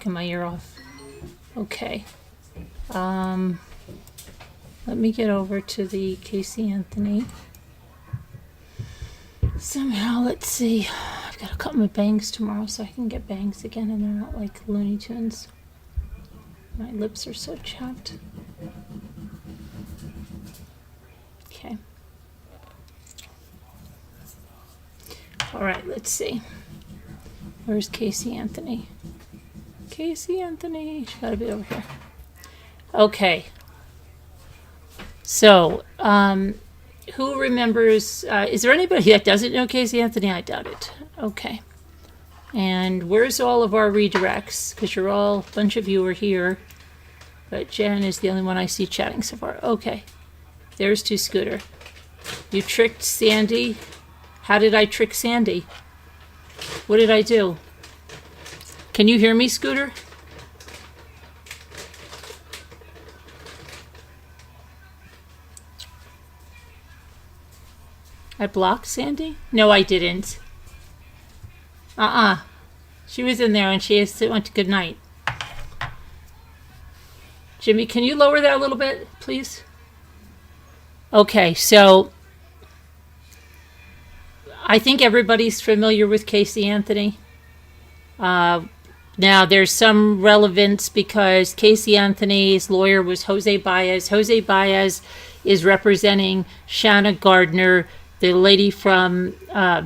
talking my ear off. Okay. Let me get over to the Casey Anthony. Somehow, let's see. I've got to cut my bangs tomorrow so I can get bangs again and they're not like Looney Tunes. My lips are so chapped. Okay. All right, let's see. Where's Casey Anthony? Casey Anthony. She's got to be over here. Okay. So, who remembers? Is there anybody that doesn't know Casey Anthony? I doubt it. Okay. And where's all of our redirects? Because a bunch of you are here. But Jen is the only one I see chatting so far. Okay. There's to Scooter. You tricked Sandy. How did I trick Sandy? What did I do? Can you hear me, Scooter? I blocked Sandy? No, I didn't. She was in there and she went to good night. Jimmy, can you lower that a little bit, please? Okay, so I think everybody's familiar with Casey Anthony. Now, there's some relevance because Casey Anthony's lawyer was Jose Baez. Jose Baez is representing Shanna Gardner, the lady from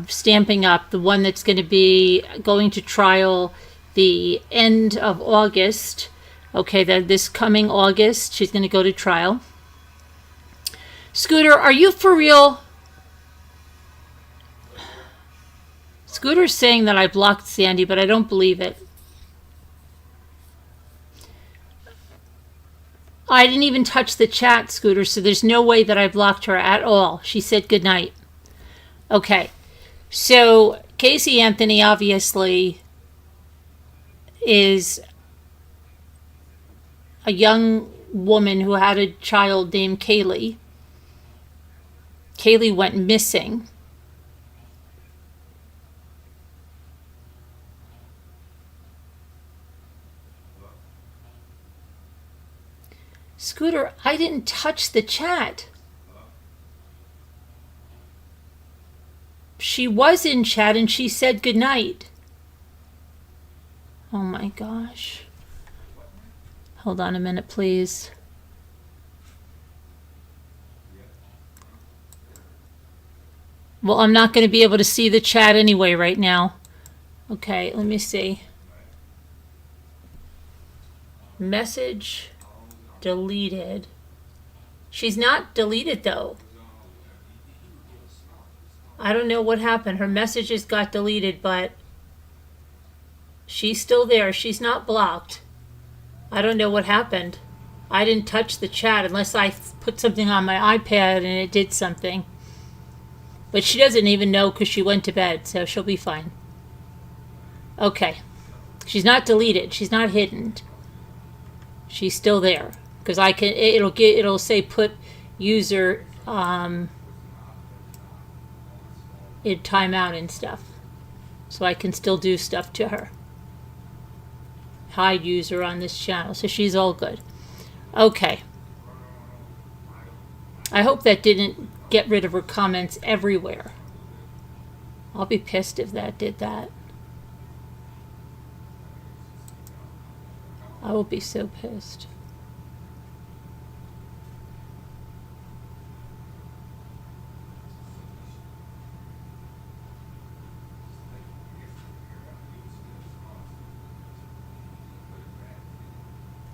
Stamping Up, the one that's going to be going to trial the end of August. Okay, this coming August, she's going to go to trial. Scooter, are you for real? Scooter's saying that I blocked Sandy, but I don't believe it. I didn't even touch the chat, Scooter, so there's no way that I blocked her at all. She said goodnight. Okay, so Casey Anthony obviously is a young woman who had a child named Caylee. Caylee went missing. Scooter, I didn't touch the chat. She was in chat and she said goodnight. Oh my gosh. Hold on a minute, please. Well, I'm not going to be able to see the chat anyway right now. Okay, let me see. Message deleted. She's not deleted though. I don't know what happened. Her messages got deleted, but she's still there. She's not blocked. I don't know what happened. I didn't touch the chat unless I put something on my iPad and it did something. But she doesn't even know because she went to bed, so she'll be fine. Okay. She's not deleted. She's not hidden. She's still there. Because it'll say put user in timeout and stuff. So I can still do stuff to her. Hide user on this channel. So she's all good. Okay. I hope that didn't get rid of her comments everywhere. I'll be pissed if that did that. I will be so pissed.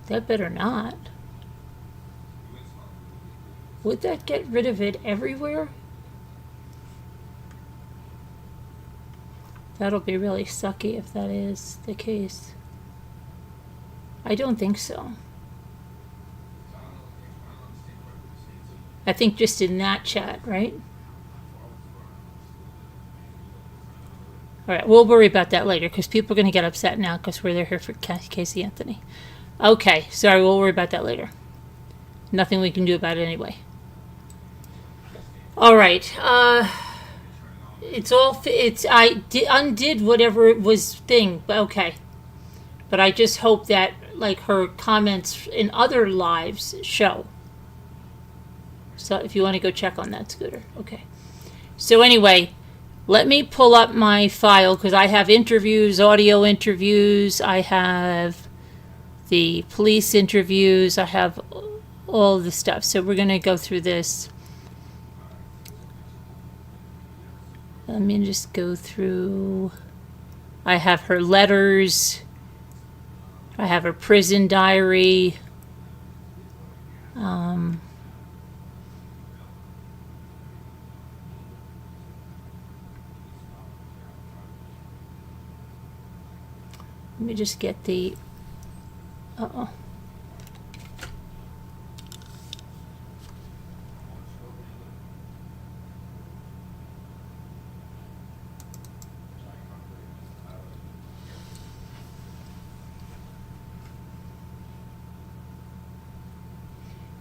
That better not. Would that get rid of it everywhere? That'll be really sucky if that is the case. I don't think so. I think just in that chat, right? All right, we'll worry about that later because people are going to get upset now because we're here for Casey Anthony. Okay, sorry, we'll worry about that later. Nothing we can do about it anyway. All right, I undid whatever it was thing, but okay. But I just hope that like her comments in other lives show. So if you want to go check on that, Scooter. Okay. So anyway, let me pull up my file because I have interviews, audio interviews. I have the police interviews. I have all the stuff. So we're going to go through this. Let me just go through. I have her letters. I have her prison diary. Let me just get the. Uh-oh.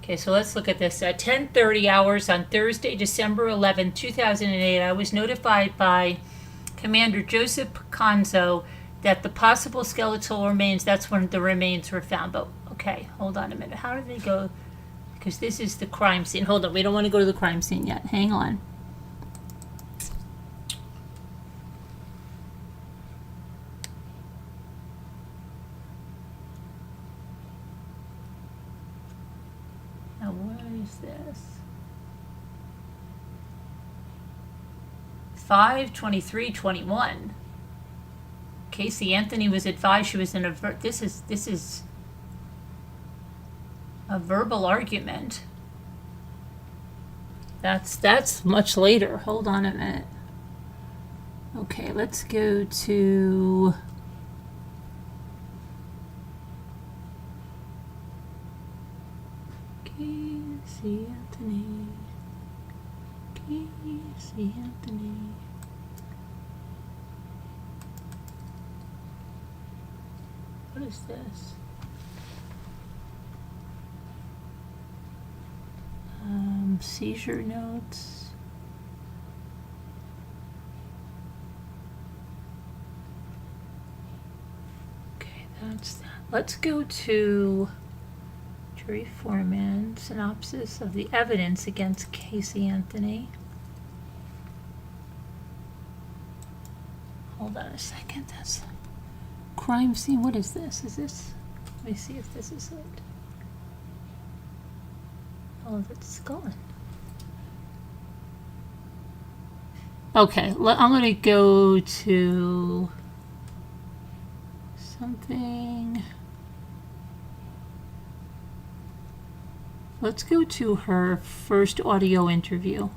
Okay, so let's look at this. At 10:30 hours on Thursday, December 11, 2008, I was notified by Commander Joseph Picanzo that the possible skeletal remains, that's when the remains were found. But, okay, hold on a minute. How did they go? Because this is the crime scene. Hold on, we don't want to go to the crime scene yet. Hang on. Now, what is this? 5/23/21. Casey Anthony was advised she was in a this is a verbal argument. That's much later. Hold on a minute. Okay, let's go to Casey Anthony. Casey Anthony. What is this? Seizure notes. Okay, that's that. Let's go to jury foreman synopsis of the evidence against Casey Anthony. Hold on a second. That's crime scene. What is this? Is this? Let me see if this is it. Oh, it's gone. Okay, I'm going to go to something. Let's go to her first audio interview.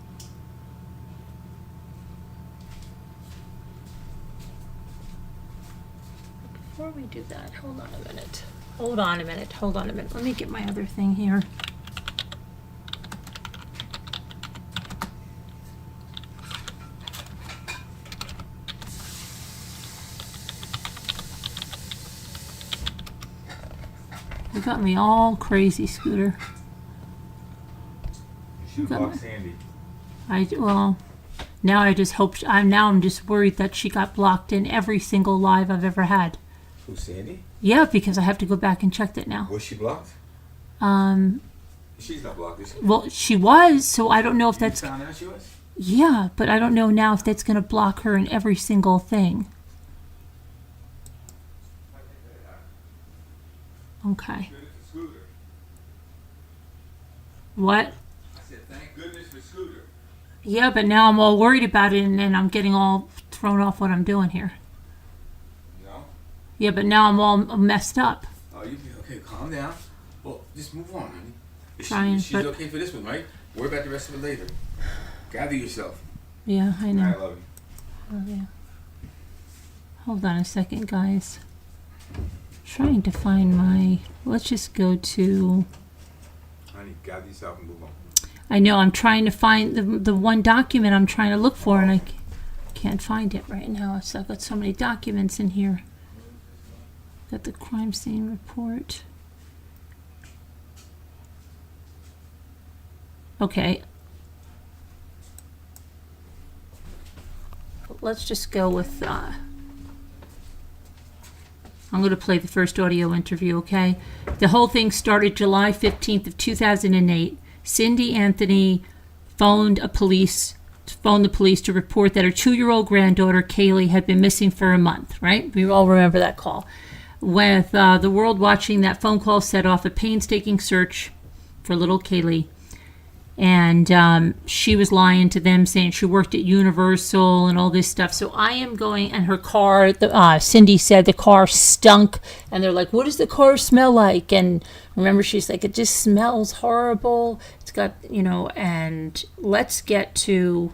Before we do that, hold on a minute. Hold on a minute. Hold on a minute. Let me get my other thing here. You got me all crazy, Scooter. You should block Sandy. Well, now I just hope I'm just worried that she got blocked in every single live I've ever had. Who, Sandy? Yeah, because I have to go back and check that now. Was she blocked? She's not blocked, is she? Well, she was, so I don't know if that's. You found out she was? Yeah, but I don't know now if that's going to block her in every single thing. Okay. What? I said, thank goodness for Scooter. Yeah, but now I'm all worried about it, and then I'm getting all thrown off what I'm doing here. No? Yeah, but now I'm all messed up. Oh, okay, calm down. Well, just move on, honey. She's but okay for this one, right? Worry about the rest of it later. Gather yourself. Yeah, I know. I love you. Oh, yeah. Hold on a second, guys. Trying to find my. Let's just go to. Honey, gather yourself and move on. I know. I'm trying to find the one document I'm trying to look for, and I can't find it right now. So I've got so many documents in here. Got the crime scene report. Okay. Let's just go with. I'm going to play the first audio interview, okay? The whole thing started July 15th of 2008. Cindy Anthony phoned the police to report that her 2-year-old granddaughter, Caylee, had been missing for a month, right? We all remember that call. With the world watching, that phone call set off a painstaking search for little Caylee. And she was lying to them, saying she worked at Universal and all this stuff. So I am going, and her car, Cindy said the car stunk. And they're like, what does the car smell like? And remember, she's like, it just smells horrible. It's got, and let's get to,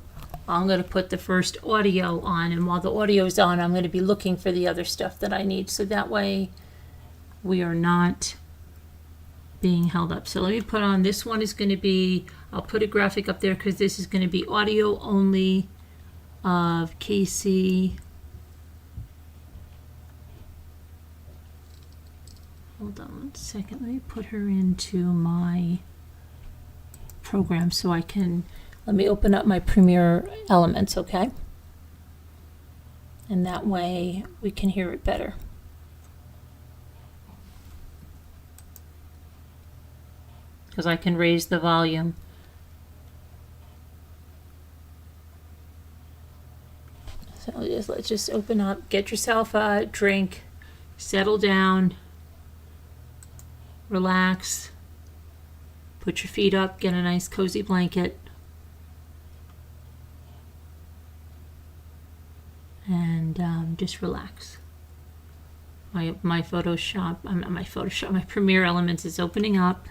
I'm going to put the first audio on. And while the audio's on, I'm going to be looking for the other stuff that I need. So that way we are not being held up. So let me put on, this one is going to be, I'll put a graphic up there because this is going to be audio only of Casey. Hold on 1 second. Let me put her into my program so I can, let me open up my Premiere Elements, okay? And that way we can hear it better. Because I can raise the volume. So let's just open up, get yourself a drink, settle down, relax, put your feet up, get a nice cozy blanket, and just relax. My Premiere Elements is opening up.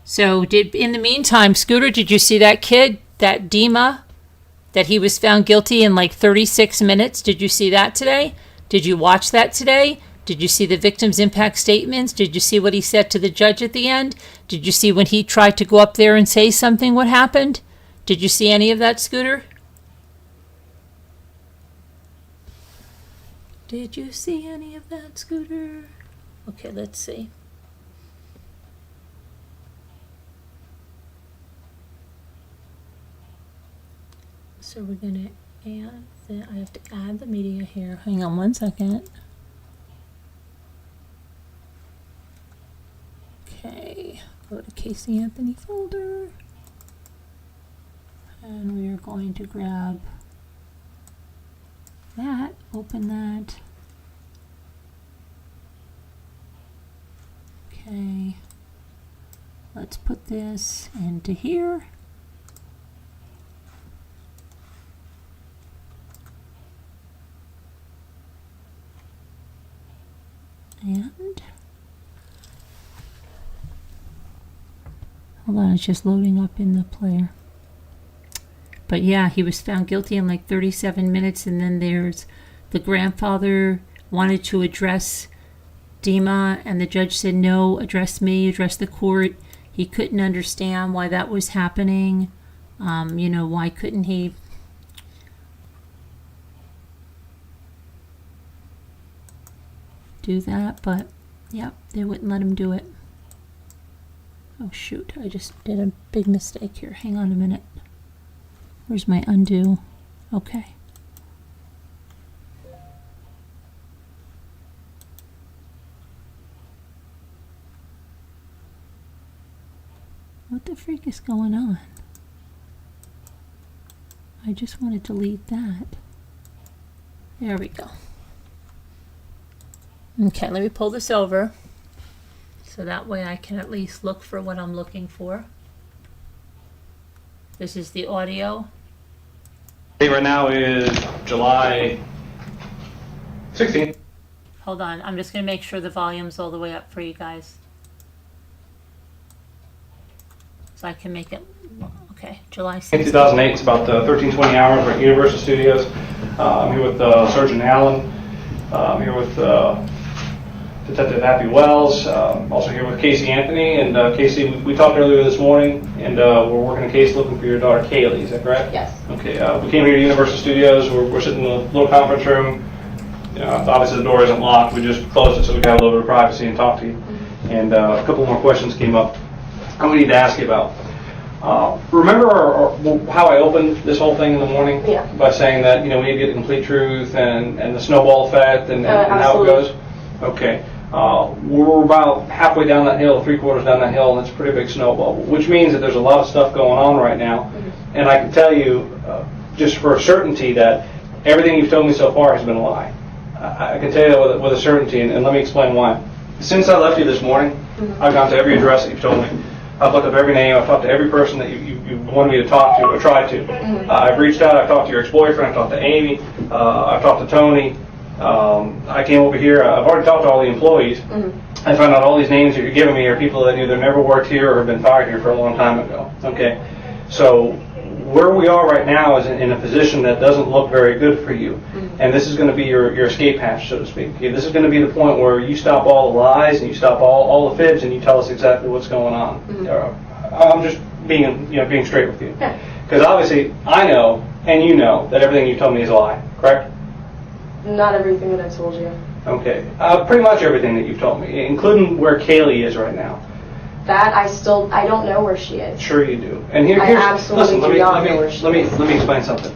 So in the meantime, Scooter, did you see that kid, that Dima, that he was found guilty in like 36 minutes? Did you see that today? Did you watch that today? Did you see the victim's impact statements? Did you see what he said to the judge at the end? Did you see when he tried to go up there and say something, what happened? Did you see any of that, Scooter? Did you see any of that, Scooter? Okay, let's see. So we're going to add I have to add the media here. Hang on 1 second. Okay, go to Casey Anthony folder. And we are going to grab that, open that. Okay, let's put this into here. And hold on, it's just loading up in the player. But yeah, he was found guilty in like 37 minutes, and then there's the grandfather wanted to address Dima, and the judge said, no, address me, address the court. He couldn't understand why that was happening. Why couldn't he do that? But yep, they wouldn't let him do it. Oh shoot, I just did a big mistake here. Hang on a minute. Where's my undo? Okay. What the freak is going on? I just want to delete that. There we go. Okay, let me pull this over so that way I can at least look for what I'm looking for. This is the audio. Date right now is July 16th. Hold on, I'm just going to make sure the volume's all the way up for you guys. So I can make it, okay, July 16th. In 2008, it's about 13:20 hours. We're at Universal Studios. I'm here with Surgeon Allen. I'm here with Detective Happy Wells. Also here with Casey Anthony. And Casey, we talked earlier this morning, and we're working a case looking for your daughter Caylee. Is that correct? Yes. Okay. We came here to Universal Studios. We're sitting in a little conference room. Obviously the door isn't locked. We just closed it so we can have a little bit of privacy and talk to you. And a couple more questions came up we need to ask you about. Remember how I opened this whole thing in the morning? Yeah. By saying that, we need to get the complete truth and the snowball effect and how it goes? Okay. We're about halfway down that hill, 3/4 down that hill, and it's a pretty big snowball, which means that there's a lot of stuff going on right now. Mm-hmm. And I can tell you, just for a certainty, that everything you've told me so far has been a lie. I can tell you with a certainty, and let me explain why. Since I left you this morning, mm-hmm. I've gone to every address that you've told me. I've looked up every name. I've talked to every person that you wanted me to talk to or tried to. Mm-hmm. I've reached out. I've talked to your ex-boyfriend. I've talked to Amy. I've talked to Tony. I came over here. I've already talked to all the employees. Mm-hmm. I found out all these names that you're giving me are people that either never worked here or have been fired here for a long time ago. Okay, so where we are right now is in a position that doesn't look very good for you. Mm-hmm. And this is going to be your escape hatch, so to speak. Okay, this is going to be the point where you stop all the lies and you stop all the fibs and you tell us exactly what's going on. Mm-hmm. I'm just being straight with you. Because obviously I know and you know that everything you told me is a lie, correct? Not everything that I've told you. Okay, pretty much everything that you've told me, including where Caylee is right now. That I don't know where she is. Sure you do. And here's absolutely listen, do not know where she is. Let me explain something.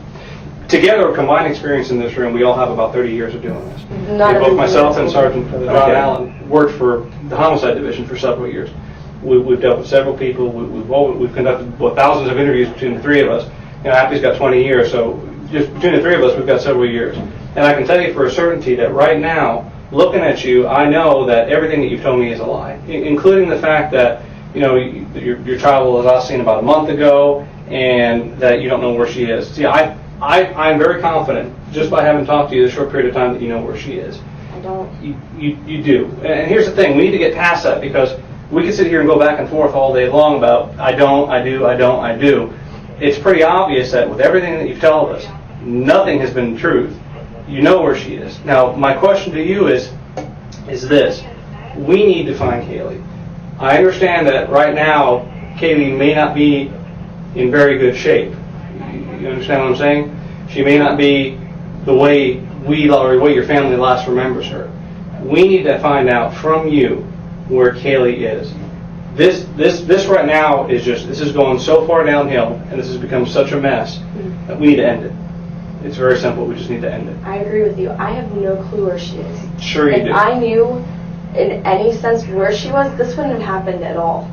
Together, combined experience in this room, we all have about 30 years of doing this. Both myself and Sergeant John Allen worked for the homicide division for several years. We've dealt with several people. We've conducted thousands of interviews between the three of us. Happy's got 20 years, so just between the three of us, we've got several years. And I can tell you for a certainty that right now, looking at you, I know that everything that you've told me is a lie, including the fact that your child was last seen about a month ago, and that you don't know where she is. See, I'm very confident, just by having talked to you this short period of time, that you know where she is. I don't. You do. And here's the thing: we need to get past that, because we can sit here and go back and forth all day long about I don't, I do, I don't, I do. It's pretty obvious that with everything that you've told us, nothing has been the truth. You know where she is. Now, my question to you is this: we need to find Caylee. I understand that right now, Caylee may not be in very good shape. You understand what I'm saying? She may not be the way we or the way your family last remembers her. We need to find out from you where Caylee is. This right now is this is going so far downhill, and this has become such a mess that we need to end it. It's very simple. We just need to end it. I agree with you. I have no clue where she is. Sure you do. If I knew in any sense where she was, this wouldn't have happened at all.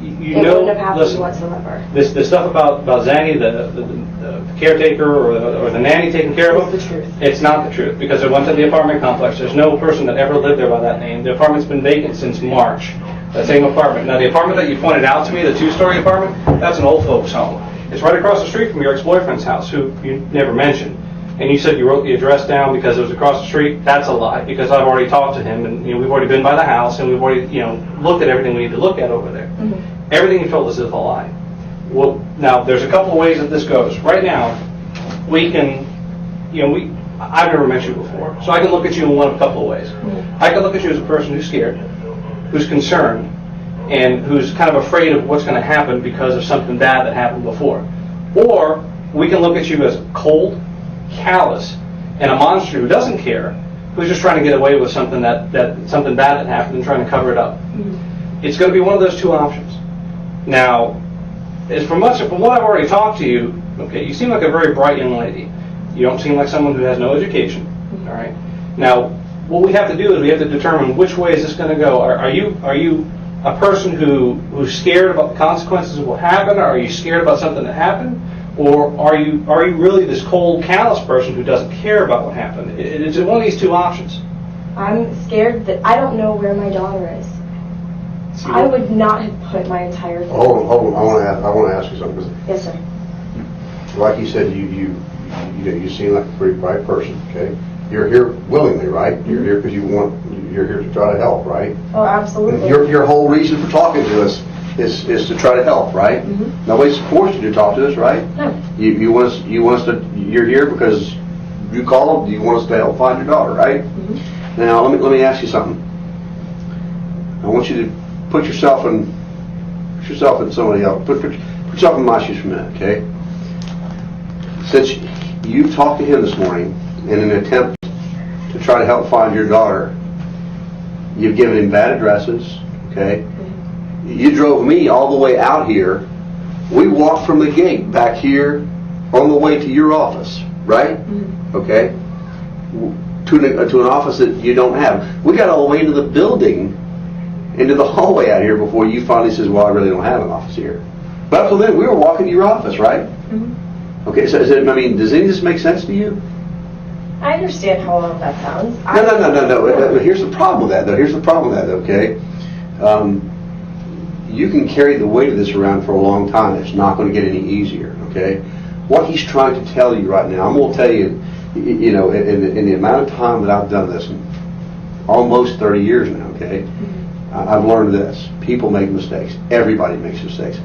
It wouldn't have happened whatsoever. This stuff about Zanny, the caretaker or the nanny taking care of him, it's the truth. It's not the truth, because it went to the apartment complex. There's no person that ever lived there by that name. The apartment's been vacant since March. That same apartment. Now, the apartment that you pointed out to me, the 2-story apartment, that's an old folks' home. It's right across the street from your ex-boyfriend's house, who you never mentioned. And you said you wrote the address down because it was across the street. That's a lie, because I've already talked to him, and we've already been by the house, and we've already looked at everything we need to look at over there. Mm-hmm. Everything you told us is a lie. Well, now there's a couple of ways that this goes. Right now, we can, I've never met you before, so I can look at you in one of a couple of ways. Mm-hmm. I can look at you as a person who's scared, who's concerned, and who's kind of afraid of what's going to happen because of something bad that happened before. Or we can look at you as cold, callous, and a monster who doesn't care, who's just trying to get away with something something bad that happened and trying to cover it up. Mm-hmm. It's going to be one of those two options. Now, from what I've already talked to you, okay, you seem like a very bright young lady. You don't seem like someone who has no education. Mm-hmm. All right. Now, what we have to do is we have to determine which way is this going to go. Are you a person who's scared about the consequences of what happened? Or are you scared about something that happened? Or are you really this cold, callous person who doesn't care about what happened? It's one of these two options. I'm scared that I don't know where my daughter is. See, I would not have put my entire family. Hold on. I want to ask you something. Yes, sir. Like you said, you seem like a pretty bright person. Okay, you're here willingly, right? You're here because you're here to try to help, right? Oh, absolutely. Your whole reason for talking to us is to try to help, right? Mm-hmm. Nobody's forced you to talk to us, right? No. You want us to. You're here because you called. You want us to help find your daughter, right? Mm-hmm. Now let me ask you something. I want you to put yourself in somebody else. Put yourself in my shoes for a minute, okay? Since you talked to him this morning in an attempt to try to help find your daughter, you've given him bad addresses, okay? You drove me all the way out here We walked from the gate back here on the way to your office, right? Okay? To an office that you don't have. We got all the way into the building, into the hallway out here before you finally says, well, I really don't have an office here. But up till then, we were walking to your office, right? Okay, so I mean, does any of this make sense to you? I understand how all of that sounds. No. Here's the problem with that, though. Here's the problem with that, okay? You can carry the weight of this around for a long time. It's not going to get any easier, okay? What he's trying to tell you right now, I'm going to tell you, you know, in the amount of time that I've done this, almost 30 years now, okay? I've learned this. People make mistakes. Everybody makes mistakes.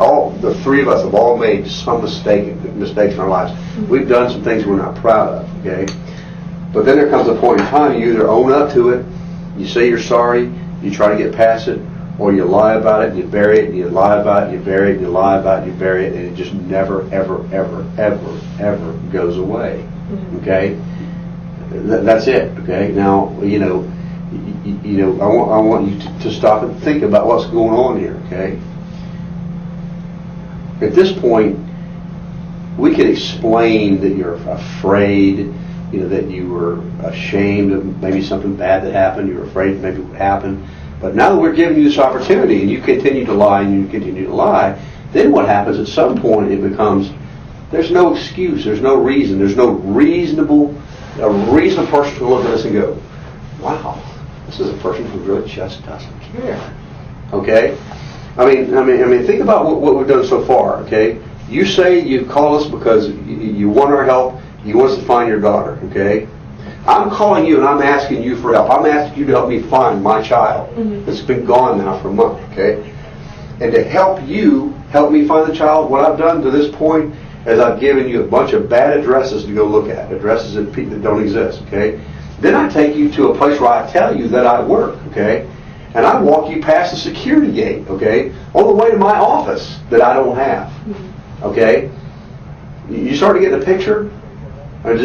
All the three of us have all made some mistakes in our lives. We've done some things we're not proud of, okay? But then there comes a point in time you either own up to it, you say you're sorry, you try to get past it, or you lie about it and you bury it, and you lie about it, you bury it, and you lie about it, and you bury it, and it just never, ever, ever, ever, ever goes away. Okay? That's it. Okay? Now, you know, I want you to stop and think about what's going on here. Okay? At this point, we could explain that you're afraid, you know, that you were ashamed of maybe something bad that happened. You were afraid maybe it would happen. But now that we're giving you this opportunity and you continue to lie and you continue to lie, then what happens at some point, it becomes, there's no excuse, there's no reason, there's no reasonable person to look at us and go, wow, this is a person who really just doesn't care. Okay? I mean, think about what we've done so far, okay? You say you call us because you want our help, you want us to find your daughter, okay? I'm calling you and I'm asking you for help. I'm asking you to help me find my child that's been gone now for a month, okay? And to help me find the child, what I've done to this point is I've given you a bunch of bad addresses to go look at, addresses that don't exist, okay? Then I take you to a place where I tell you that I work, okay? And I walk you past the security gate, okay, on the way to my office that I don't have, okay? You start to get the picture? Or do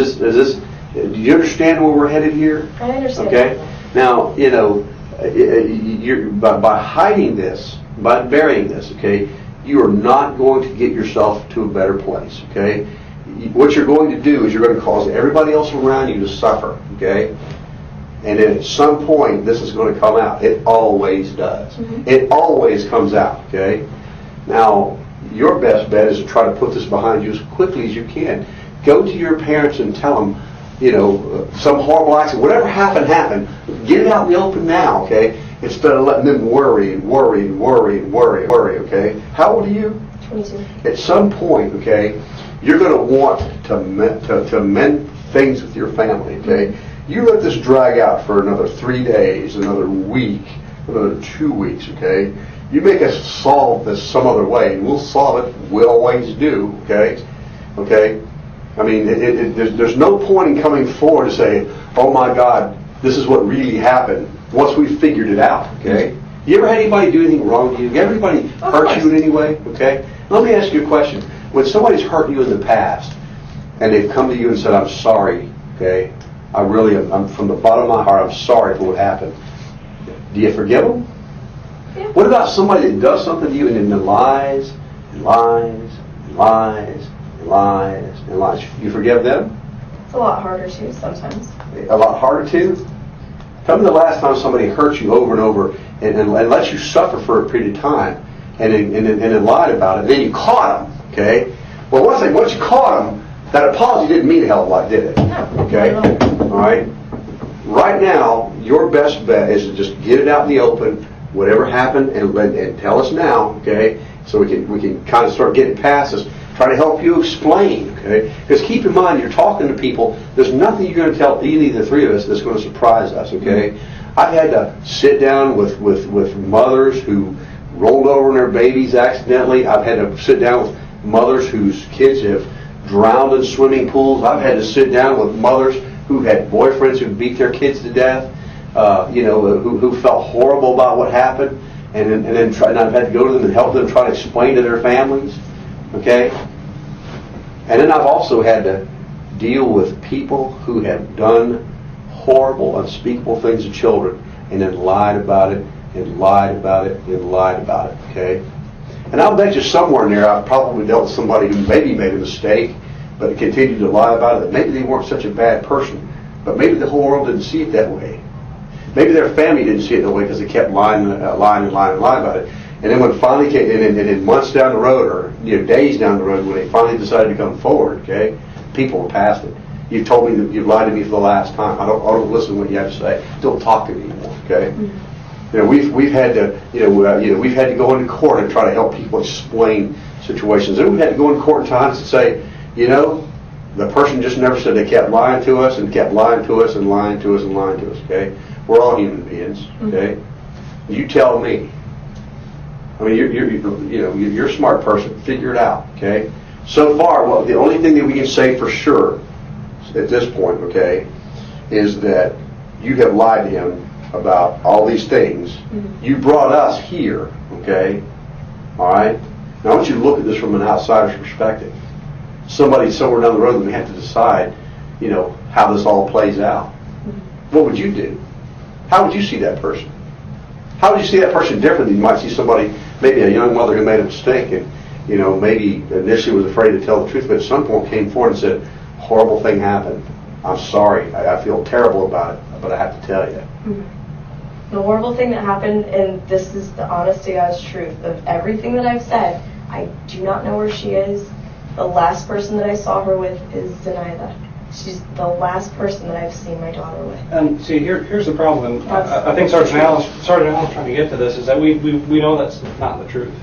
you understand where we're headed here? I understand. Okay? Now, you know, you're, by hiding this, by burying this, okay, you are not going to get yourself to a better place, okay? What you're going to do is you're going to cause everybody else around you to suffer, okay? And then at some point, this is going to come out. It always does. It always comes out, okay? Now, your best bet is to try to put this behind you as quickly as you can. Go to your parents and tell them, you know, some horrible accident, whatever happened. Get it out in the open now, okay? Instead of letting them worry, okay? How old are you? 22. At some point, okay, you're going to want to mend things with your family, okay? You let this drag out for another 3 days, another week, another 2 weeks, okay? You make us solve this some other way, and we'll solve it. We always do, okay? Okay? I mean, there's no point in coming forward to say, oh my God, this is what really happened, once we've figured it out, okay? You ever had anybody do anything wrong to you? Everybody hurt you in any way, okay? Let me ask you a question. When somebody's hurt you in the past, and they've come to you and said, I'm sorry, okay? I'm from the bottom of my heart, I'm sorry for what happened. Do you forgive them? Yeah. What about somebody that does something to you and then lies and lies and lies and lies and lies? You forgive them? It's a lot harder too sometimes. A lot harder too? Tell me the last time somebody hurt you over and over and let you suffer for a period of time and then lied about it, and then you caught them, okay? Well, once you caught them, that apology didn't mean a hell of a lot, did it? No. Okay? All right? Right now, your best bet is to just get it out in the open, whatever happened, and tell us now, okay? So we can kind of start getting past this. Try to help you explain, okay? Because keep in mind, you're talking to people. There's nothing you're going to tell any of the three of us that's going to surprise us, okay? I've had to sit down with mothers who rolled over in their babies accidentally. I've had to sit down with mothers whose kids have drowned in swimming pools. I've had to sit down with mothers who had boyfriends who beat their kids to death, who felt horrible about what happened, and I've had to go to them and help them try to explain to their families, okay? And then I've also had to deal with people who have done horrible, unspeakable things to children and then lied about it and lied about it and lied about it, okay? And I'll bet you somewhere in there I've probably dealt with somebody who maybe made a mistake, but continued to lie about it, that maybe they weren't such a bad person. But maybe the whole world didn't see it that way. Maybe their family didn't see it that way because they kept lying about it. And then when it finally came, and then months down the road, or days down the road, when they finally decided to come forward, okay, people were past it. You told me that you lied to me for the last time. I don't listen to what you have to say. Don't talk to me anymore, okay? We've had to we've had to go into court and try to help people explain situations. And we've had to go into court at times and say, the person just never said. They kept lying to us and kept lying to us and lying to us and lying to us. Okay, we're all human beings. Okay, you tell me. I mean, you're a smart person. Figure it out. Okay. So far, well, the only thing that we can say for sure at this point, okay, is that you have lied to him about all these things. You brought us here. Okay. All right. Now I want you to look at this from an outsider's perspective. Somebody somewhere down the road that we have to decide, how this all plays out. What would you do? How would you see that person? How would you see that person differently? You might see somebody, maybe a young mother who made a mistake and, maybe initially was afraid to tell the truth, but at some point came forward and said, horrible thing happened. I'm sorry. I feel terrible about it, but I have to tell you. The horrible thing that happened, and this is the honest to God's truth of everything that I've said, I do not know where she is. The last person that I saw her with is Zenaida. She's the last person that I've seen my daughter with. And see, here's the problem. And I think Sergeant Allen's trying to get to this, is that we know that's not the truth.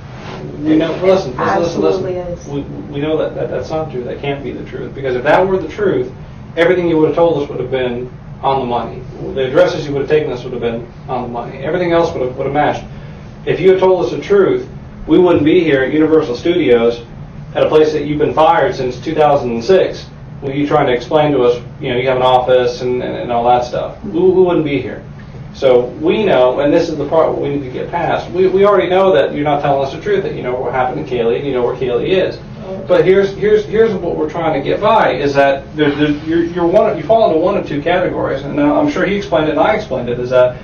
We know. Listen. Is. We know that that's not true. That can't be the truth, because if that were the truth, everything you would have told us would have been on the money. The addresses you would have taken us would have been on the money. Everything else would have matched. If you had told us the truth, we wouldn't be here at Universal Studios at a place that you've been fired since 2006. When you trying to explain to us, you have an office and all that stuff. We wouldn't be here. So we know, and this is the part we need to get past. We already know that you're not telling us the truth. That you know what happened to Caylee, and you know where Caylee is. But here's what we're trying to get by, is that you fall into one of two categories, and I'm sure he explained it and I explained it. Is that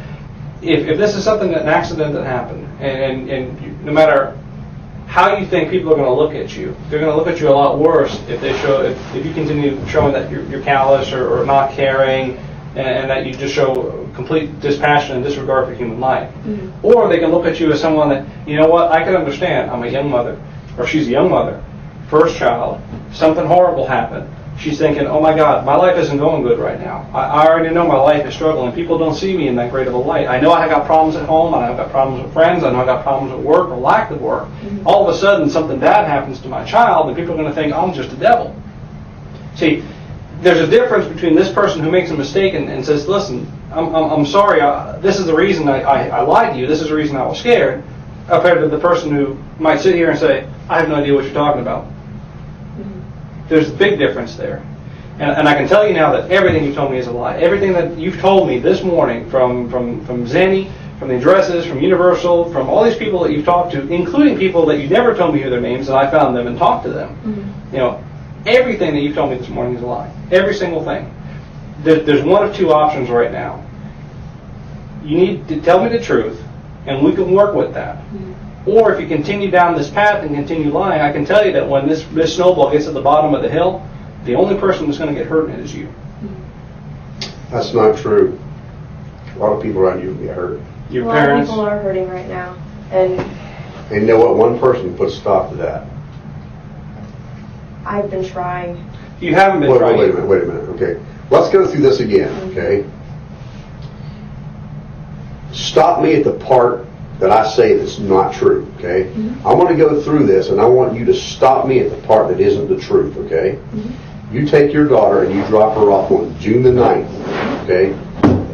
if this is something an accident that happened, and no matter how you think people are going to look at you, they're going to look at you a lot worse if you continue showing that you're callous or not caring, and that you just show complete dispassion and disregard for human life. Or they can look at you as someone that, I can understand. I'm a young mother, or she's a young mother, first child, something horrible happened. She's thinking, oh my God, my life isn't going good right now. I already know my life is struggling. People don't see me in that great of a light. I know I got problems at home. I know I've got problems with friends. I know I got problems at work or lack of work. All of a sudden, something bad happens to my child, and people are going to think I'm just a devil. See, there's a difference between this person who makes a mistake and says, listen, I'm sorry. This is the reason I lied to you. This is the reason I was scared, compared to the person who might sit here and say, I have no idea what you're talking about. There's a big difference there. And I can tell you now that everything you told me is a lie. Everything that you've told me this morning, from Zenny, from the addresses, from Universal, from all these people that you've talked to, including people that you never told me who their names, and I found them and talked to them. Everything that you've told me this morning is a lie. Every single thing. There's one of two options right now. You need to tell me the truth, and we can work with that. Or if you continue down this path and continue lying, I can tell you that when this snowball gets to the bottom of the hill, the only person that's going to get hurt in it is you. That's not true. A lot of people around you will get hurt. Your a lot parents. of people are hurting right now. And you know what? One person put a stop to that. I've been trying. You haven't been trying. Wait a minute. Okay. Let's go through this again, okay? Stop me at the part that I say that's not true, okay? I want to go through this, and I want you to stop me at the part that isn't the truth, okay? You take your daughter and you drop her off on June the 9th, okay,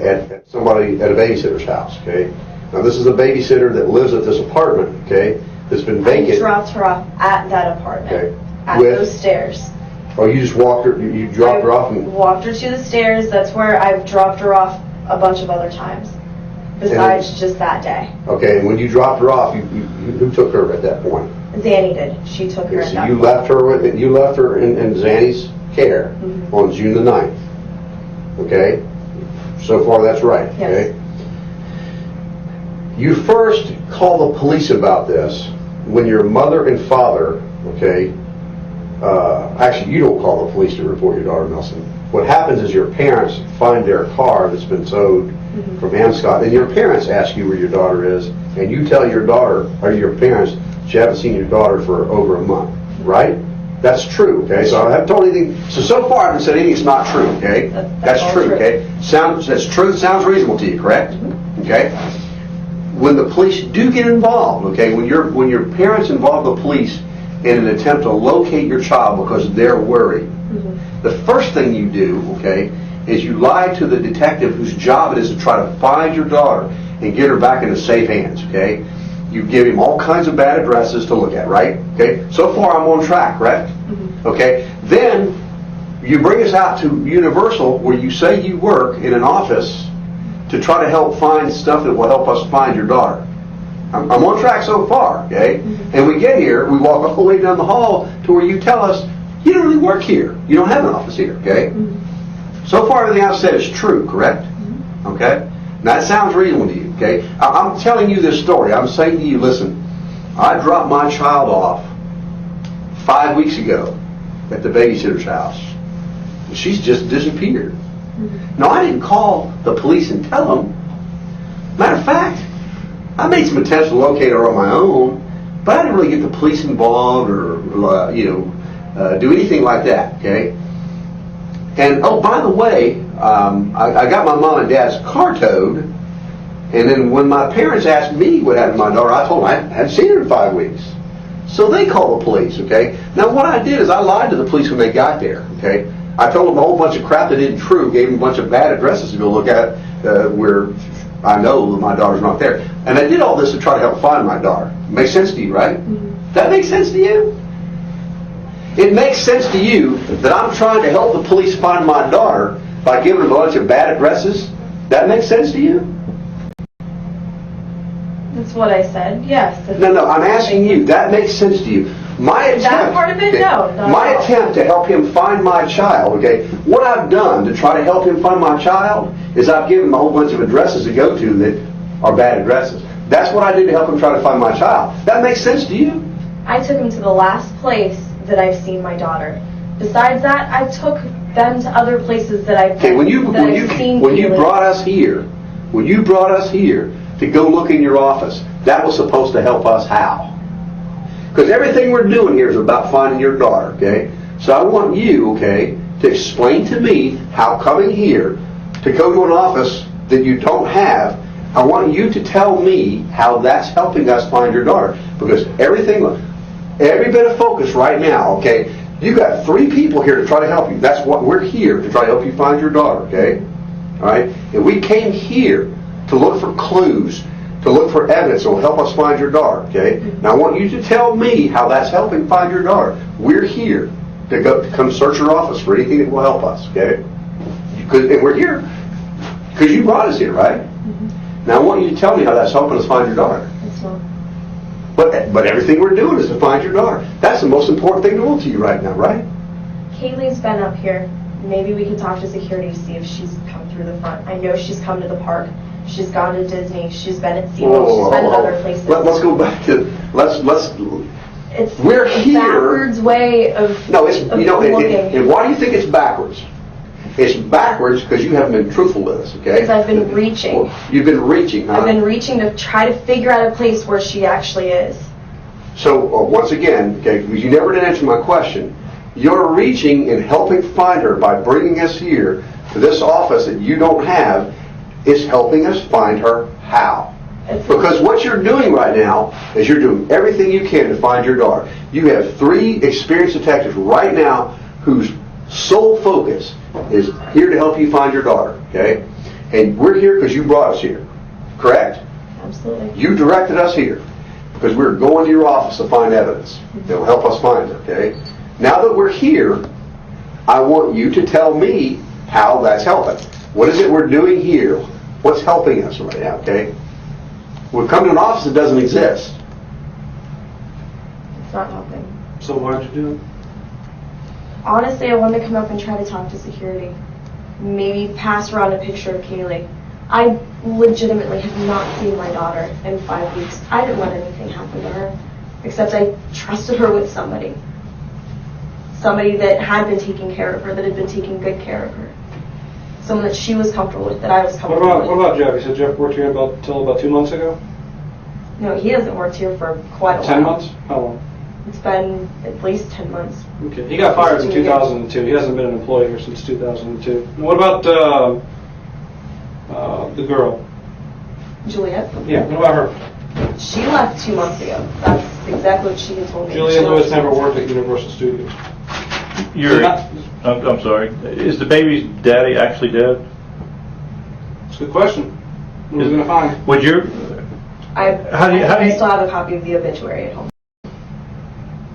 at a babysitter's house, okay? Now this is a babysitter that lives at this apartment, okay, that's been vacant. I dropped her off at that apartment, okay, at those stairs. Oh, you just walked her, you dropped her off? And walked her to the stairs. That's where I've dropped her off a bunch of other times, besides just that day. Okay, and when you dropped her off, who took her at that point? Zanny did. She took her at that point. You left her in Zanny's care on June the 9th. Okay? So far that's right. Yes. Okay? You first call the police about this when your mother and father, okay, actually you don't call the police to report your daughter, Nelson. What happens is your parents find their car that's been towed from Anscott, and your parents ask you where your daughter is, and you tell your daughter, or your parents, that you haven't seen your daughter for over a month, right? That's true, okay? So I haven't told anything, so far I haven't said anything that's not true, okay? That's true, okay? That's true, sounds reasonable to you, correct? Okay? When the police do get involved, okay, when your parents involve the police in an attempt to locate your child because they're worried, the first thing you do, okay, is you lie to the detective whose job it is to try to find your daughter and get her back into safe hands, okay? You give him all kinds of bad addresses to look at, right? Okay, so far I'm on track, correct? Okay, then you bring us out to Universal where you say you work in an office to try to help find stuff that will help us find your daughter. I'm on track so far, okay? And we get here, we walk all the way down the hall to where you tell us you don't really work here. You don't have an office here, okay? So far everything I've said is true, correct? Okay? Now that sounds reasonable to you, okay? I'm telling you this story. I'm saying to you, listen, I dropped my child off 5 weeks ago at the babysitter's house. She's just disappeared. Now I didn't call the police and tell them. Matter of fact, I made some attempts to locate her on my own, but I didn't really get the police involved or do anything like that, okay? And oh, by the way, I got my mom and dad's car towed, and then when my parents asked me what happened to my daughter, I told them I hadn't seen her in 5 weeks. So they called the police, okay? Now what I did is I lied to the police when they got there, okay? I told them a whole bunch of crap that isn't true, gave them a bunch of bad addresses to go look at where I know that my daughter's not there. And I did all this to try to help find my daughter. Makes sense to you, right? That makes sense to you? It makes sense to you that I'm trying to help the police find my daughter by giving them a bunch of bad addresses? That makes sense to you? That's what I said, yes. No, I'm asking you. That makes sense to you. My attempt, that part of it, okay, no. My attempt to help him find my child, okay, what I've done to try to help him find my child is I've given him a whole bunch of addresses to go to that are bad addresses. That's what I did to help him try to find my child. That makes sense to you? I took him to the last place that I've seen my daughter. Besides that, I took them to other places that I've Okay, when you brought us here to go look in your office, that was supposed to help us how? Because everything we're doing here is about finding your daughter, okay? So I want you, okay, to explain to me how coming here to go to an office that you don't have, I want you to tell me how that's helping us find your daughter. Because every bit of focus right now, okay, you got 3 people here to try to help you. That's what we're here to try to help you find your daughter, okay? All right? And we came here to look for clues, to look for evidence that will help us find your daughter, okay? Now I want you to tell me how that's helping find your daughter. We're here to come search your office for anything that will help us, okay? And we're here because you brought us here, right? Now I want you to tell me how that's helping us find your daughter. It's not. But everything we're doing is to find your daughter. That's the most important thing to know to you right now, right? Kaylee's been up here. Maybe we could talk to security to see if she's come through the front. I know she's come to the park. She's gone to Disney. She's been at SeaWorld. She's been at other places. Let's go back to It's we're a here. backwards way of No, it's looking. and why do you think it's backwards? It's backwards because you haven't been truthful with us, okay? Because I've been reaching. Well, you've been reaching, huh? I've been reaching to try to figure out a place where she actually is. So once again, okay, because you never did answer my question, you're reaching and helping find her by bringing us here to this office that you don't have. Is helping us find her how? Because what you're doing right now is you're doing everything you can to find your daughter. You have 3 experienced detectives right now whose sole focus is here to help you find your daughter, okay? And we're here because you brought us here, correct? Absolutely. You directed us here because we're going to your office to find evidence that will help us find her, okay? Now that we're here, I want you to tell me how that's helping. What is it we're doing here? What's helping us right now, okay? We've come to an office that doesn't exist. It's not helping. So why'd you do it? Honestly, I wanted to come up and try to talk to security. Maybe pass around a picture of Caylee. I legitimately have not seen my daughter in 5 weeks. I didn't let anything happen to her. except I trusted her with somebody. Somebody that had been taking care of her, that had been taking good care of her. Someone that she was comfortable with, that I was comfortable with. What about Jeff? You said Jeff worked here until about 2 months ago? No, he hasn't worked here for quite a while. 10 months? How long? It's been at least 10 months. Okay. He got fired in 2 years. 2002. He hasn't been an employee here since 2002. And what about the girl? Juliet? Yeah, what about her? She left 2 months ago. That's exactly what she had told me. Juliet She Lewis left never 2 months worked at Universal Studios. I'm sorry. Is the baby's daddy actually dead? It's a good question. What are we going to find? Would your I still have a copy of the obituary at home.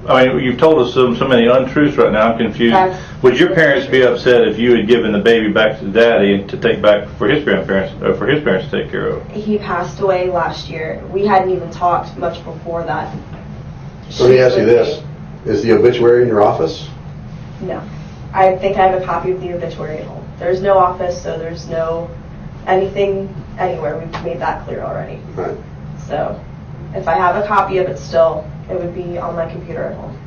I mean, you've told us so many untruths right now. I'm confused. Would your parents be upset if you had given the baby back to the daddy to take back for his grandparents or for his parents to take care of? He passed away last year. We hadn't even talked much before that. So let me ask you this. Is the obituary in your office? No. I think I have a copy of the obituary at home. There's no office, so there's no anything anywhere. We've made that clear already. Right. So if I have a copy of it still, it would be on my computer at home.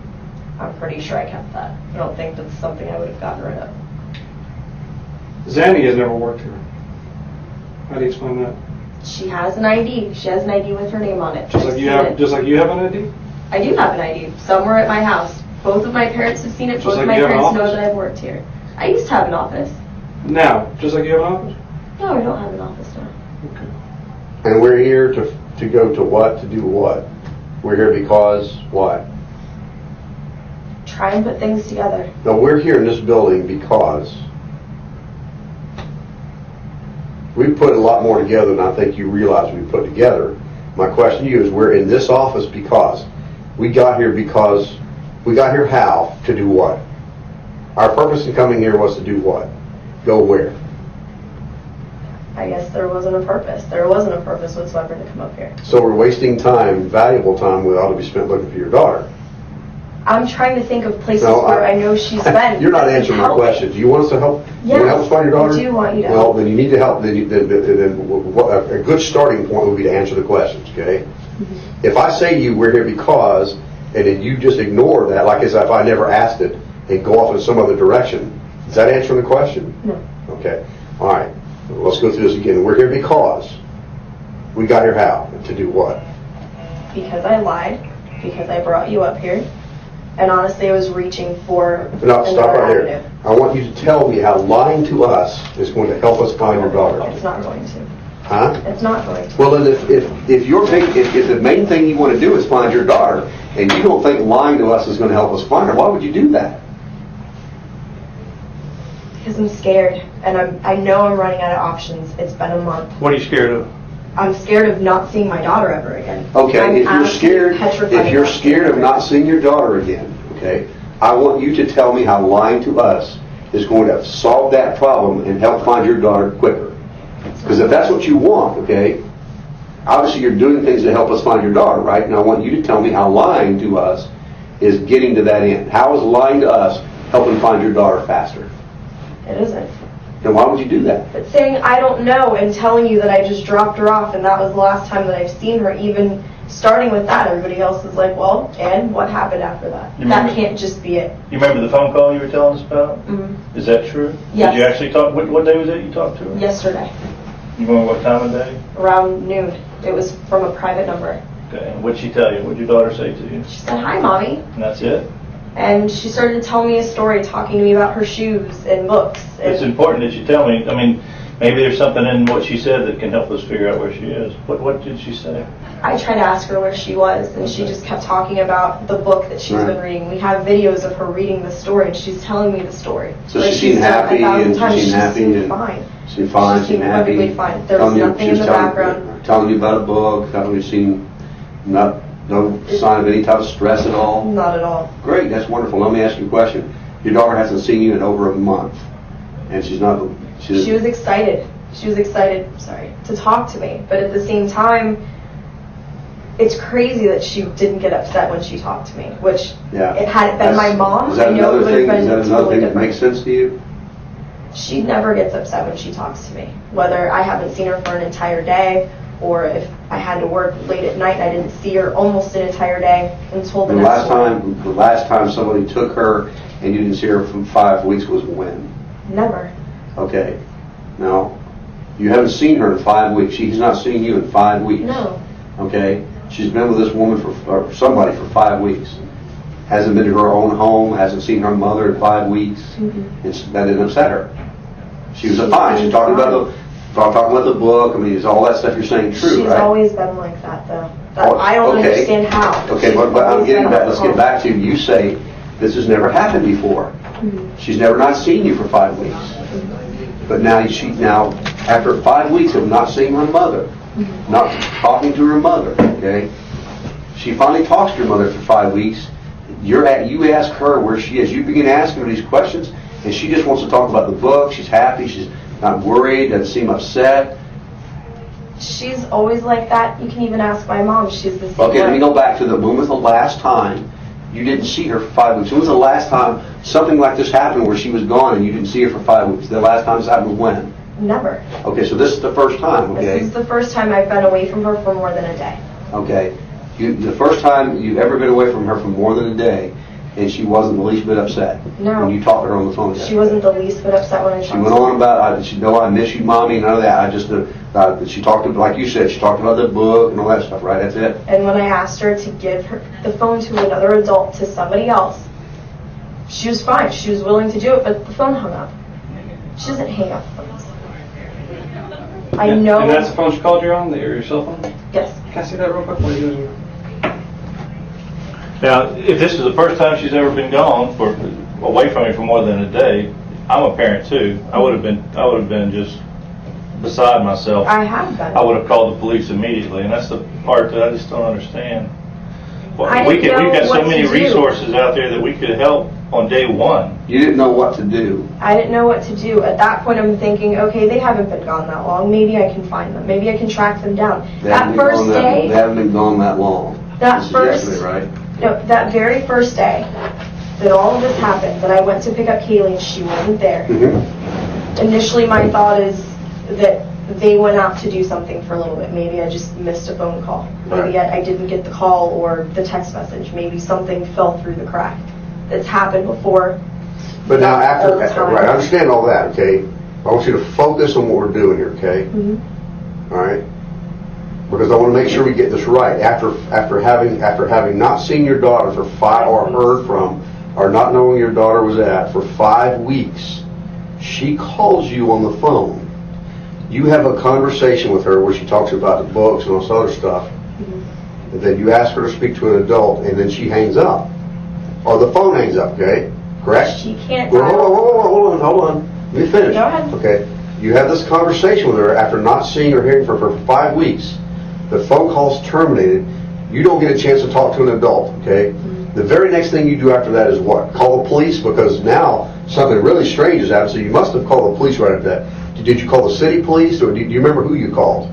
I'm pretty sure I kept that. I don't think that's something I would have gotten rid of. Zandy has never worked here. How do you explain that? She has an ID. She has an ID with her name on it. Just like you have an ID? I do have an ID somewhere at my house. Both of my parents have seen it. Just Both like of my you have an parents know office? that I've worked here. I used to have an office. Now, just like you have an office? No, I don't have an office now. Okay. And we're here to go to what? To do what? We're here because what? Try and put things together. No, we're here in this building because we put a lot more together than I think you realize we put together. My question to you is, we're in this office because we got here how? To do what? Our purpose in coming here was to do what? Go where? I guess there wasn't a purpose. There wasn't a purpose whatsoever to come up here. So we're wasting time, valuable time, that ought to be spent looking for your daughter. I'm trying to think of places No, where I know she's been. You're not answering my Help. question. Do you want us to help? Yes, You want to help us find your daughter? I do want you to Well, help. then you need to help. Then a good starting point would be to answer the questions, okay? Mm-hmm. If I say to you, we're here because, and then you just ignore that, like as if I never asked it, and go off in some other direction, is that answering the question? No. Okay. All right. Let's go through this again. We're here because. We got here how? To do what? Because I lied. Because I brought you up here. And honestly, I was reaching for No, stop another right avenue. there. I want you to tell me how lying to us is going to help us find your daughter. It's not going to. Huh? It's not going to. Well, then if the main thing you want to do is find your daughter, and you don't think lying to us is going to help us find her, why would you do that? Because I'm scared. And I know I'm running out of options. It's been a month. What are you scared of? I'm scared of not seeing my daughter ever again. Okay, I'm if you're absolutely scared, petrified if you're not seeing scared of her. not seeing your daughter again, okay, I want you to tell me how lying to us is going to solve that problem and help find your daughter quicker. Because if that's what you want, okay, obviously you're doing things to help us find your daughter, right? And I want you to tell me how lying to us is getting to that end. How is lying to us helping find your daughter faster? It isn't. Then why would you do that? But saying I don't know and telling you that I just dropped her off and that was the last time that I've seen her, even starting with that, everybody else is like, well, and what happened after that? You That remember- can't just be it. You remember the phone call you were telling us about? Mm-hmm. Is that true? Yes. Did you actually talk? What day was it you talked to her? Yesterday, You remember what time of day? around noon. It was from a private number. Okay. And what'd she tell you? What'd your daughter say to you? She said, hi, Mommy. And that's it? And she started telling me a story, talking to me about her shoes and books. It's And important that you tell me. I mean, maybe there's something in what she said that can help us figure out where she is. What did she say? I tried to ask her where she was, and she just kept talking about the book that she's been reading. We have videos of her reading the story, and she's telling me the story. So Like she seemed she's said happy 1,000 and times, she seemed happy seemed and fine. She seemed fine, She seemed happy. perfectly fine. There was nothing in the background. Telling you about a book, telling you seen no sign of any type of stress at all. Not at all. Great, that's wonderful. Let me ask you a question. Your daughter hasn't seen you in over a month, and she's not. She was excited. She was excited, to talk to me. But at the same time, it's crazy that she didn't get upset when she talked to me. Which, it hadn't been my mom, Is that I know it another would have thing? been Is that another totally thing that different. makes sense to you? She never gets upset when she talks to me. Whether I haven't seen her for an entire day, or if I had to work late at night and I didn't see her almost an entire day until the The next last time somebody took her and you didn't see her for 5 weeks was when? Never. Okay. Now, you haven't seen her in 5 weeks. She's not seen you in 5 weeks. No. Okay? She's been with this woman or somebody for 5 weeks. Hasn't been to her own home, hasn't seen her mother in 5 weeks. That didn't upset her. She was fine. She's talking about the book. I mean, is all that stuff you're saying true, She's right? always been like that, though. I don't understand how. Okay, but I'm getting back. Let's get back to you say this has never happened before. She's never not seen you for 5 weeks. But now after 5 weeks of not seeing her mother, not talking to her mother, okay? She finally talks to her mother for 5 weeks. You ask her where she is. You begin asking her these questions, and she just wants to talk about the book. She's happy. She's not worried. Doesn't seem upset. She's always like that. You can even ask my mom. She's the same Okay, let me way. go back to when was the last time you didn't see her for 5 weeks? When was the last time something like this happened where she was gone and you didn't see her for 5 weeks? The last time this happened was when? Never. Okay, so this is the first time, okay? This is the first time I've been away from her for more than a day. Okay. The first time you've ever been away from her for more than a day, and she wasn't the least bit upset No. when you talked to her on the phone. She wasn't the least bit upset when I talked She to her. went on about, she know I miss you, Mommy, none of that. She talked about, like you said, she talked about the book and all that stuff, right? That's it? And when I asked her to give the phone to another adult, to somebody else, she was fine. She was willing to do it, but the phone hung up. She doesn't hang up phones. I know. And that's the phone she called you on, your cell phone? Yes. Can I see that real quick? What are you doing? Now, if this is the first time she's ever been gone away from me for more than a day, I'm a parent too. I would have been just beside myself. I have been. I would have called the police immediately, and that's the part that I just don't understand. Well, I we've didn't know got so what many to do. resources out there that we could help on day one. You didn't know what to do. I didn't know what to do. At that point, I'm thinking, okay, they haven't been gone that long. Maybe I can find them. Maybe I can track them down. They That haven't been first gone day, They haven't been gone that long. That This is first- yesterday, right? no, that very first day that all of this happened, that I went to pick up Caylee and she wasn't there. Initially, my thought is that they went out to do something for a little bit. Maybe I just missed a phone call. Maybe I didn't get the call or the text message. Maybe something fell through the crack. That's happened before. But now All the time. right, I understand all that, okay? I want you to focus on what we're doing here, okay? All right? Because I want to make sure we get this right. After having not seen your daughter for 5 or heard from, or not knowing your daughter was for 5 weeks, she calls you on the phone. You have a conversation with her where she talks about the books and all this other stuff. And then you ask her to speak to an adult, and then she hangs up. Or the phone hangs up, okay? Correct? She can't. Well, hold on. Let me finish. Go ahead. Okay. You have this conversation with her after not seeing or hearing from her for 5 weeks. The phone call's terminated. You don't get a chance to talk to an adult, okay? The very next thing you do after that is what? Call the police, because now something really strange has happened, so you must have called the police right after that. Did you call the city police, or do you remember who you called?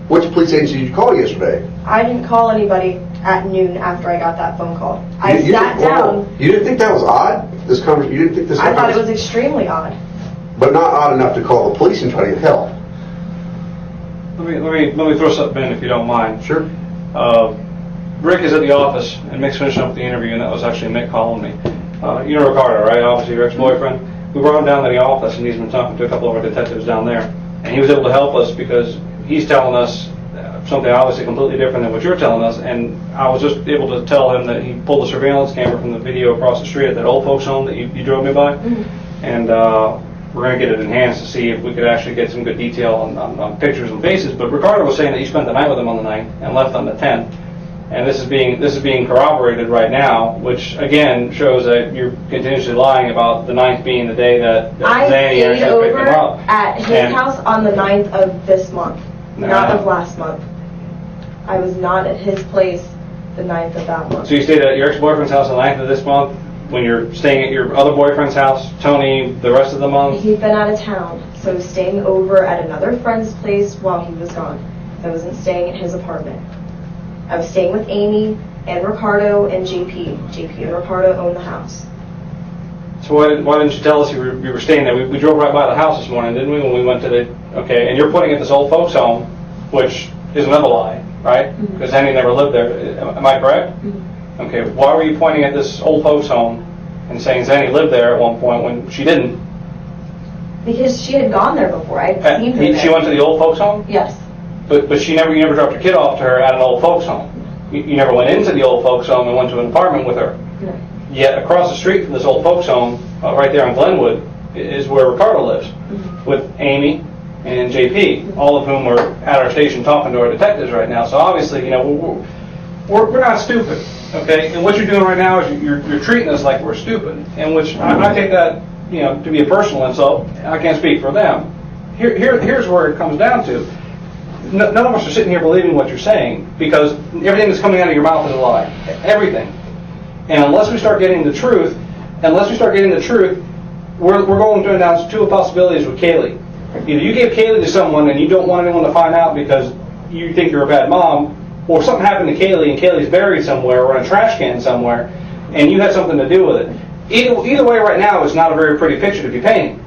Which police agency did you call yesterday? I didn't call anybody at noon after I got that phone call. I sat down. You didn't think that was odd? This conversation, you didn't think this? I thought it was extremely odd. But not odd enough to call the police and try to get help. Let me throw something in if you don't mind. Sure. Rick is at the office, and Mick's finishing up the interview, and that was actually Mick calling me. You know Ricardo, right? Obviously, your ex-boyfriend. We brought him down to the office, and he's been talking to a couple of our detectives down there. And he was able to help us because he's telling us something obviously completely different than what you're telling us. And I was just able to tell him that he pulled a surveillance camera from the video across the street at that old folks' home that you drove me by. And we're going to get it enhanced to see if we could actually get some good detail on pictures and faces. But Ricardo was saying that you spent the night with him on the 9th and left on the 10th. And this is being corroborated right now, which again shows that you're continuously lying about the 9th being the day that I Zanny stayed actually picked over him up. at his And- house on the 9th of this month, No, not I know. of last month. I was not at his place the 9th of that month. So you stayed at your ex-boyfriend's house on the 9th of this month, when you're staying at your other boyfriend's house, Tony, the rest of the month? He'd been out of town, so staying over at another friend's place while he was gone. I wasn't staying at his apartment. I was staying with Amy and Ricardo and JP. JP and Ricardo own the house. So why didn't you tell us you were staying there? We drove right by the house this morning, didn't we, when we went to the, okay, and you're putting it at this old folks home, which is another lie, right? Because Annie never lived there. Am I correct? Okay, why were you pointing at this old folks home and saying Zanny lived there at one point when she didn't? Because she had gone there before. I'd seen her there. She went to the old folks home? Yes. But you never dropped your kid off to her at an old folks home. You never went into the old folks home and went to an apartment with her. No. Yet across the street from this old folks home, right there on Glenwood, is where Ricardo lives, with Amy and JP, all of whom are at our station talking to our detectives right now. So obviously, you know, we're not stupid, okay? And what you're doing right now is you're treating us like we're stupid, and which I take that, you know, to be a personal insult. I can't speak for them. Here's where it comes down to. None of us are sitting here believing what you're saying, because everything that's coming out of your mouth is a lie. Everything. And unless we start getting the truth, we're going to announce two possibilities with Caylee. Either you gave Caylee to someone and you don't want anyone to find out because you think you're a bad mom, or something happened to Caylee and Kaylee's buried somewhere or in a trash can somewhere, and you had something to do with it. Either way right now is not a very pretty picture to be painting.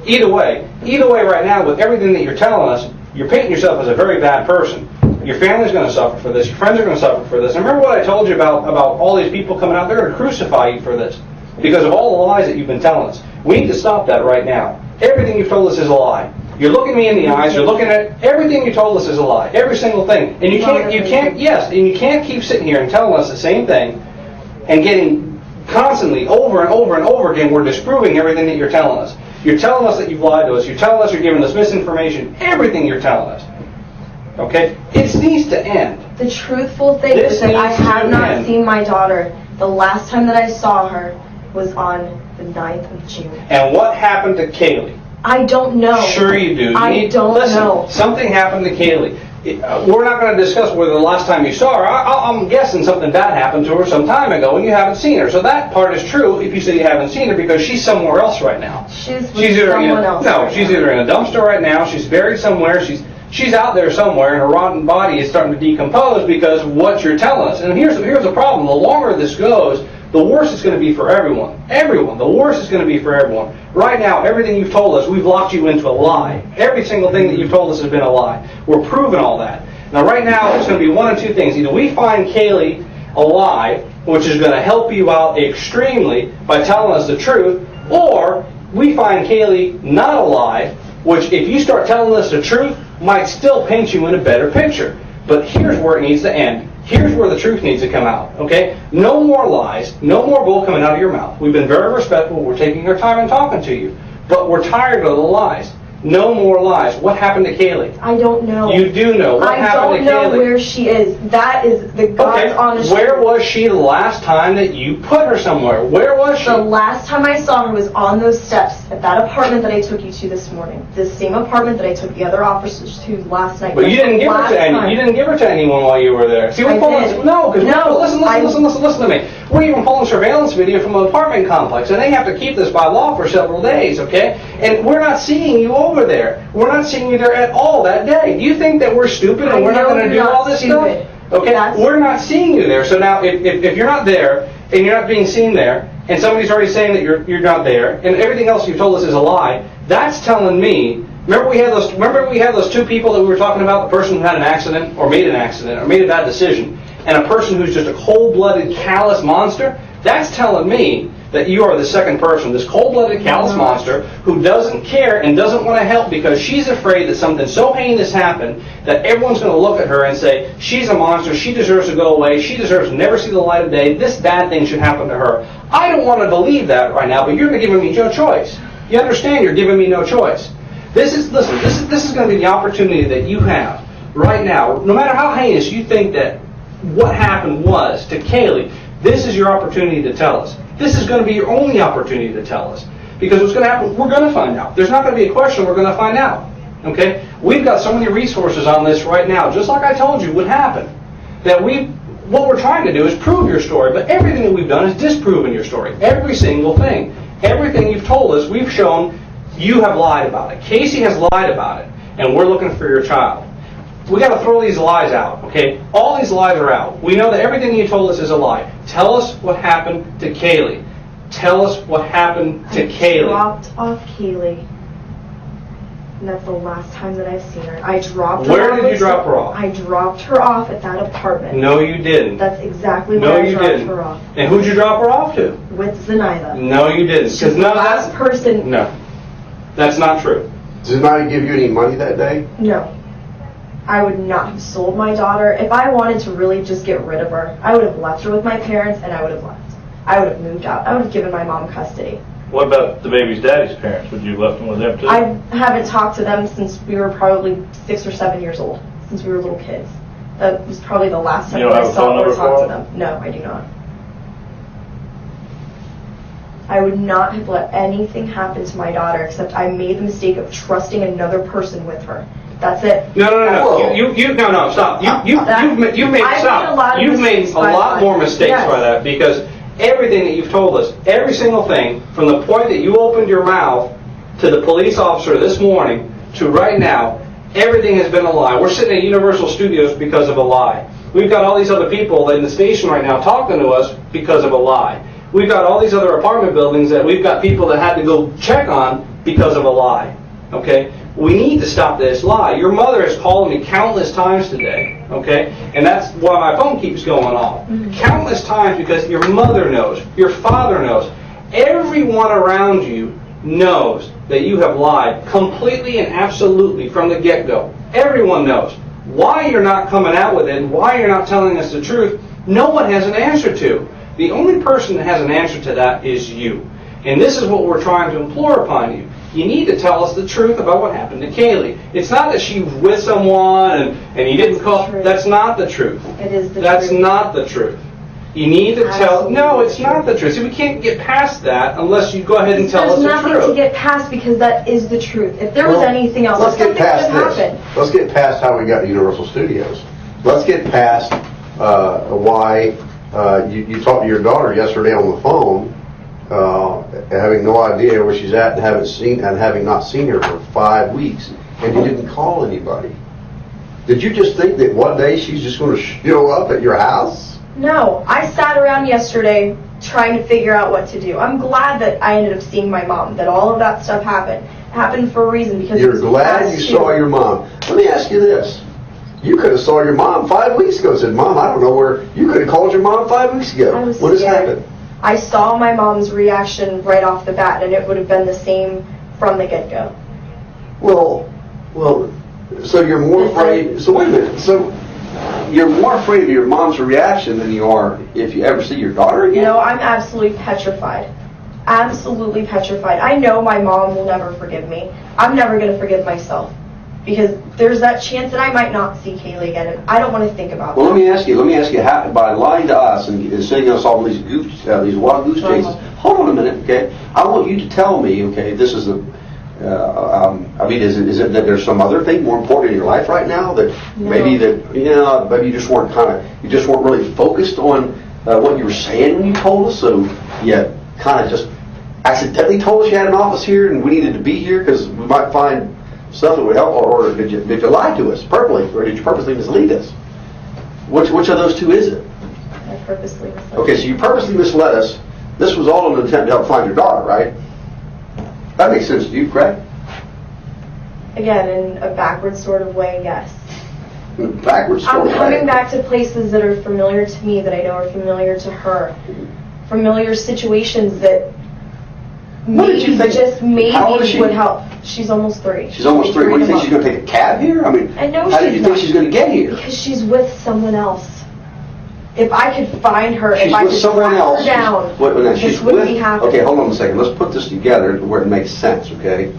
Either way right now, with everything that you're telling us, you're painting yourself as a very bad person. Your family's going to suffer for this. Your friends are going to suffer for this. And remember what I told you about all these people coming out? They're going to crucify you for this because of all the lies that you've been telling us. We need to stop that right now. Everything you've told us is a lie. You're looking me in the eyes. You're looking at everything you told us is a lie. Every single thing. And you can't keep sitting here and telling us the same thing and getting constantly over and over and over again. We're disproving everything that you're telling us. You're telling us that you've lied to us. You're telling us you're giving us misinformation. Everything you're telling us. Okay? It needs to end. The truthful thing is that I have not seen my daughter. The last time that I saw her was on the 9th of June. And what happened to Caylee? I don't know. Sure you do. I don't know. Something happened to Caylee. We're not going to discuss whether the last time you saw her. I'm guessing something bad happened to her some time ago and you haven't seen her. So that part is true if you say you haven't seen her, because she's somewhere else right now. She's either someone else. No, she's either in a dumpster right now. She's buried somewhere. She's out there somewhere, and her rotten body is starting to decompose because of what you're telling us. And here's the problem. The longer this goes, the worse it's going to be for everyone. Everyone. The worse it's going to be for everyone. Right now, everything you've told us, we've locked you into a lie. Every single thing that you've told us has been a lie. We're proving all that. Now, right now, it's going to be one of two things. Either we find Caylee a lie, which is going to help you out extremely by telling us the truth, or we find Caylee not a lie, which, if you start telling us the truth, might still paint you in a better picture. But here's where it needs to end. Here's where the truth needs to come out, okay? No more lies, no more bull coming out of your mouth. We've been very respectful. We're taking our time and talking to you. But we're tired of the lies. No more lies. What happened to Caylee? I don't know. You do know. What happened to Caylee? I don't know where she is. That is the God's honest truth. Where was she the last time that you put her somewhere? Where was she? The last time I saw her was on those steps at that apartment that I took you to this morning. The same apartment that I took the other officers to last night. But you didn't give her to anyone. You didn't give her to anyone while you were there. See, we're pulling. No, because listen to me. We're even pulling surveillance video from an apartment complex, and they have to keep this by law for several days, okay? And we're not seeing you over there. We're not seeing you there at all that day. Do you think that we're stupid and we're not going to do all this stuff? Okay, we're not seeing you there. So now, if you're not there and you're not being seen there, and somebody's already saying that you're not there, and everything else you've told us is a lie, that's telling me. Remember we had those two people that we were talking about, the person who had an accident or made a bad decision, and a person who's just a cold-blooded, callous monster? That's telling me that you are the second person, this cold-blooded, callous monster who doesn't care and doesn't want to help because she's afraid that something so heinous happened that everyone's going to look at her and say, she's a monster, she deserves to go away, she deserves to never see the light of day, this bad thing should happen to her. I don't want to believe that right now, but you're giving me no choice. You understand? You're giving me no choice. This is going to be the opportunity that you have right now. No matter how heinous you think that what happened was to Caylee, this is your opportunity to tell us. This is going to be your only opportunity to tell us. Because what's going to happen, we're going to find out. There's not going to be a question, we're going to find out. Okay? We've got so many resources on this right now, just like I told you would happen, that what we're trying to do is prove your story, but everything that we've done is disproving your story. Every single thing. Everything you've told us, we've shown you have lied about it. Casey has lied about it, and we're looking for your child. We got to throw these lies out, okay? All these lies are out. We know that everything you told us is a lie. Tell us what happened to Caylee. Tell us what happened to Caylee. Dropped off Caylee And that's the last time that I've seen her. I dropped her Where off. did you drop her off? I dropped her off at that apartment. No, you didn't. That's exactly No, where I you dropped didn't. her off. And who'd you drop her off to? With Zenaida. No, you didn't. She's Because the last person. No, that's not true. Did Zenaida give you any money that day? No. I would not have sold my daughter. If I wanted to really just get rid of her, I would have left her with my parents and I would have left. I would have moved out. I would have given my mom custody. What about the baby's daddy's parents? Would you have left them with them too? I haven't talked to them since we were probably 6 or 7 years old, since we were little kids. That was probably the last time You don't I have a saw phone or number talked for to them. No, I do not. I would not have let anything happen to my daughter except I made the mistake of trusting another person with her. That's it. No. Whoa. No, stop. You've made I've stop. made a lot of You've made mistakes a by lot that. more mistakes Yes. by that, because everything that you've told us, every single thing, from the point that you opened your mouth to the police officer this morning to right now, everything has been a lie. We're sitting at Universal Studios because of a lie. We've got all these other people in the station right now talking to us because of a lie. We've got all these other apartment buildings that we've got people that had to go check on because of a lie. Okay? We need to stop this lie. Your mother has called me countless times today, okay? And that's why my phone keeps going off. Countless times, because your mother knows, your father knows, everyone around you knows that you have lied completely and absolutely from the get-go. Everyone knows. Why you're not coming out with it, and why you're not telling us the truth, no one has an answer to. The only person that has an answer to that is you. And this is what we're trying to implore upon you. You need to tell us the truth about what happened to Caylee. It's not that she was with someone and you didn't call. That's not the truth. It is the truth. That's not the truth. You need to tell. Absolutely No, it's not the truth. See, we can't get past that unless you go ahead and tell us There's the nothing truth. to get past because that is the truth. If there was Well, anything else, let's get something would past have this. happened. Let's get past how we got to Universal Studios. Let's get past why you talked to your daughter yesterday on the phone, having no idea where she's at and having not seen her for 5 weeks, and you didn't call anybody. Did you just think that one day she's just going to show up at your house? No, I sat around yesterday trying to figure out what to do. I'm glad that I ended up seeing my mom, that all of that stuff happened. It happened for a reason because You're it's glad you past saw your mom. Let me ask you this. You could have saw your mom 5 weeks ago and said, Mom, I don't know where. You could have called your mom 5 weeks ago. I was What has scared. happened? I saw my mom's reaction right off the bat, and it would have been the same from the get-go. Well, so you're more afraid. So wait a minute. So you're more afraid of your mom's reaction than you are if you ever see your daughter again? No, I'm absolutely petrified. Absolutely petrified. I know my mom will never forgive me. I'm never going to forgive myself. Because there's that chance that I might not see Caylee again, and I don't want to think about Well, that. let me ask you, how, by lying to us and sending us all these wild goose chases. Hold on a minute, okay? I want you to tell me, okay? This is is it that there's some other thing more important in your life right now that No. maybe you just weren't really focused on what you were saying when you told us, so you kind of just accidentally told us you had an office here and we needed to be here because we might find stuff that would help, or did you lie to us purposely, or did you purposely mislead us? Which of those two is it? I purposely misled Okay, so you purposely misled us. This was all an attempt to help find your daughter, right? That makes sense to you, correct? Again, in a backwards sort of way, yes. Backwards sort I'm of coming way. back to places that are familiar to me, that I know are familiar to her. Familiar situations that What did you think? just maybe How old is she? would help. She's almost 3. She's almost 3. What do you think, she's going to take a cab here? I mean, I know how did she's you think not. she's going to get here? Because she's with someone else. If I could find her, She's if I with could someone track else. her down, She's this wouldn't with, be happening. okay, hold on a second. Let's put this together to where it makes sense, okay?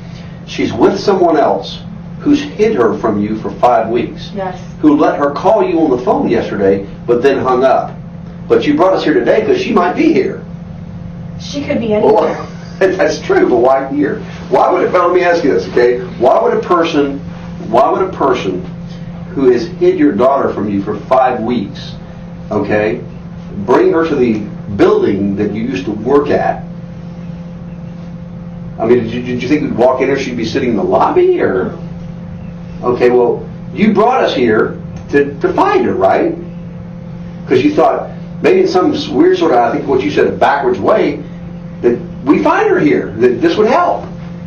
She's with someone else who's hid her from you for 5 weeks. Yes. Who let her call you on the phone yesterday, but then hung up. But you brought us here today because she might be here. She could be anywhere. Well, that's true, but why here? Why would it? Well, let me ask you this, okay? Why would a person who has hid your daughter from you for 5 weeks, okay, bring her to the building that you used to work at? I mean, did you think we'd walk in there, she'd be sitting in the lobby, or? Okay, well, you brought us here to find her, right? Because you thought maybe in some weird sort of, I think what you said, a backwards way, that we find her here, that this would help.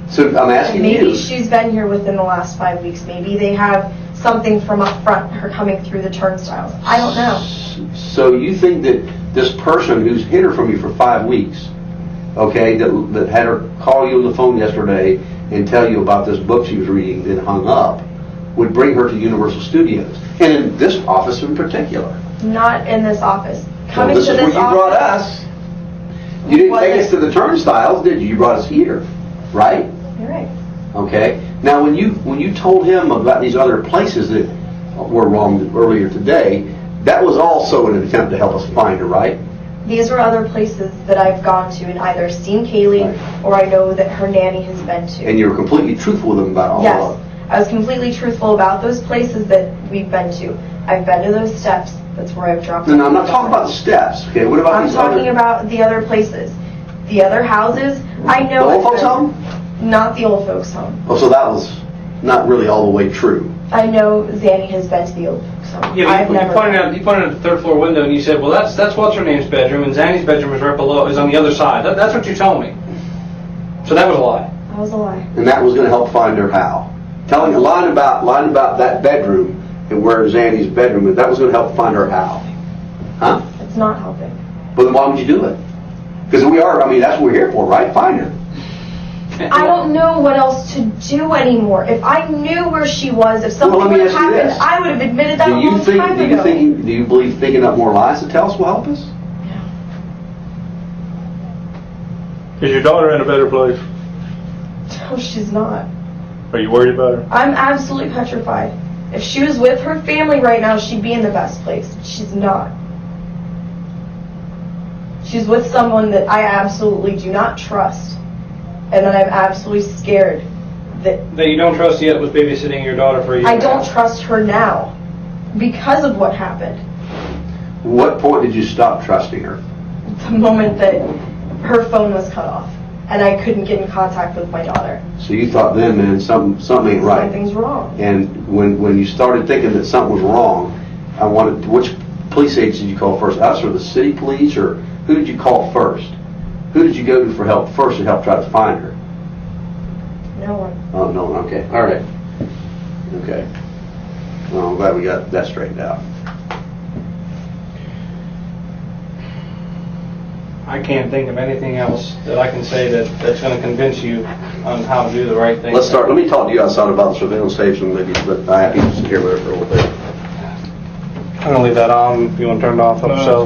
So I'm asking Maybe you. she's been here within the last 5 weeks. Maybe they have something from up front, her coming through the turnstiles. I don't know. So you think that this person who's hid her from you for 5 weeks, okay, that had her call you on the phone yesterday and tell you about this book she was reading, then hung up, would bring her to Universal Studios, and in this office in particular? Not in this office. Well, Coming this to is this where you brought office. us. You didn't take us to the turnstiles, did you? You brought us here, right? You're right. Okay. Now, when you told him about these other places that were wrong earlier today, that was also an attempt to help us find her, right? These were other places that I've gone to and either seen Caylee or I know that her nanny has been to. And you were completely truthful with them about all Yes. of them. I was completely truthful about those places that we've been to. I've been to those steps. That's where I've dropped. No, I'm not talking about the steps. Okay, what about I'm these talking other? about the other places. The other houses, I know. The old it's folks' been- home? Not the old folks' home. Oh, so that was not really all the way true. I know Zanny has been to the old folks' home. Yeah, I've but never. you pointed at the third floor window and you said, well, that's what's her name's bedroom, and Zanny's bedroom is right below, is on the other side. That's what you told me. So that was a lie. That was a lie. And that was going to help find her how? Telling a line about that bedroom and where Zandy's bedroom is, that was going to help find her how? Huh? It's not helping. But then why would you do it? Because that's what we're here for, right? Find her. I don't know what else to do anymore. If I knew where she was, if something let me would have ask you happened, this. I would have admitted that a Do you long think? time Do you ago. think? Do you believe thinking up more lies to tell us will help us? Is your daughter in a better place? No, she's not. Are you worried about her? I'm absolutely petrified. If she was with her family right now, she'd be in the best place. She's not. She's with someone that I absolutely do not trust, and that I'm absolutely scared that That you don't trust yet was babysitting your daughter for a year. I and a don't half. trust her now because of what happened. What point did you stop trusting her? The moment that her phone was cut off and I couldn't get in contact with my daughter. So you thought then, man, something ain't right. Something's wrong. And when you started thinking that something was wrong, which police agency did you call first? Us or the city police, or who did you call first? Who did you go to for help first to help try to find her? No one. Oh, no, okay, all right. Okay. Well, I'm glad we got that straightened out. I can't think of anything else that I can say that's going to convince you on how to do the right thing. Let me talk to you outside about the surveillance station, maybe, but I have to sit here with her for a little bit. I'm going to leave that on if you want to turn it off up so.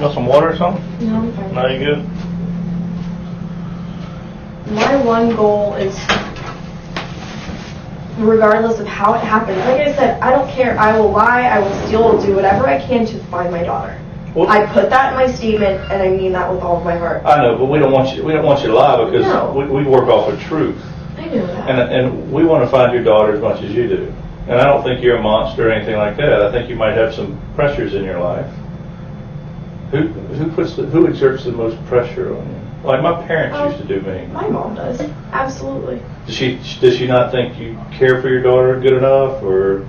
Want some water or something? No, I'm fine. No, you good? My one goal is, regardless of how it happens, like I said, I don't care. I will lie, I will steal, I'll do whatever I can to find my daughter. Well, I put that in my statement, and I mean that with all of my heart. I know, but we don't want you to lie because No. we work off of truth. I know that. And we want to find your daughter as much as you do. And I don't think you're a monster or anything like that. I think you might have some pressures in your life. Who exerts the most pressure on you? Like my parents used to do me. My mom does. Absolutely. Does she not think you care for your daughter good enough, or?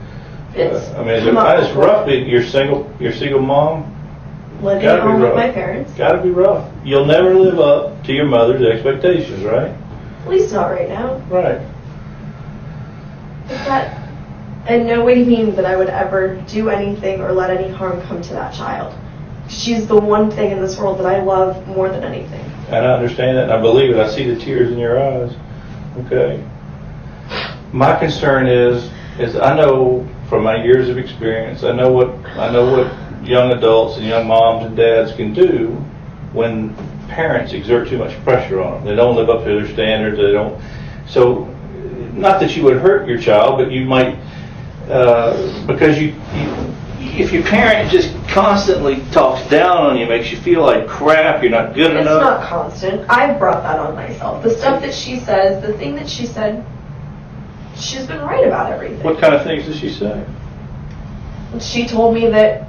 It's It's rough being you're single mom. living Gotta at be home with rough. my parents. Got to be rough. You'll never live up to your mother's expectations, right? At least not right now. Right. But that in no way means that I would ever do anything or let any harm come to that child. She's the one thing in this world that I love more than anything. And I understand that, and I believe it. I see the tears in your eyes. Okay. My concern is I know from my years of experience, I know what young adults and young moms and dads can do when parents exert too much pressure on them. They don't live up to their standards. They don't. So, not that you would hurt your child, but you might, because if your parent just constantly talks down on you, makes you feel like crap, you're not good It's enough. not constant. I've brought that on myself. The stuff that she says, the thing that she said, she's been right about everything. What kind of things does she say? She told me that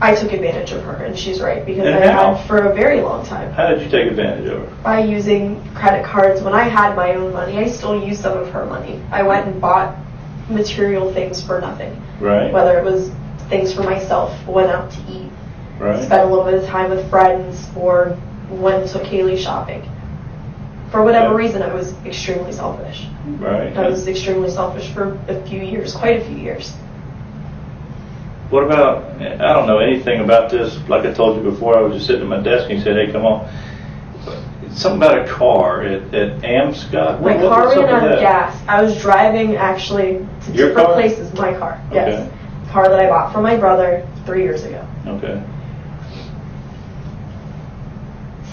I took advantage of her, and she's right, because And I how? had for a very long time. How did you take advantage of her? By using credit cards. When I had my own money, I still used some of her money. I went and bought material things for nothing. Right. Whether it was things for myself, went out to eat, Right. spent a little bit of time with friends, or went and took Caylee shopping. For whatever Yeah. reason, I was extremely selfish. Right. I was extremely selfish for a few years, quite a few years. What about, I don't know anything about this. Like I told you before, I was just sitting at my desk and he said, hey, come on. Something about a car at Amscott. My car ran out of gas. I was driving actually to Your different car? places. My car, yes. Okay. Car that I bought for my brother 3 years ago. Okay.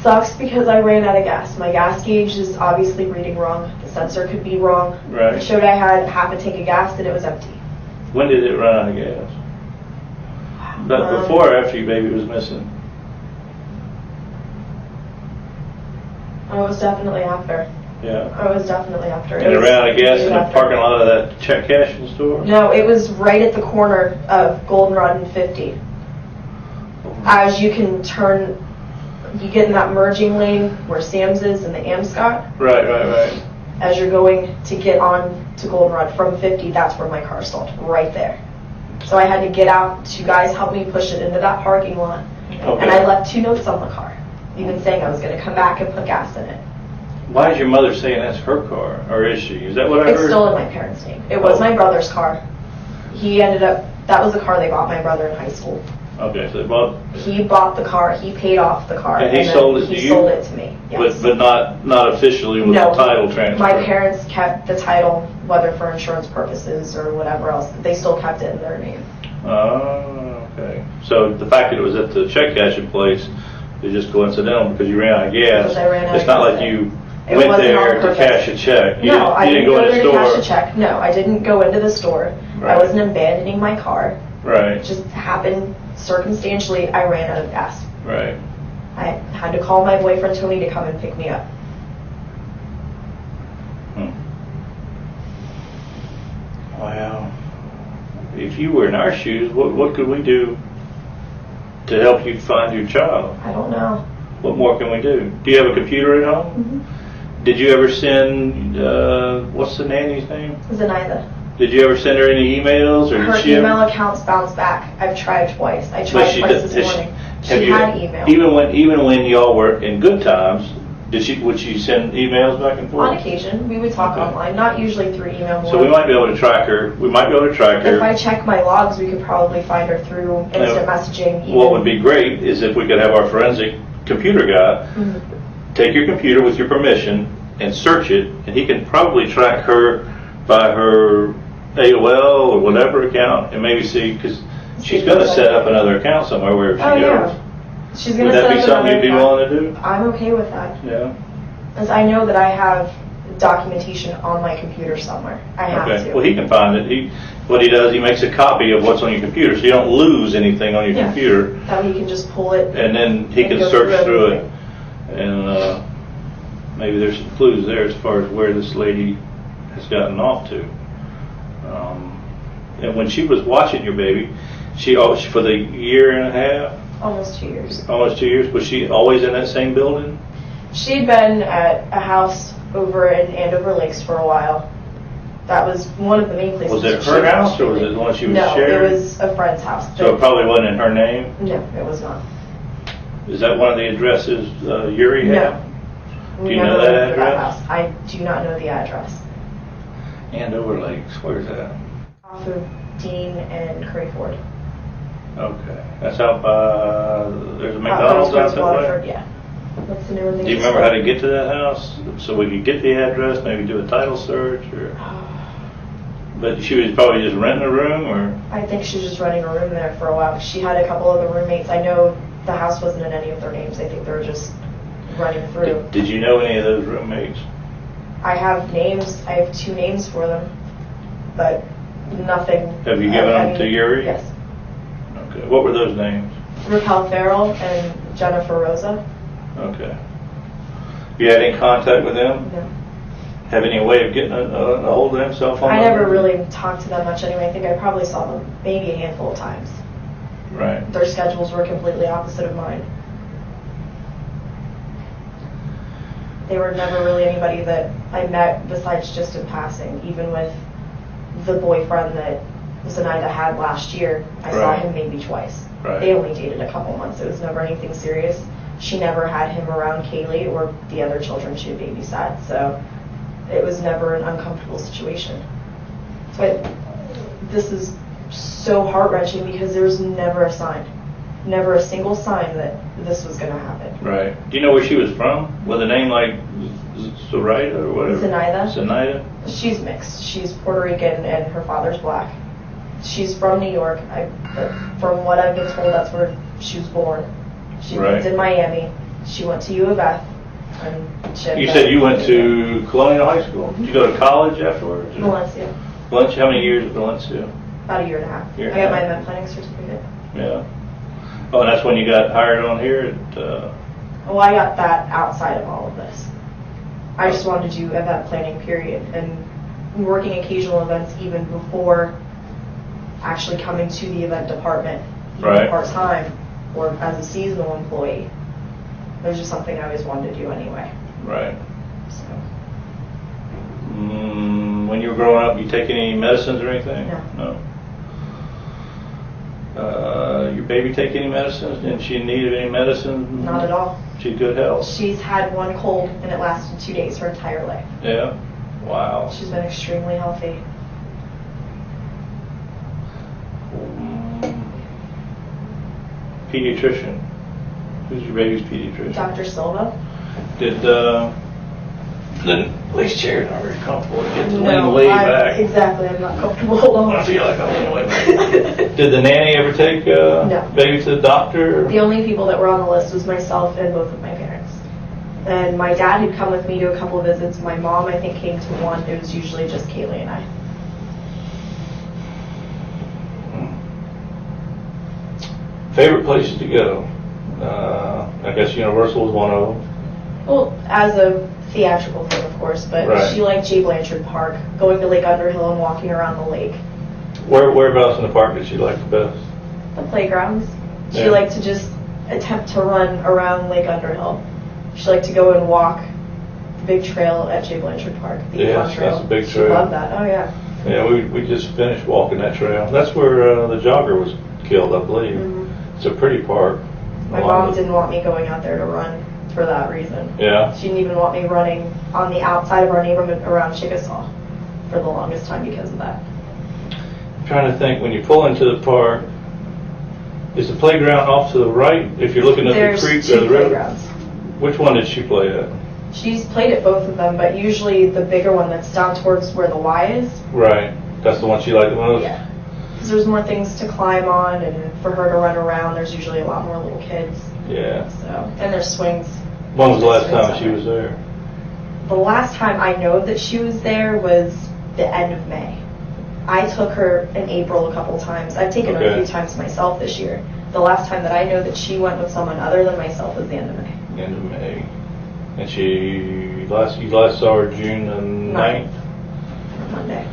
Sucks because I ran out of gas. My gas gauge is obviously reading wrong. The sensor could be wrong. Right. It showed I had half a tank of gas and it was empty. When did it run out of gas? But before or after your baby was missing? I was definitely after. Yeah. I was definitely after. And it was ran out of gas in the after. parking lot of that check cashing store? No, it was right at the corner of Goldenrod and 50. As you can turn, you get in that merging lane where Sam's is and the Amscott. Right. As you're going to get on to Goldenrod from 50, that's where my car stalled, right there. So I had to get out. 2 guys helped me push it into that parking lot. Okay. And I left 2 notes on the car, even saying I was going to come back and put gas in it. Why is your mother saying that's her car? Or is she? Is that what I It's heard? still in my parents' name. It was Oh. my brother's car. He ended up, that was the car they bought my brother in high school. Okay, so they bought, He bought the car, he paid off the car. And he then sold it to he you? sold it to me, yes. but not officially with No, the title transfer? my parents kept the title, whether for insurance purposes or whatever else. They still kept it in their name. Oh, okay. So the fact that it was at the check cashing place is just coincidental because you ran out of gas. Because I ran out It's of not gas. like you It went wasn't there on to purpose. cash a check. You No, I didn't go go in there the to cash store. a check. No, I didn't go into the store. Right. I wasn't abandoning my car. Right, It just happened circumstantially. I ran out of gas. right. I had to call my boyfriend Tony to come and pick me up. Wow. If you were in our shoes, what could we do to help you find your child? I don't know. What more can we do? Do you have a computer at home? Mm-hmm. Did you ever send, what's the nanny's name? Zenaida. Did you ever send her any emails, or Her did she email ever? accounts bounced back. I've tried twice. I But tried she twice does- this has morning. have She you- had email. Even when y'all were in good times, would she send emails back and forth? On occasion, we would talk Okay. online, not usually through email. So we might be able to track her. We might be able to track her. If I check my logs, we could probably find her through instant messaging. Even. What would be great is if we could have our forensic computer guy Mhm. take your computer with your permission and search it, and he can probably track her by her AOL or whatever account, and maybe see, because she's going to set up another account somewhere wherever she Oh, goes. yeah. She's gonna Would that set be up something you'd another be account. willing to do? I'm okay with that. Yeah. As I know that I have documentation on my computer somewhere. I have Okay. to. Well, he can find it. What he does, he makes a copy of what's on your computer, so you don't lose anything on your Yeah. computer, That way you can just pull it. and then he And can go search through through it, everything. and maybe there's some clues there as far as where this lady has gotten off to. And when she was watching your baby, she for the year and a half, Almost 2 years. almost 2 years, was she always in that same building? She'd been at a house over in Andover Lakes for a while. That was one of the main places. Was it she her house, or was it the one she was No, sharing? it was a friend's house. So it probably wasn't in her name? No, it was not. Is that one of the addresses Yuri had? No. Do you We know never that went to address? house. I do not know the address. Andover Lakes, where's that? Off of Dean and Crayford. Okay, that's out by, there's a McDonald's out that way? Yeah. What's the name of the Do you remember how to get to that house? So we could get the address, maybe do a title search, or? But she was probably just renting a room, or? I think she was just running a room there for a while. She had a couple of the roommates. I know the house wasn't in any of their names. I think they were just running through. Did you know any of those roommates? I have names. I have 2 names for them, but nothing. Have you given them to Yuri? Yes. Okay, what were those names? Raquel Farrell and Jennifer Rosa. Okay. You had any contact with them? No. Have any way of getting a hold of them, cell phone I never number? really talked to them much anyway. I think I probably saw them maybe a handful of times. Right. Their schedules were completely opposite of mine. They were never really anybody that I met besides just in passing. Even with the boyfriend that Zenaida had last year, I saw Right. him maybe twice. Right. They only dated a couple months. It was never anything serious. she never had him around Caylee or the other children she had babysat, so it was never an uncomfortable situation. But this is so heart-wrenching because there was never a sign, never a single sign that this was going to happen. Right. Do you know where she was from? With a name like Zoraida or whatever? Zenaida. She's mixed. She's Puerto Rican and her father's black. She's from New York. From what I've been told, that's where she was born. She lived in Miami. She went to U of F. And you said you went to Colonial High School. Did you go to college afterwards? Valencia. Valencia? How many years at Valencia? About a year and a half. I got my event planning certificate. Yeah. Oh, and that's when you got hired on here at... Well, I got that outside of all of this. I just wanted to do event planning, period. And working occasional events even before actually coming to the event department, even part-time or as a seasonal employee. It was just something I always wanted to do anyway. Right. So. When you were growing up, you take any medicines or anything? No. Your baby take any medicines? Didn't she need any medicine? Not at all. She's good health? She's had one cold and it lasted 2 days her entire life. Yeah? Wow. She's been extremely healthy. Pediatrician. Who's your baby's pediatrician? Dr. Silva. Did these chairs aren't very comfortable. Get to lean way back. Exactly, I'm not comfortable alone. I feel like I'm leaning way back. Did the nanny ever take No. baby to the doctor? The only people that were on the list was myself and both of my parents. And my dad had come with me to a couple of visits. My mom, I think, came to one. It was usually just Caylee and I. Favorite places to go? I guess Universal was one of them. Well, as a theatrical thing, of course, but she liked J. Blanchard Park, going to Lake Underhill and walking around the lake. Whereabouts in the park did she like the best? The playgrounds. She liked to just attempt to run around Lake Underhill. She liked to go and walk the big trail at J. Blanchard Park. The Yes, trail. that's a big trail. She loved that. Oh, yeah. Yeah, we just finished walking that trail. That's where the jogger was killed, I believe. Mm-hmm. It's a pretty park. My mom didn't want me going out there to run for that reason. Yeah. She didn't even want me running on the outside of our neighborhood around Chickasaw for the longest time because of that. I'm trying to think, when you pull into the park, is the playground off to the right if you're looking up the creek or the river? Playgrounds. Which one did she play at? She's played at both of them, but usually the bigger one that's down towards where the Y is. Right. That's the one she liked the most? Yeah. Because there's more things to climb on, and for her to run around, there's usually a lot more little kids. Yeah. So, and there's swings. When was the last time she was there? The last time I know that she was there was the end of May. I took her in April a couple times. I've taken her a few times myself this year. The last time that I know that she went with someone other than myself was the end of May. End of May. And you last saw her June the 9th? Monday.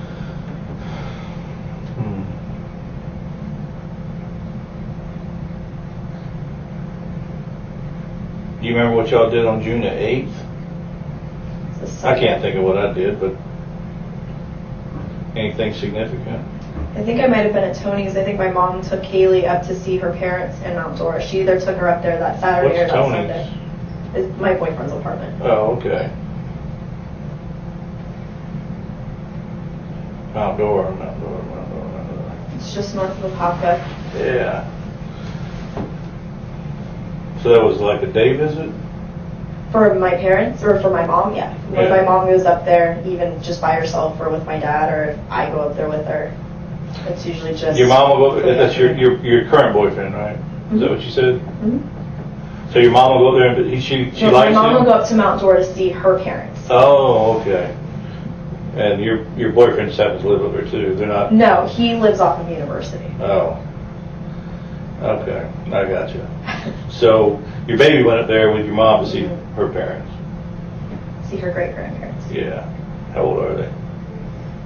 Do you remember what y'all did on June the 8th? I can't think of what I did, but anything significant? I think I might have been at Tony's. I think my mom took Caylee up to see her parents in Mount Dora. She either took her up there that Saturday or that Sunday. It's my boyfriend's apartment. Oh, okay. Mount Dora. It's just north of Apopka. Yeah. So that was like a day visit? For my parents, or for my mom, yeah. When my mom goes up there, even just by herself or with my dad, or if I go up there with her, it's usually just... Your mom will go, that's your current boyfriend, right? Mm-hmm. Is that what you said? Mm-hmm. So your mom will go there and she likes him? My mom will go up to Mount Dora to see her parents. Oh, okay. And your boyfriend just happens to live up there too? They're not... No, he lives off of University. Oh. Okay, I got you. So your baby went up there with your mom to see her parents? See her great-grandparents. Yeah. How old are they?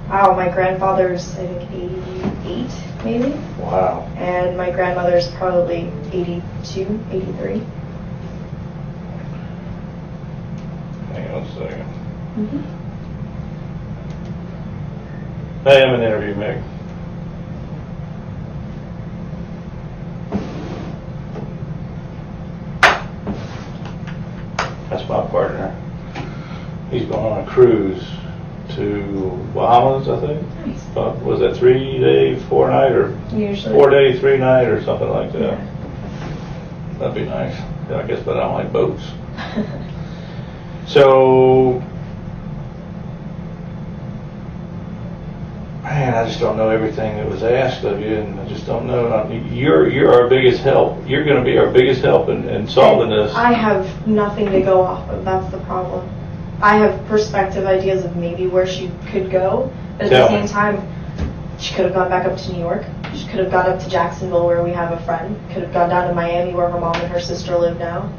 Wow, my grandfather's, I think, 88, maybe. Wow. And my grandmother's probably 82, 83. Hang on a second. Hey, I'm an interview, Meg. That's my partner. He's going on a cruise to Bahamas, I think. Nice. Was that 3 day, 4 night, or Usually. 4 day, 3 night, or something like that? That'd be nice. Yeah, I guess, but I don't like boats. So, man, I just don't know everything that was asked of you, and I just don't know. You're our biggest help. You're going to be our biggest help in solving this. I have nothing to go off of. That's the problem. I have perspective ideas of maybe where she could go, but at Tell the me. same time, she could have gone back up to New York. She could have gone up to Jacksonville, where we have a friend. Could have gone down to Miami, where her mom and her sister live now.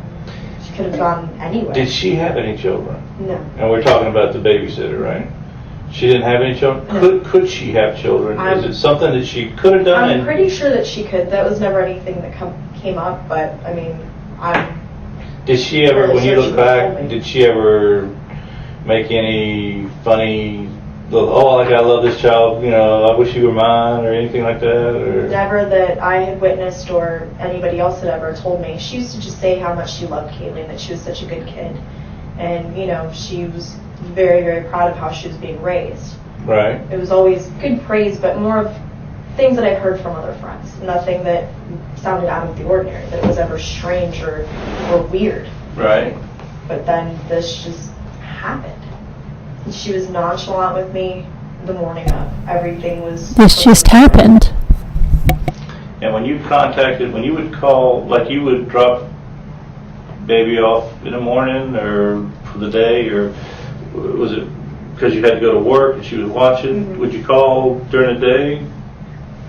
She could have gone anywhere. Did she have any children? No. And we're talking about the babysitter, right? She didn't have any children? No. Could she have children? I'm- Is it something that she could have done? I'm pretty sure that she could. That was never anything that came up, but I mean, Did she ever, really when you sure she look would've back, told me. did she ever make any funny, like, I love this child, I wish you were mine, or anything like that? Or never that I had witnessed or anybody else had ever told me. She used to just say how much she loved Caylee and that she was such a good kid. And, she was very, very proud of how she was being raised. Right. It was always good praise, but more of things that I've heard from other friends. Nothing that sounded out of the ordinary, that it was ever strange or weird. Right. But then this just happened. And she was nonchalant with me the morning of. Everything was... This just happened. And when you would call, like you would drop baby off in the morning or for the day, or was it because you had to go to work and she was watching? Mm-hmm. Would you call during the day?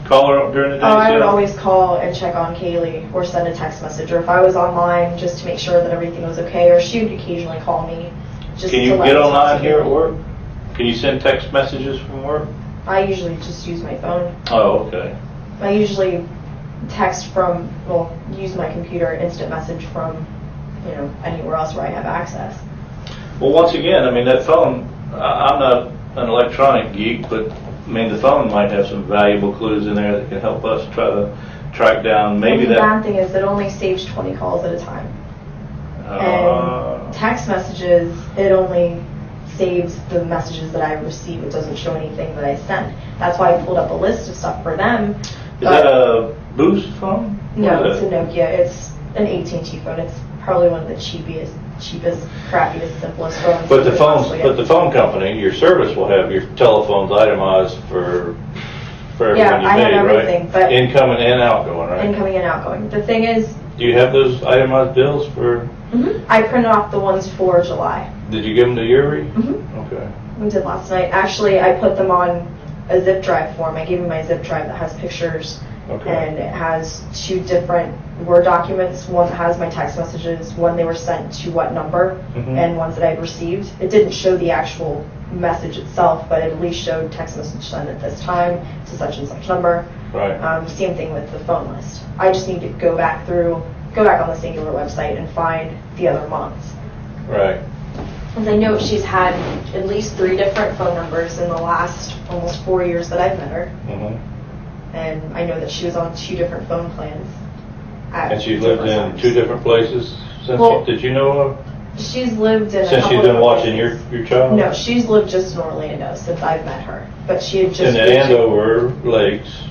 Call her up during the day? Oh, I would too? always call and check on Caylee or send a text message, or if I was online, just to make sure that everything was okay, or she would occasionally call me. Just Can to you let get me talk online to here at Caylee. work? Can you send text messages from work? I usually just use my phone. Oh, okay. I usually use my computer, instant message from, anywhere else where I have access. Well, once again, I mean, that phone, I'm not an electronic geek, but I mean, the phone might have some valuable clues in there that can help us try to track down maybe The that. bad thing is it only saves 20 calls at a time. And text messages, it only saves the messages that I receive. It doesn't show anything that I send. That's why I pulled up a list of stuff for them. Is that a Boost phone? No, What it's is a it? Nokia. It's an AT&T phone. It's probably one of the cheapest, crappiest, simplest phones. But you could possibly get. the phone company, your service will have your telephones itemized for everyone Yeah, you I have made, everything, right? but- Incoming and outgoing, right? Incoming and outgoing. The thing is, Do you have those itemized bills for? I printed off the ones for July. Did you give them to Yuri? Mm-hmm. Okay. We did last night. Actually, I put them on a zip drive form. I gave him my zip drive that has pictures, Okay. and it has 2 different Word documents. One that has my text messages, one they were sent to what number, Mhm. and ones that I received. It didn't show the actual message itself, but it at least showed text message sent at this time to such and such number. Right. Same thing with the phone list. I just need to go back on the Singular website and find the other months. Right. As I know, she's had at least 3 different phone numbers in the last almost 4 years that I've met her. Mm-hmm. And I know that she was on 2 different phone plans. at And she's lived different in times. 2 different places since. Well, did you know of? She's lived in a Since couple she's been different watching places. your child? No, she's lived just in Orlando since I've met her. But she had just In the Andover Lakes.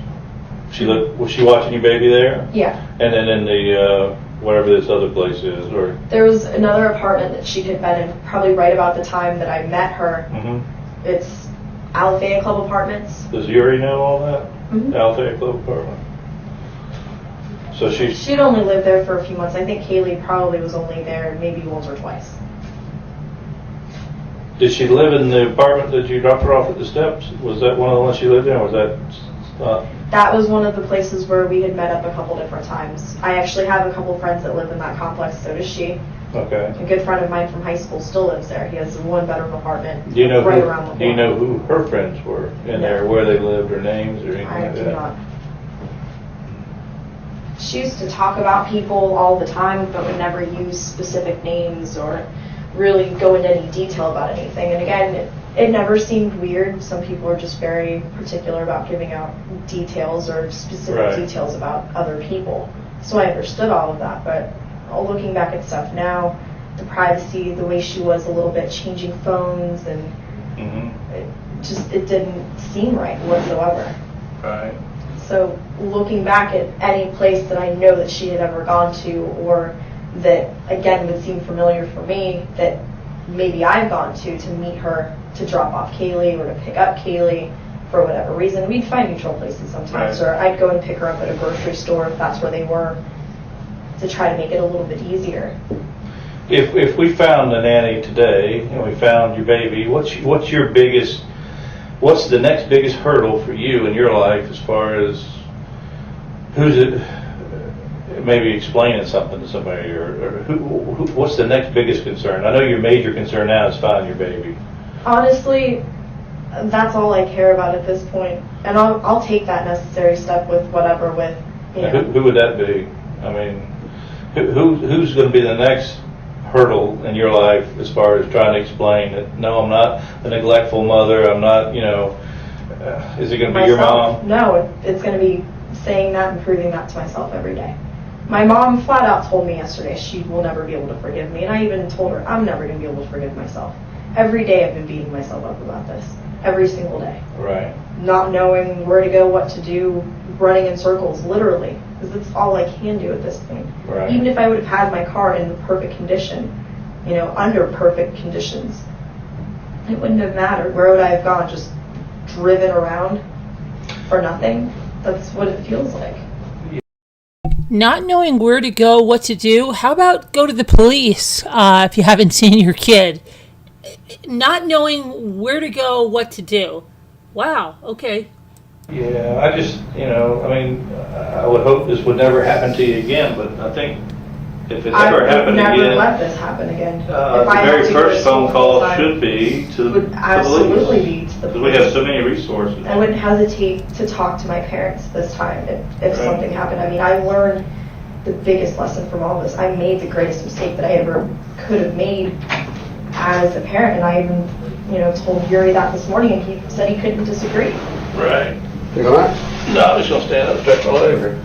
Was she watching your baby there? Yeah. And then in the whatever this other place is, or. There was another apartment that she had been in probably right about the time that I met her. Mm-hmm. It's Alafaya Club Apartments. Does Yuri know all that? Mhm. Althea Club apartment. So she's. She'd only lived there for a few months. I think Caylee probably was only there maybe once or twice. Did she live in the apartment that you dropped her off at the steps? Was that one of the ones she lived in, or was that? That was one of the places where we had met up a couple different times. I actually have a couple friends that live in that complex, so does she. Okay. A good friend of mine from high school still lives there. He has a 1-bedroom apartment Do you know right around the who? Do you corner. know who her friends were in there, where they lived, or names, or anything I like do that? not. She used to talk about people all the time, but would never use specific names or really go into any detail about anything. And again, it never seemed weird. Some people are just very particular about giving out details or specific Right. details about other people. So I understood all of that, but looking back at stuff now, the privacy, the way she was a little bit changing phones, and it didn't seem right whatsoever. Right. So looking back at any place that I know that she had ever gone to, or that again would seem familiar for me, that maybe I've gone to meet her, to drop off Caylee or to pick up Caylee for whatever reason, we'd find neutral places sometimes, Right. or I'd go and pick her up at a grocery store if that's where they were, to try to make it a little bit easier. If we found a nanny today and we found your baby, what's the next biggest hurdle for you in your life as far as who's it? Maybe explaining something to somebody, or what's the next biggest concern? I know your major concern now is finding your baby. Honestly, that's all I care about at this point, and I'll take that necessary step with whatever, with, you know. Who would that be? I mean, who's going to be the next hurdle in your life as far as trying to explain that, no, I'm not a neglectful mother, I'm not, is it going to be your mom? No, it's going to be saying that and proving that to myself every day. My mom flat out told me yesterday she will never be able to forgive me, and I even told her I'm never going to be able to forgive myself. Every day I've been beating myself up about this. Every single day. Right. Not knowing where to go, what to do, running in circles, literally. Because that's all I can do at this point. Right. Even if I would have had my car in the perfect condition, under perfect conditions, it wouldn't have mattered. Where would I have gone? Just driven around for nothing? That's what it feels like. Not knowing where to go, what to do. How about go to the police if you haven't seen your kid? Not knowing where to go, what to do. Wow, okay. Yeah, I just, I would hope this would never happen to you again, but I think if it ever happened I would never again, let this happen again. the very first phone call should be to the police. Absolutely be to the Because we police. have so many resources. I wouldn't hesitate to talk to my parents this time if Right. something happened. I mean, I learned the biggest lesson from all this. I made the greatest mistake that I ever could have made as a parent, and I even, told Yuri that this morning, and he said he couldn't disagree. Right. You all right? No, I'm just going to stand up and stretch my leg.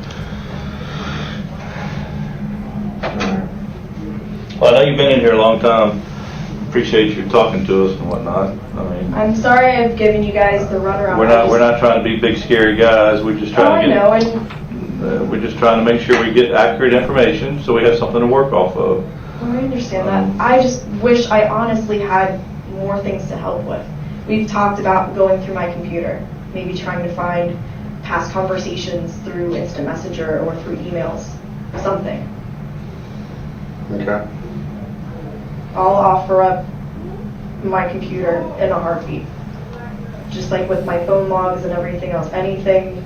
Well, I know you've been in here a long time. Appreciate you talking to us and whatnot. I mean, I'm sorry I've given you guys the runaround. we're not trying to be big scary guys. We're just trying to get. We're just trying to make sure we get accurate information so we have something to work off of. I understand that. I just wish I honestly had more things to help with. We've talked about going through my computer, maybe trying to find past conversations through Instant Messenger or through emails, something. Okay. I'll offer up my computer in a heartbeat. Just like with my phone logs and everything else, anything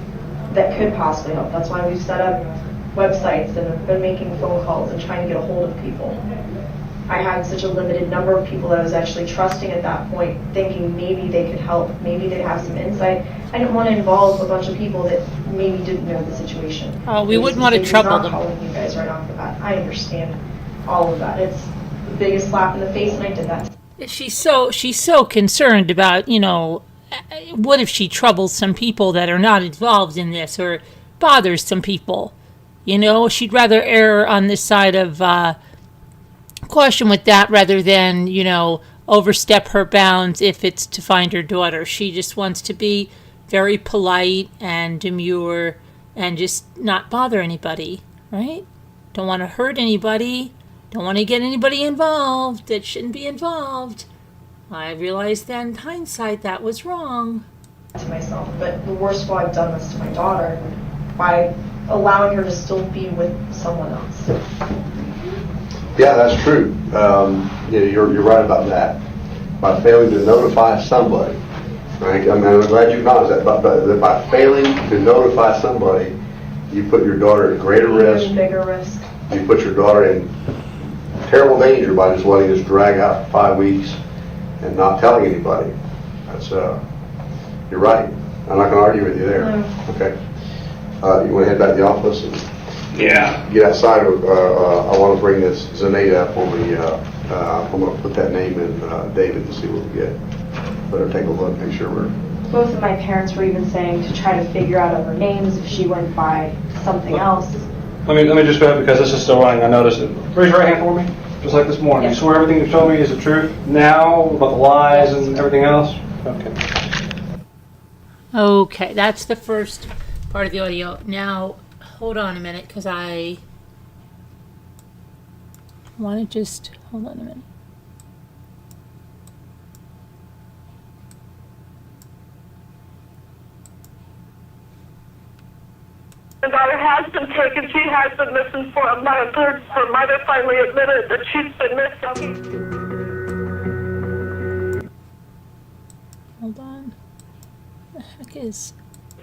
that could possibly help. That's why we've set up websites and have been making phone calls and trying to get a hold of people. I had such a limited number of people that I was actually trusting at that point, thinking maybe they could help, maybe they'd have some insight. I didn't want to involve a bunch of people that maybe didn't know the situation. We wouldn't want to trouble I'm them. not calling you guys right off the bat. I understand all of that. It's the biggest slap in the face, and I did that. She's so concerned about, what if she troubles some people that are not involved in this, or bothers some people? She'd rather err on this side of caution with that rather than, overstep her bounds if it's to find her daughter. She just wants to be very polite and demure and just not bother anybody, right? Don't want to hurt anybody. Don't want to get anybody involved that shouldn't be involved. I realized then in hindsight that was wrong. To myself, but the worst of all, I've done this to my daughter by allowing her to still be with someone else. Yeah, that's true. You're right about that. By failing to notify somebody, right? I'm glad you acknowledged that. But by failing to notify somebody, you put your daughter at greater risk. Even bigger risk. You put your daughter in terrible danger by just letting this drag out for 5 weeks and not telling anybody. That's you're right. I'm not going to argue with you there. No. Okay. You want to head back to the office and Yeah. get outside? I want to bring this Zenaida up on the. I'm going to put that name in David to see what we get. Better take a look, make sure we're. Both of my parents were even saying to try to figure out other names if she went by something else. Let me just go ahead because this is still running. I noticed it. Raise your right hand for me. Just like this morning. Yes. You swear everything you told me is the truth now about the lies and everything else? Okay. Okay, that's the first part of the audio. Now, hold on a minute, because I want to just, hold on a minute. My daughter has been taken. She has been missing for a month. Her mother finally admitted that she's been missing. Hold on. The heck is...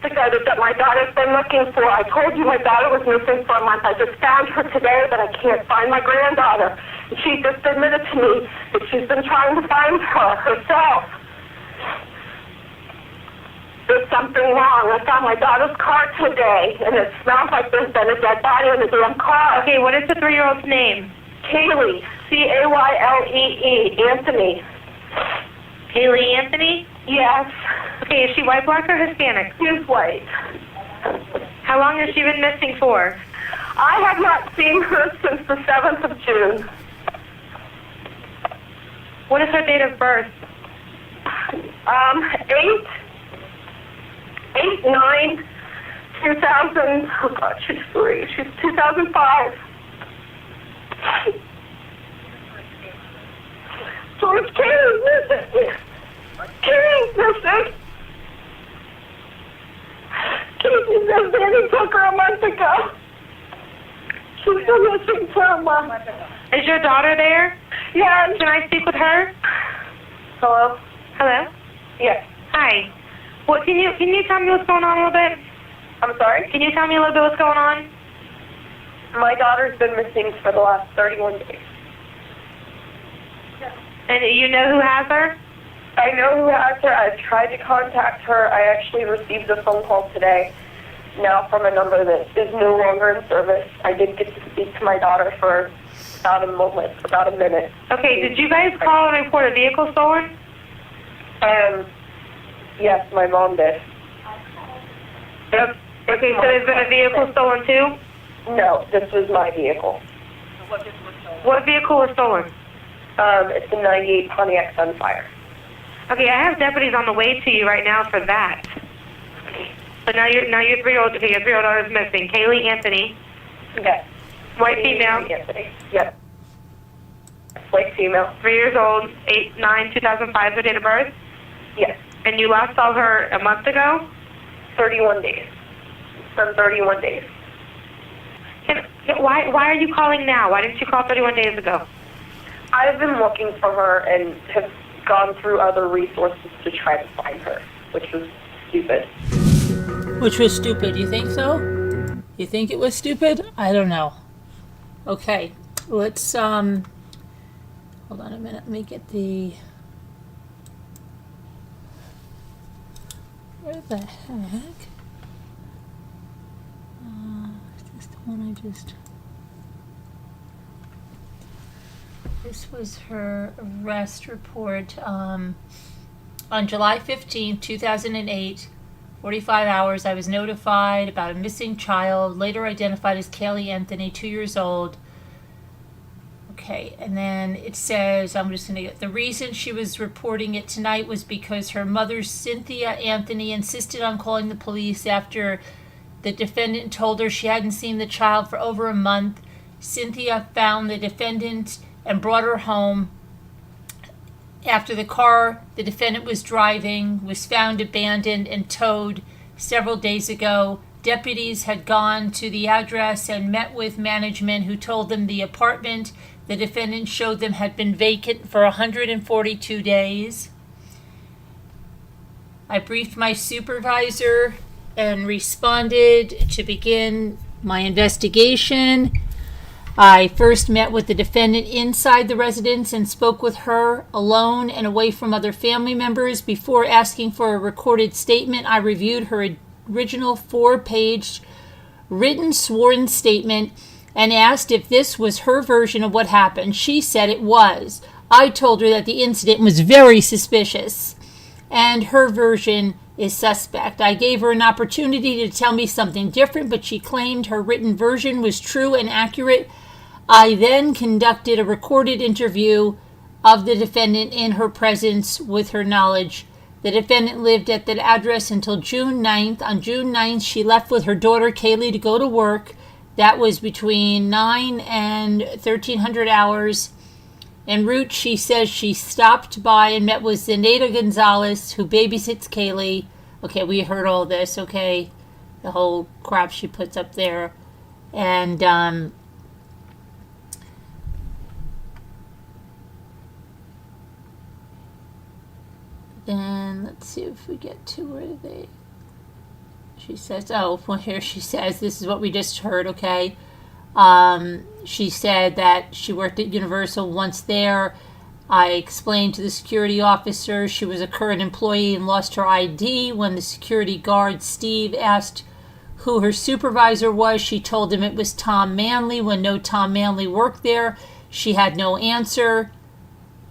The guy that my daughter's been looking for. I told you my daughter was missing for a month. I just found her today, but I can't find my granddaughter. And she just admitted to me that she's been trying to find her herself. There's something wrong. I found my daughter's car today, and it smells like there's been a dead body in the damn car. Okay, what is the 3-year-old's name? Caylee, Caylee, Anthony. Caylee Anthony? Yes, Okay, is she white, black, or Hispanic? she's white. How long has she been missing for? I have not seen her since the 7th of June. What is her date of birth? 8/9/2000. Oh God, she's 3. She's 2005. George Kaylee's missing. Kaylee's missing. Kaylee's missing. He took her a month ago. She's been missing for a month. Is your daughter there? Yes. Can I speak with her? Hello. Hello? Yes. Hi. What can you tell me what's going on a little bit? I'm sorry. Can you tell me a little bit what's going on? My daughter's been missing for the last 31 days. And you know who has her? I know who has her. I've tried to contact her. I actually received a phone call today, now from a number that is no longer in service. I did get to speak to my daughter for about a minute. Okay, did you guys call and report a vehicle stolen? Yes, my mom did. Yep. Okay, so there's been a vehicle stolen too? No, this was my vehicle. What vehicle was stolen? It's a 98 Pontiac Sunfire. Okay, I have deputies on the way to you right now for that. But now your 3-year-old, okay, your 3-year-old daughter is missing. Caylee Anthony, Yes. white female, Anthony. Yes. White female. 3 years old, 8/9/2005, her date of birth, Yes. and you last saw her a month ago? 31 days. From 31 days. Why are you calling now? Why didn't you call 31 days ago? I've been looking for her and have gone through other resources to try to find her, which was stupid. Which was stupid. You think so? You think it was stupid? I don't know. Okay, let's hold on a minute. Let me get the. Where the heck? Is this the one I just? This was her arrest report on July 15th, 2008. 45 hours, I was notified about a missing child, later identified as Caylee Anthony, 2 years old. Okay, and then it says, I'm just going to get, the reason she was reporting it tonight was because her mother, Cynthia Anthony, insisted on calling the police after the defendant told her she hadn't seen the child for over a month. Cynthia found the defendant and brought her home. After the car the defendant was driving was found abandoned and towed several days ago, deputies had gone to the address and met with management, who told them the apartment the defendant showed them had been vacant for 142 days. I briefed my supervisor and responded to begin my investigation. I first met with the defendant inside the residence and spoke with her alone and away from other family members. Before asking for a recorded statement, I reviewed her original 4-page written sworn statement and asked if this was her version of what happened. She said it was. I told her that the incident was very suspicious and her version is suspect. I gave her an opportunity to tell me something different, but she claimed her written version was true and accurate. I then conducted a recorded interview of the defendant in her presence with her knowledge. The defendant lived at that address until June 9th. On June 9th, she left with her daughter, Caylee, to go to work. That was between 9 and 1300 hours. En route, she says she stopped by and met with Zenaida Gonzalez, who babysits Caylee. Okay, we heard all this, okay? The whole crap she puts up there. And, then let's see if we get to where she says, oh, well, here she says, this is what we just heard, okay? She said that she worked at Universal once there. I explained to the security officer she was a current employee and lost her ID. When the security guard, Steve, asked who her supervisor was, she told him it was Tom Manley. When no Tom Manley worked there, she had no answer.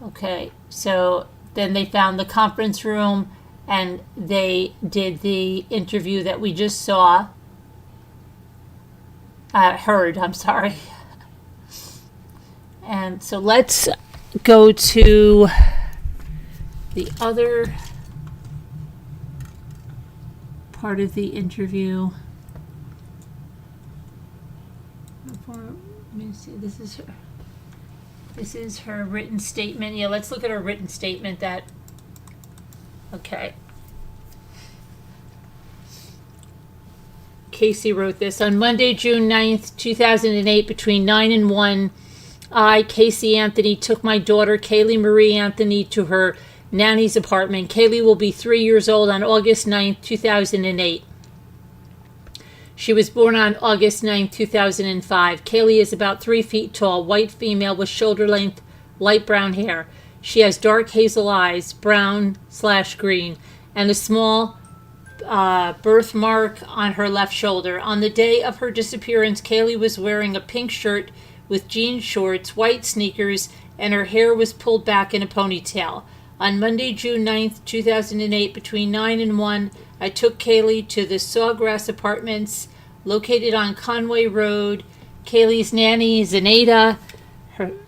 Okay, so then they found the conference room and they did the interview that we just saw. Heard, I'm sorry. And so let's go to the other part of the interview. Let me see, this is her written statement. Yeah, let's look at her written statement okay. Casey wrote this. On Monday, June 9th, 2008, between 9 and 1, I, Casey Anthony, took my daughter, Caylee Marie Anthony, to her nanny's apartment. Caylee will be 3 years old on August 9th, 2008. She was born on August 9th, 2005. Caylee is about 3 feet tall, white female with shoulder-length, light brown hair. She has dark hazel eyes, brown/green, and a small birthmark on her left shoulder. On the day of her disappearance, Caylee was wearing a pink shirt with jean shorts, white sneakers, and her hair was pulled back in a ponytail. On Monday, June 9th, 2008, between 9 and 1, I took Caylee to the Sawgrass Apartments located on Conway Road. Caylee's nanny, Zenaida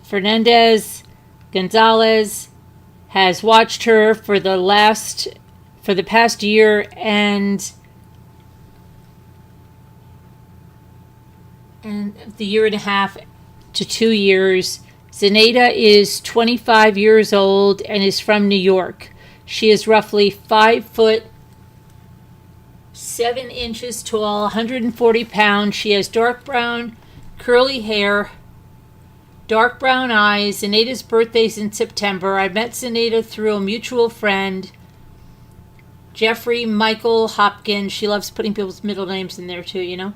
Fernandez Gonzalez, has watched her for the past year and the year and a half to 2 years. Zenaida is 25 years old and is from New York. She is roughly 5 foot 7 inches tall, 140 pounds. She has dark brown curly hair, dark brown eyes. Zenaida's birthday's in September. I met Zenaida through a mutual friend, Jeffrey Michael Hopkins. She loves putting people's middle names in there too, you know.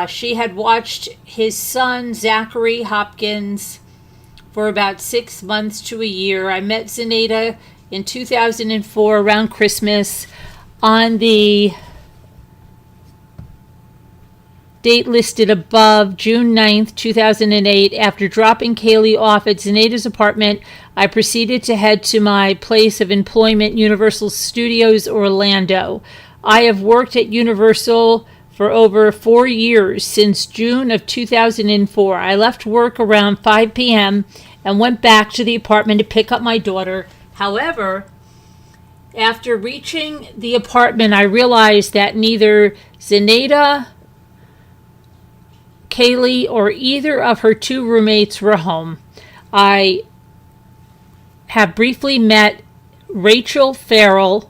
She had watched his son, Zachary Hopkins, for about 6 months to a year. I met Zenaida in 2004 around Christmas on the date listed above, June 9th, 2008. After dropping Caylee off at Zenaida's apartment, I proceeded to head to my place of employment, Universal Studios Orlando. I have worked at Universal for over 4 years, since June of 2004. I left work around 5 p.m. and went back to the apartment to pick up my daughter. However, after reaching the apartment, I realized that neither Zenaida, Caylee, or either of her 2 roommates were home. I have briefly met Rachel Farrell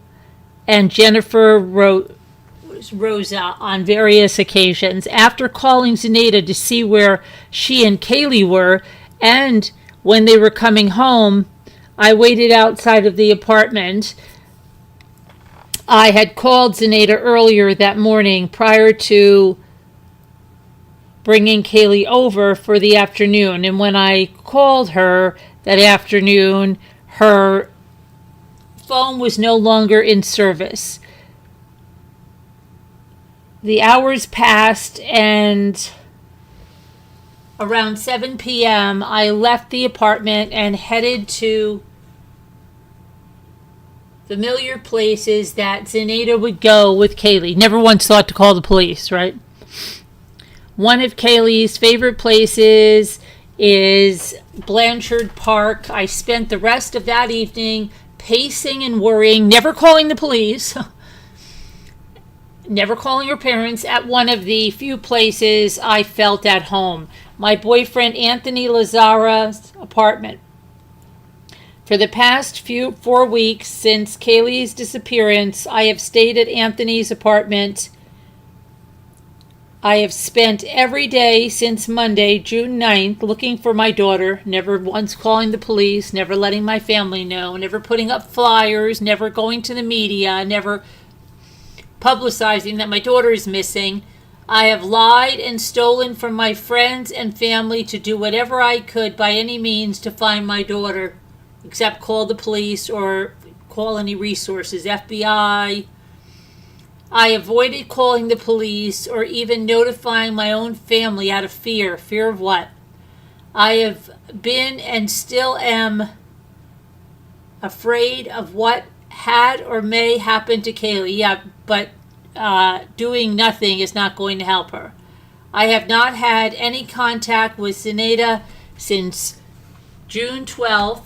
and Jennifer Rosa on various occasions. After calling Zenaida to see where she and Caylee were and when they were coming home, I waited outside of the apartment. I had called Zenaida earlier that morning prior to bringing Caylee over for the afternoon, and when I called her that afternoon, her phone was no longer in service. The hours passed, and around 7 p.m., I left the apartment and headed to familiar places that Zenaida would go with Caylee. Never once thought to call the police, right? One of Caylee's favorite places is Blanchard Park. I spent the rest of that evening pacing and worrying, never calling the police, never calling her parents, at one of the few places I felt at home, my boyfriend Anthony Lazara's apartment. For the past 4 weeks since Caylee's disappearance, I have stayed at Anthony's apartment. I have spent every day since Monday, June 9th, looking for my daughter, never once calling the police, never letting my family know, never putting up flyers, never going to the media, never publicizing that my daughter is missing. I have lied and stolen from my friends and family to do whatever I could by any means to find my daughter, except call the police or call any resources, FBI. I avoided calling the police or even notifying my own family out of fear. Fear of what? I have been and still am afraid of what had or may happen to Caylee. Yeah, but doing nothing is not going to help her. I have not had any contact with Zenaida since June 12th.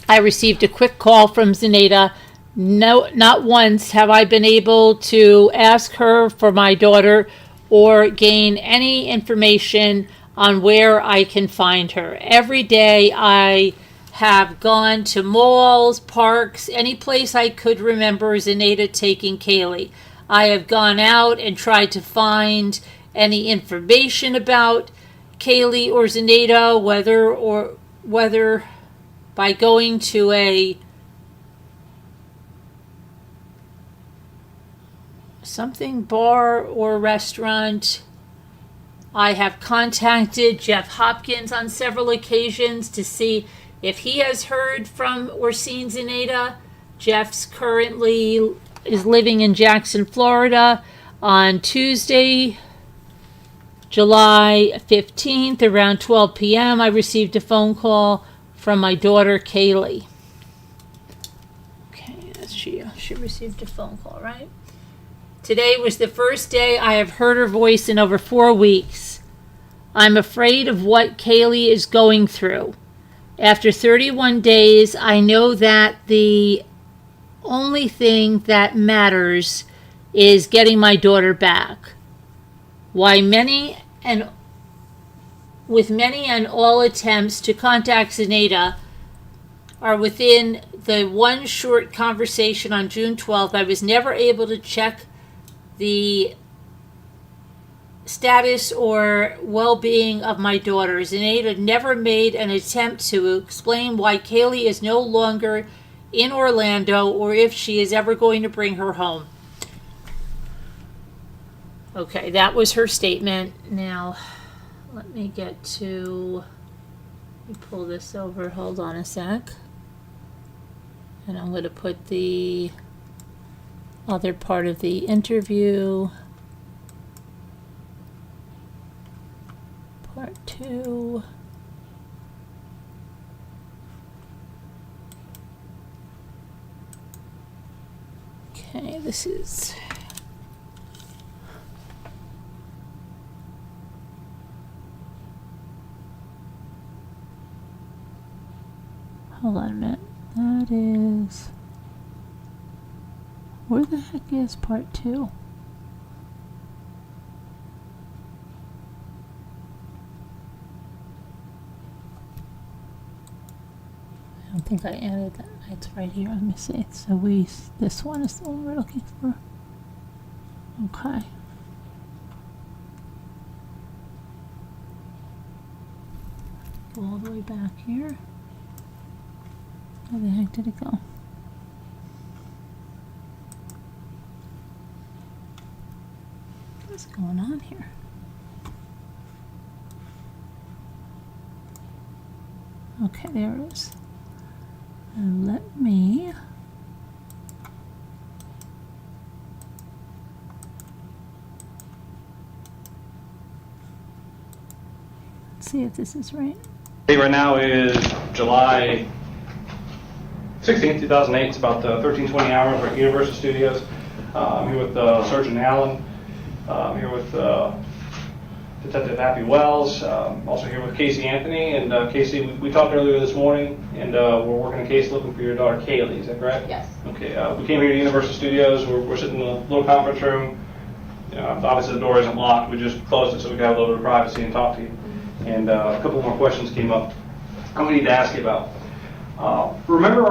I received a quick call from Zenaida. No, not once have I been able to ask her for my daughter or gain any information on where I can find her. Every day I have gone to malls, parks, any place I could remember Zenaida taking Caylee. I have gone out and tried to find any information about Caylee or Zenaida, whether by going to a something bar or restaurant. I have contacted Jeff Hopkins on several occasions to see if he has heard from or seen Zenaida. Jeff's currently is living in Jackson, Florida. On Tuesday, July 15th, around 12 p.m., I received a phone call from my daughter, Caylee. Okay, she received a phone call, right? Today was the first day I have heard her voice in over 4 weeks. I'm afraid of what Caylee is going through. After 31 days, I know that the only thing that matters is getting my daughter back. With many and all attempts to contact Zenaida are within the one short conversation on June 12th, I was never able to check the status or well-being of my daughter. Zenaida never made an attempt to explain why Caylee is no longer in Orlando or if she is ever going to bring her home. Okay, that was her statement. Now, let me pull this over. Hold on a sec. And I'm going to put the other part of the interview. Part 2. Okay, this is... Hold on a minute. That is... Where the heck is part 2? I don't think I added that. It's right here. Let me see. So this one is the one we're looking for. Okay. Go all the way back here. Where the heck did it go? What's going on here? Okay, there it is. And let me see if this is right. Right now is July 16th, 2008. It's about 13:20 hours. We're at Universal Studios. I'm here with Surgeon Allen. I'm here with Detective Happy Wells, also here with Casey Anthony. And Casey, we talked earlier this morning, and we're working a case looking for your daughter Caylee. Is that correct? Yes. Okay. We came here to Universal Studios. We're sitting in a little conference room. Obviously the door isn't locked. We just closed it so we could have a little bit of privacy and talk to you. And a couple more questions came up I'm going to need to ask you about. Remember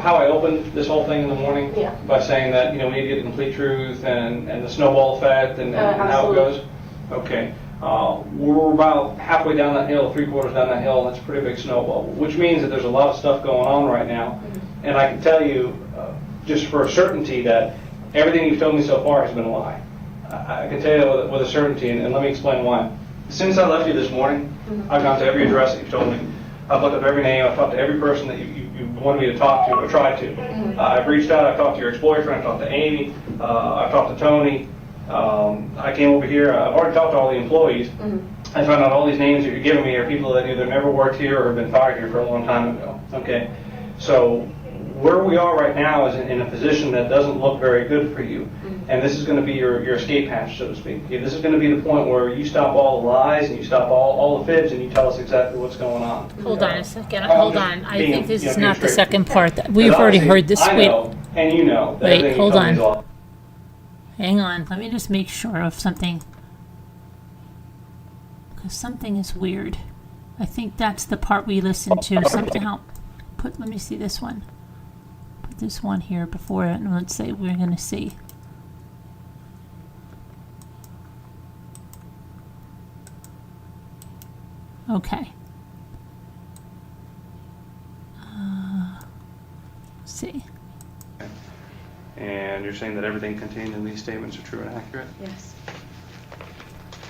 how I opened this whole thing in the morning? Yeah. By saying that, we need to get the complete truth and the snowball effect and how it goes? Okay. We're about halfway down that hill, 3/4 down that hill, and it's a pretty big snowball, which means that there's a lot of stuff going on right now. Mm-hmm. And I can tell you, just for a certainty, that everything you've told me so far has been a lie. I can tell you with a certainty, and let me explain why. Since I left you this morning, mm-hmm. I've gone to every address that you've told me. I've looked up every name. I've talked to every person that you wanted me to talk to or tried to. Mm-hmm. I've reached out. I've talked to your ex-boyfriend. I've talked to Amy. I've talked to Tony. I came over here. I've already talked to all the employees. Mm-hmm. I found out all these names that you're giving me are people that either never worked here or have been fired here for a long time ago. Okay, so where we are right now is in a position that doesn't look very good for you. Mm-hmm. And this is going to be your escape hatch, so to speak. Okay, this is going to be the point where you stop all the lies and you stop all the fibs and you tell us exactly what's going on. Hold on a second. Hold on. I think this is not the second part. We've already heard this. I know, and you know. That wait, hold on. Hang on. Let me just make sure of something. Because something is weird. I think that's the part we listened to. Somehow. Let me see this one. Put this one here before it, and let's say we're going to see. Okay. Let's see. And you're saying that everything contained in these statements are true and accurate? Yes.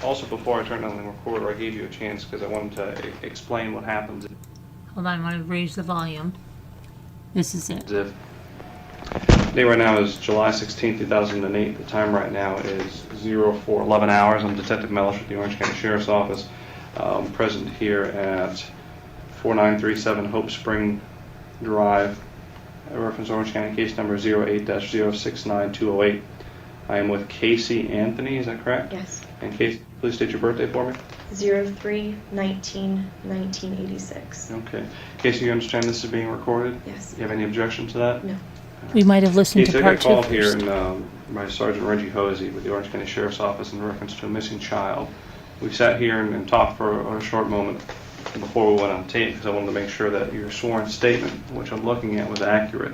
Also, before I turned on the recorder, I gave you a chance because I wanted to explain what happens. Hold on, I want to raise the volume. This is it. The day right now is July 16, 2008. The time right now is 04:11 hours. I'm Detective Mellish with the Orange County Sheriff's Office. Present here at 4937 Hope Spring Drive. I reference Orange County case number 08-069208. I am with Casey Anthony, is that correct? Yes. And Casey, please state your birthday for me. 03/19/1986. Okay. Casey, you understand this is being recorded? Yes. Do you have any objection to that? No. We might have listened Casey, to I part got called two here first. by Sergeant Reggie Hosey with the Orange County Sheriff's Office in reference to a missing child. We sat here and talked for a short moment before we went on tape because I wanted to make sure that your sworn statement, which I'm looking at, was accurate.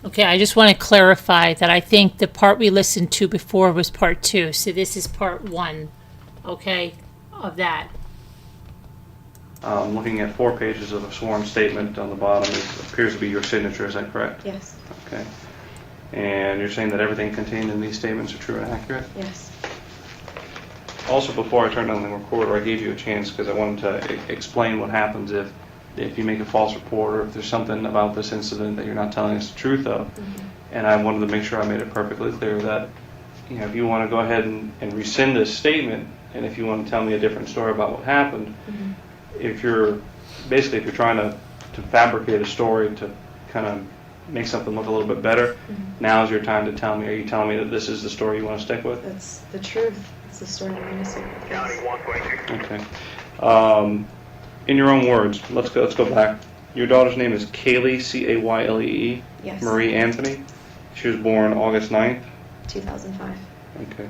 Okay, I just want to clarify that I think the part we listened to before was part two. So this is part one, okay, of that. Looking at 4 pages of a sworn statement on the bottom, it appears to be your signature. Is that correct? Yes. Okay. And you're saying that everything contained in these statements are true and accurate? Yes. Also, before I turned on the recorder, I gave you a chance because I wanted to explain what happens if you make a false report or if there's something about this incident that you're not telling us the truth of. Mm-hmm. And I wanted to make sure I made it perfectly clear that, if you want to go ahead and rescind this statement, and if you want to tell me a different story about what happened, mm-hmm. if you're trying to fabricate a story to kind of make something look a little bit better, mm-hmm. now's your time to tell me. Are you telling me that this is the story you want to stick with? That's the truth. It's the story I'm going to stick with. Yes. Okay. In your own words, let's go back. Your daughter's name is Caylee, Caylee. Yes. Marie Anthony. She was born August 9th. 2005. Okay.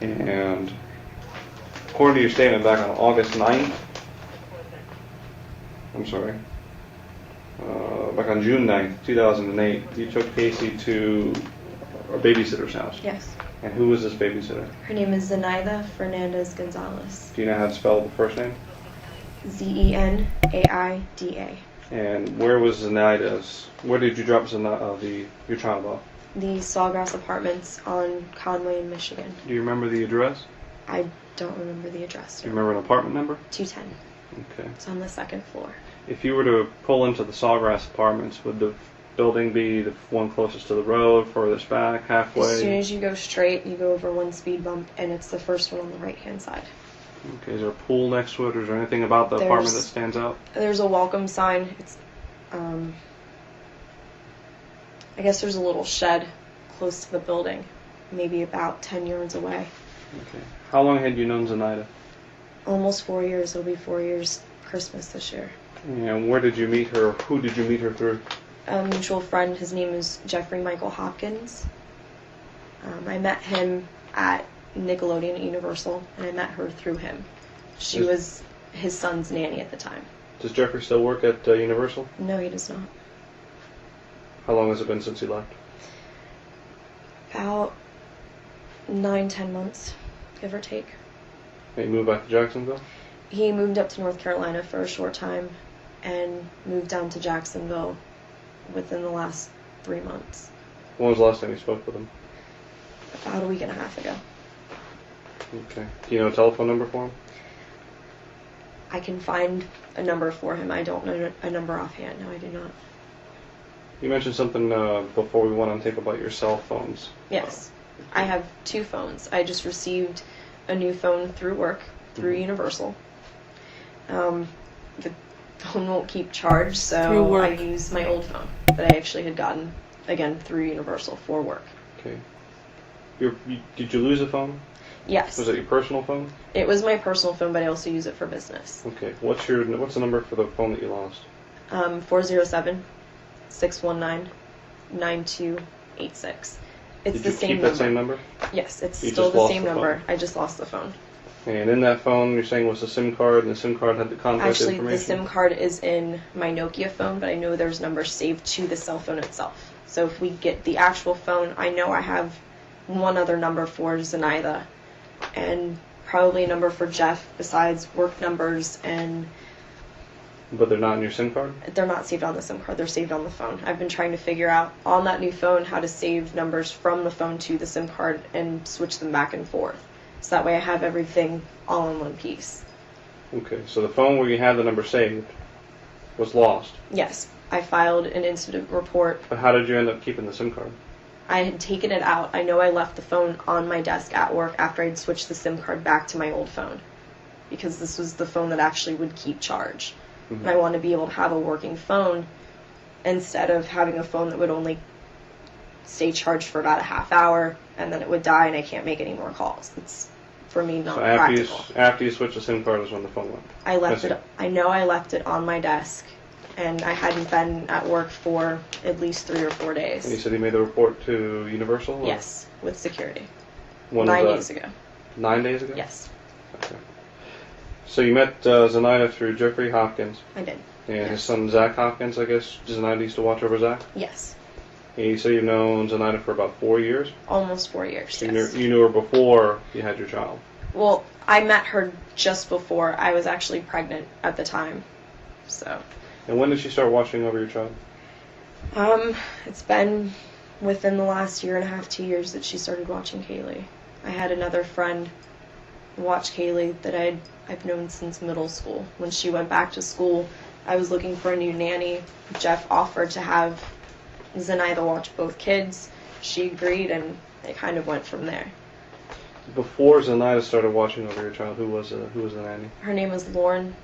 And according to your statement back on August 9th, back on June 9th, 2008, you took Casey to a babysitter's house. Yes. And who was this babysitter? Her name is Zenaida Fernandez Gonzalez. Do you know how to spell the first name? Zenaida. And where was Zenaida's? Where did you drop your child off? The Sawgrass Apartments on Conway in Michigan. Do you remember the address? I don't remember the address. Do you remember an apartment number? 210. Okay. It's on the second floor. If you were to pull into the Sawgrass Apartments, would the building be the one closest to the road, furthest back, halfway? As soon as you go straight, you go over one speed bump, and it's the first one on the right-hand side. Okay, is there a pool next to it, or is there anything about the apartment that stands out? There's a welcome sign. It's, I guess there's a little shed close to the building, maybe about 10 yards away. Okay. How long had you known Zenaida? Almost 4 years. It'll be 4 years Christmas this year. And where did you meet her? Who did you meet her through? A mutual friend. His name is Jeffrey Michael Hopkins. I met him at Nickelodeon at Universal, and I met her through him. She was his son's nanny at the time. Does Jeffrey still work at Universal? No, he does not. How long has it been since he left? About 9-10 months, give or take. And he moved back to Jacksonville? He moved up to North Carolina for a short time and moved down to Jacksonville within the last 3 months. When was the last time you spoke with him? About a week and a half ago. Okay. Do you know a telephone number for him? I can find a number for him. I don't know a number offhand. No, I do not. You mentioned something before we went on tape about your cell phones. Yes. I have 2 phones. I just received a new phone through work, through Universal. The phone won't keep charged, so I use my old phone that I actually had gotten, again, through Universal for work. Okay. Did you lose a phone? Yes. Was it your personal phone? It was my personal phone, but I also use it for business. Okay. What's the number for the phone that you lost? 407-619-9286. It's Did the you same keep number. that same number? Yes, it's You still just the lost same the number. phone. I just lost the phone. And in that phone, you're saying was a SIM card, and the SIM card had the contact Actually, information? the SIM card is in my Nokia phone, but I know there's numbers saved to the cell phone itself. So if we get the actual phone, I know I have one other number for Zenaida, and probably a number for Jeff besides work numbers, and But they're not in your SIM card? they're not saved on the SIM card. They're saved on the phone. I've been trying to figure out on that new phone how to save numbers from the phone to the SIM card and switch them back and forth. So that way I have everything all in one piece. Okay, so the phone where you had the number saved was lost. Yes, I filed an incident report. But how did you end up keeping the SIM card? I had taken it out. I know I left the phone on my desk at work after I'd switched the SIM card back to my old phone, because this was the phone that actually would keep charge. Mm-hmm. And I wanted to be able to have a working phone instead of having a phone that would only stay charged for about a half hour and then it would die and I can't make any more calls. It's, for me, not So practical. after you switched the SIM card is when the phone went? I left it. I know I left it on my desk, and I hadn't been at work for at least 3 or 4 days. And you said you made the report to Universal? Or? Yes, with security. When 9 was days that? ago. 9 days ago? Yes, Okay. So you met Zenaida through Jeffrey Hopkins, I did. and his son Zach Hopkins, I guess. Zenaida used to watch over Zach? Yes, And you say you've known Zenaida for about 4 years? almost 4 years. So Yes. you knew her before you had your child? Well, I met her just before I was actually pregnant at the time. So, And when did she start watching over your child? it's been within the last year and a half, 2 years that she started watching Caylee. I had another friend watch Caylee that I've known since middle school. When she went back to school, I was looking for a new nanny. Jeff offered to have Zenaida watch both kids. She agreed, and it kind of went from there. Before Zenaida started watching over your child, who was the nanny? Her name is Lauren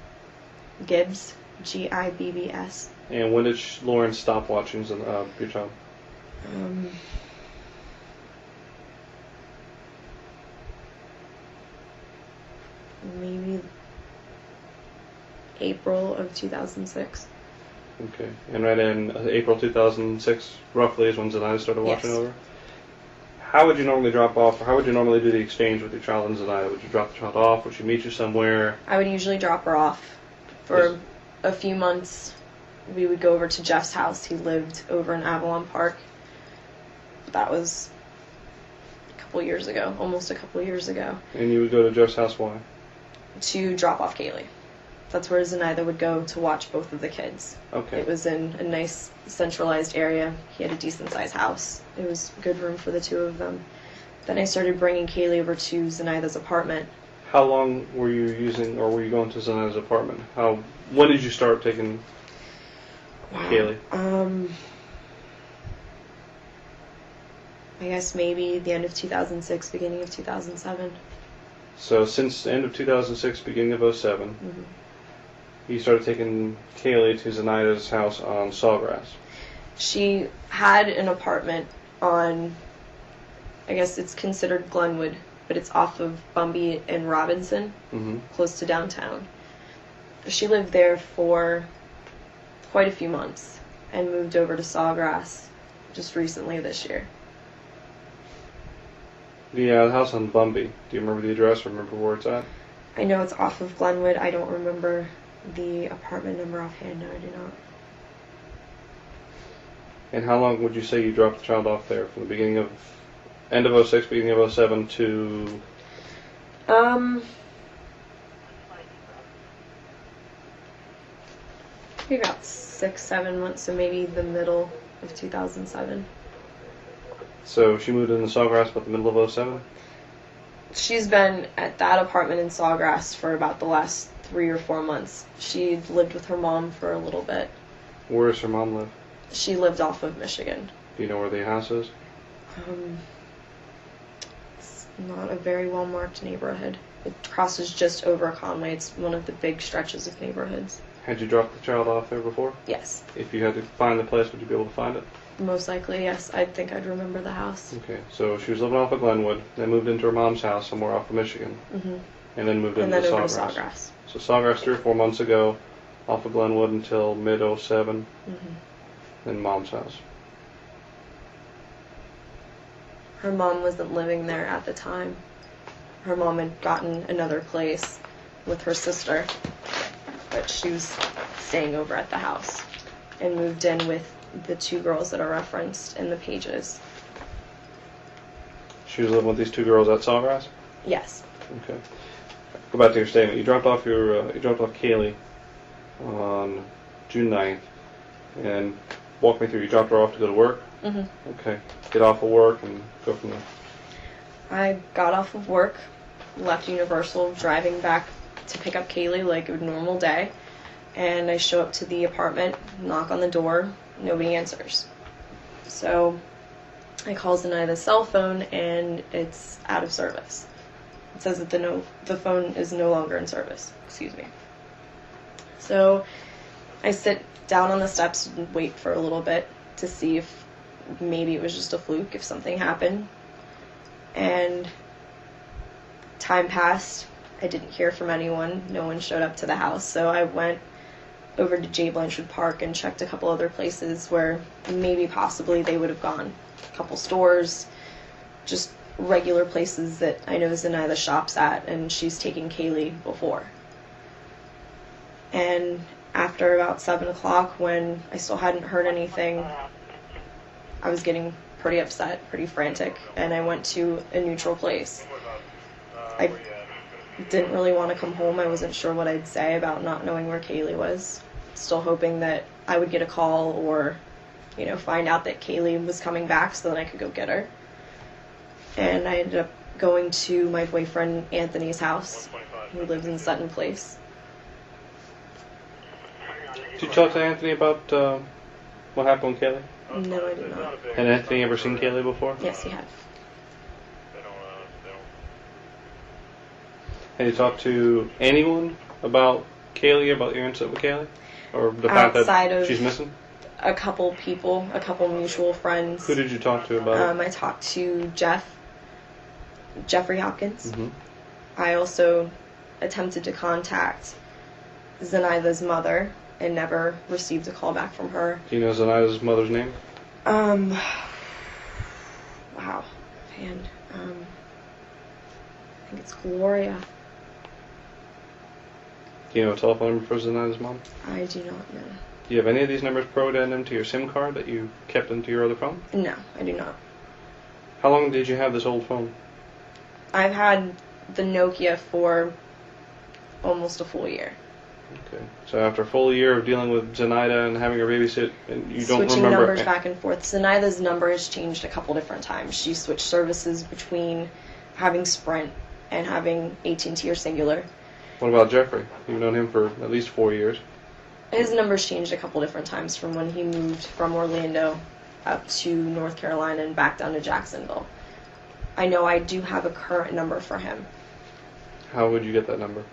Gibbs, Gibbs. And when did Lauren stop watching your child? Maybe April of 2006. Okay. And right in April 2006, roughly, is when Zenaida started watching Yes. over? How would you normally drop off, or how would you normally do the exchange with your child and Zenaida? Would you drop the child off? Would she meet you somewhere? I would usually drop her off for a few months. We would go over to Jeff's house. He lived over in Avalon Park. That was a couple years ago, almost a couple years ago, And you would go to Jeff's house, why? to drop off Caylee. That's where Zenaida would go to watch both of the kids. Okay. It was in a nice centralized area. He had a decent sized house. It was good room for the two of them. Then I started bringing Caylee over to Zenaida's apartment. How long were you were you going to Zenaida's apartment? When did you start taking Caylee? I guess maybe the end of 2006, beginning of 2007. So since the end of 2006, beginning of 2007, you started taking Caylee to Zenaida's house on Sawgrass. She had an apartment on, I guess it's considered Glenwood but it's off of Bumby and Robinson, close to downtown. She lived there for quite a few months and moved over to Sawgrass just recently this year. The house on Bumby, do you remember the address or remember where it's at? I know it's off of Glenwood. I don't remember the apartment number offhand. No, I do not. And how long would you say you dropped the child off there? From the beginning of, end of 06, beginning of 07 to? Maybe about 6-7 months, so maybe the middle of 2007. So she moved into Sawgrass about the middle of 07? She's been at that apartment in Sawgrass for about the last 3 or 4 months. She lived with her mom for a little bit. Where does her mom live? She lived off of Michigan. Do you know where the house is? It's not a very well marked neighborhood. It crosses just over Conway. It's one of the big stretches of neighborhoods. Had you dropped the child off there before? Yes. If you had to find the place, would you be able to find it? Most likely, yes. I think I'd remember the house. Okay, so she was living off of Glenwood, then moved into her mom's house somewhere off of Michigan, and then moved into over to Sawgrass. Sawgrass. So Sawgrass 3 or 4 months ago, off of Glenwood until mid 07, then mom's house. Her mom wasn't living there at the time. Her mom had gotten another place with her sister, but she was staying over at the house and moved in with the 2 girls that are referenced in the pages. She was living with these 2 girls at Sawgrass? Yes. Okay. Go back to your statement. You dropped off Caylee on June 9th, and walk me through. You dropped her off to go to work? Okay. Get off of work and go from there. I got off of work, left Universal, driving back to pick up Caylee like a normal day, and I show up to the apartment, knock on the door, nobody answers. So I call Zenaida's cell phone, and it's out of service. It says that the phone is no longer in service. Excuse me. So I sit down on the steps and wait for a little bit to see if maybe it was just a fluke, if something happened. And time passed. I didn't hear from anyone. No one showed up to the house. So I went over to J. Blanchard Park and checked a couple other places where maybe possibly they would have gone. A couple stores, just regular places that I know Zenaida shops at, and she's taken Caylee before. And after about 7 o'clock, when I still hadn't heard anything, I was getting pretty upset, pretty frantic, and I went to a neutral place. I didn't really want to come home. I wasn't sure what I'd say about not knowing where Caylee was. Still hoping that I would get a call or, find out that Caylee was coming back so that I could go get her. And I ended up going to my boyfriend Anthony's house, who lives in Sutton Place. Did you talk to Anthony about what happened with Caylee? No, I did not. Had Anthony ever seen Caylee before? Yes, he had. Had you talked to anyone about Caylee, about your incident with Caylee? Or the fact Outside that of she's missing? A couple people, a couple mutual friends. Who did you talk to about it? I talked to Jeffrey Hopkins. Mm-hmm. I also attempted to contact Zenaida's mother and never received a call back from her. Do you know Zenaida's mother's name? Wow. Man. I think it's Gloria. Do you know a telephone number for Zenaida's mom? I do not know. Do you have any of these numbers programmed into your SIM card that you kept into your other phone? No, I do not. How long did you have this old phone? I've had the Nokia for almost a full year. Okay. So after a full year of dealing with Zenaida and having her babysit, and you don't Switching remember... numbers back and forth. Zenaida's number has changed a couple different times. She switched services between having Sprint and having AT&T or Singular. What about Jeffrey? You've known him for at least 4 years. His number's changed a couple different times from when he moved from Orlando up to North Carolina and back down to Jacksonville. I know I do have a current number for him. How would you get that number?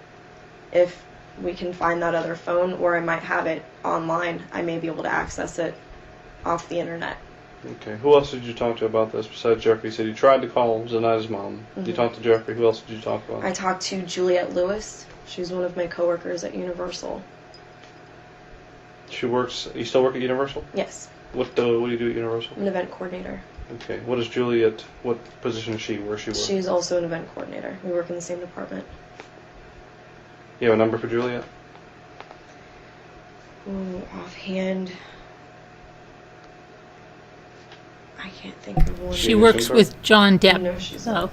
If we can find that other phone, or I might have it online, I may be able to access it off the internet. Okay. Who else did you talk to about this besides Jeffrey? You said you tried to call Zenaida's mom. You talked to Jeffrey. Who else did you talk about? I talked to Juliette Lewis. She's one of my coworkers at Universal. She works. You still work at Universal? Yes, What do you do at Universal? I'm an event coordinator. Okay. What is Juliet? What position is she? Where she work? She's also an event coordinator. We work in the same department. You have a number for Juliet? Ooh, offhand, I can't think of one. She works with John Depp. No, she's So,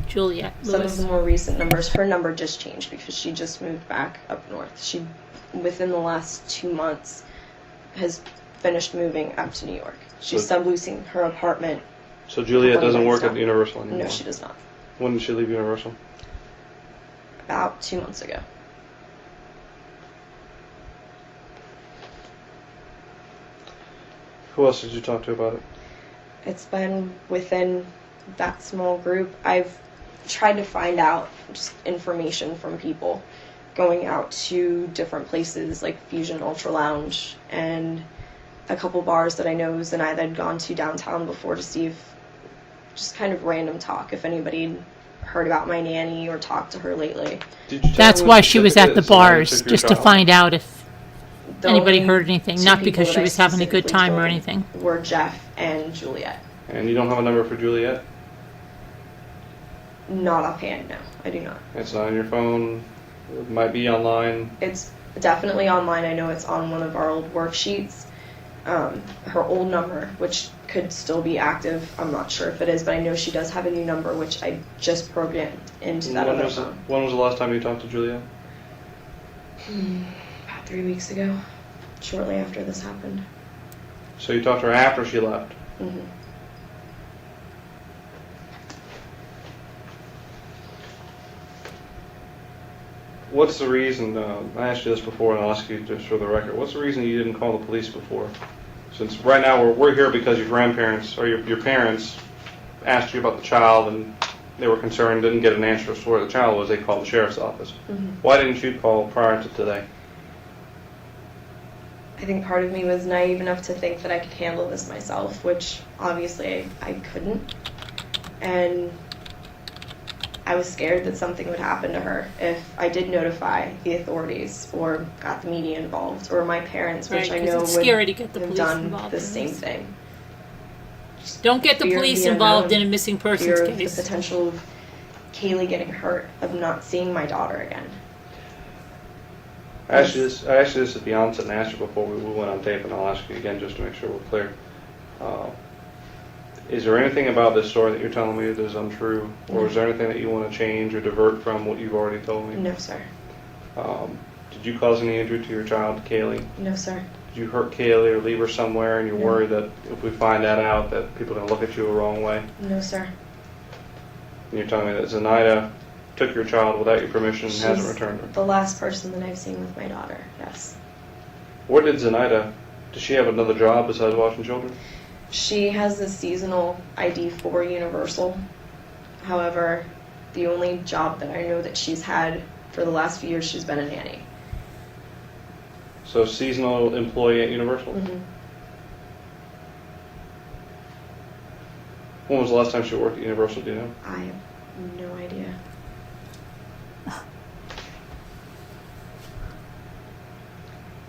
Juliet Some of Lewis. the more recent numbers, her number just changed because she just moved back up north. She, within the last 2 months, has finished moving up to New York. She's So- subleasing her apartment. So Juliet doesn't Appointments work at done. Universal anymore? No, she does not. When did she leave Universal? About 2 months ago. Who else did you talk to about it? It's been within that small group. I've tried to find out just information from people, going out to different places like Fusion Ultra Lounge and a couple bars that I know Zenaida had gone to downtown before to see if, just kind of random talk, if anybody heard about my nanny or talked to her lately. Did you tell That's her why what she was at the Zenaida bars, took your just to child? find out if The anybody only heard anything, two not people because that she I was having a good specifically time or told anything. were Jeff and Juliet. And you don't have a number for Juliet? Not offhand, no, I do not. It's not on your phone. It might be online. It's definitely online. I know it's on one of our old worksheets. Her old number, which could still be active, I'm not sure if it is, but I know she does have a new number, which I just programmed into that When other was, phone. when was the last time you talked to Juliet? About 3 weeks ago, shortly after this happened. So you talked to her after she left. hmm What's the reason, I asked you this before and I'll ask you just for the record, what's the reason you didn't call the police before? Since right now we're here because your grandparents, or your parents asked you about the child and they were concerned, didn't get an answer as to where the child was, they called the sheriff's office. Why didn't you call prior to today? I think part of me was naive enough to think that I could handle this myself, which obviously I couldn't. And I was scared that something would happen to her if I did notify the authorities or got the media involved or my parents, which Right, I 'cause know it's would scary to get the have police done involved the in same this. thing. Don't get the Fear of police the involved unknown, in a missing Fear persons of the case. potential of Caylee getting hurt, of not seeing my daughter again. I asked you this at the onset and asked you before we went on tape, and I'll ask you again just to make sure we're clear. Is there anything about this story that you're telling me that is untrue, or is there anything that you want to change or divert from what you've already told me? No, sir. Did you cause any injury to your child, Caylee? No, sir. Did you hurt Caylee or leave her somewhere, and you're No. worried that if we find that out, that people are going to look at you the wrong way? No, sir. And you're telling me that Zenaida took your child without your permission and hasn't She's returned her. the last person that I've seen with my daughter, yes. Where did Zenaida, does she have another job besides watching children? She has the seasonal ID for Universal. However, the only job that I know that she's had for the last few years, she's been a nanny. So seasonal employee at Universal? Mm-hmm. When was the last time she worked at Universal, do you know? I have no idea.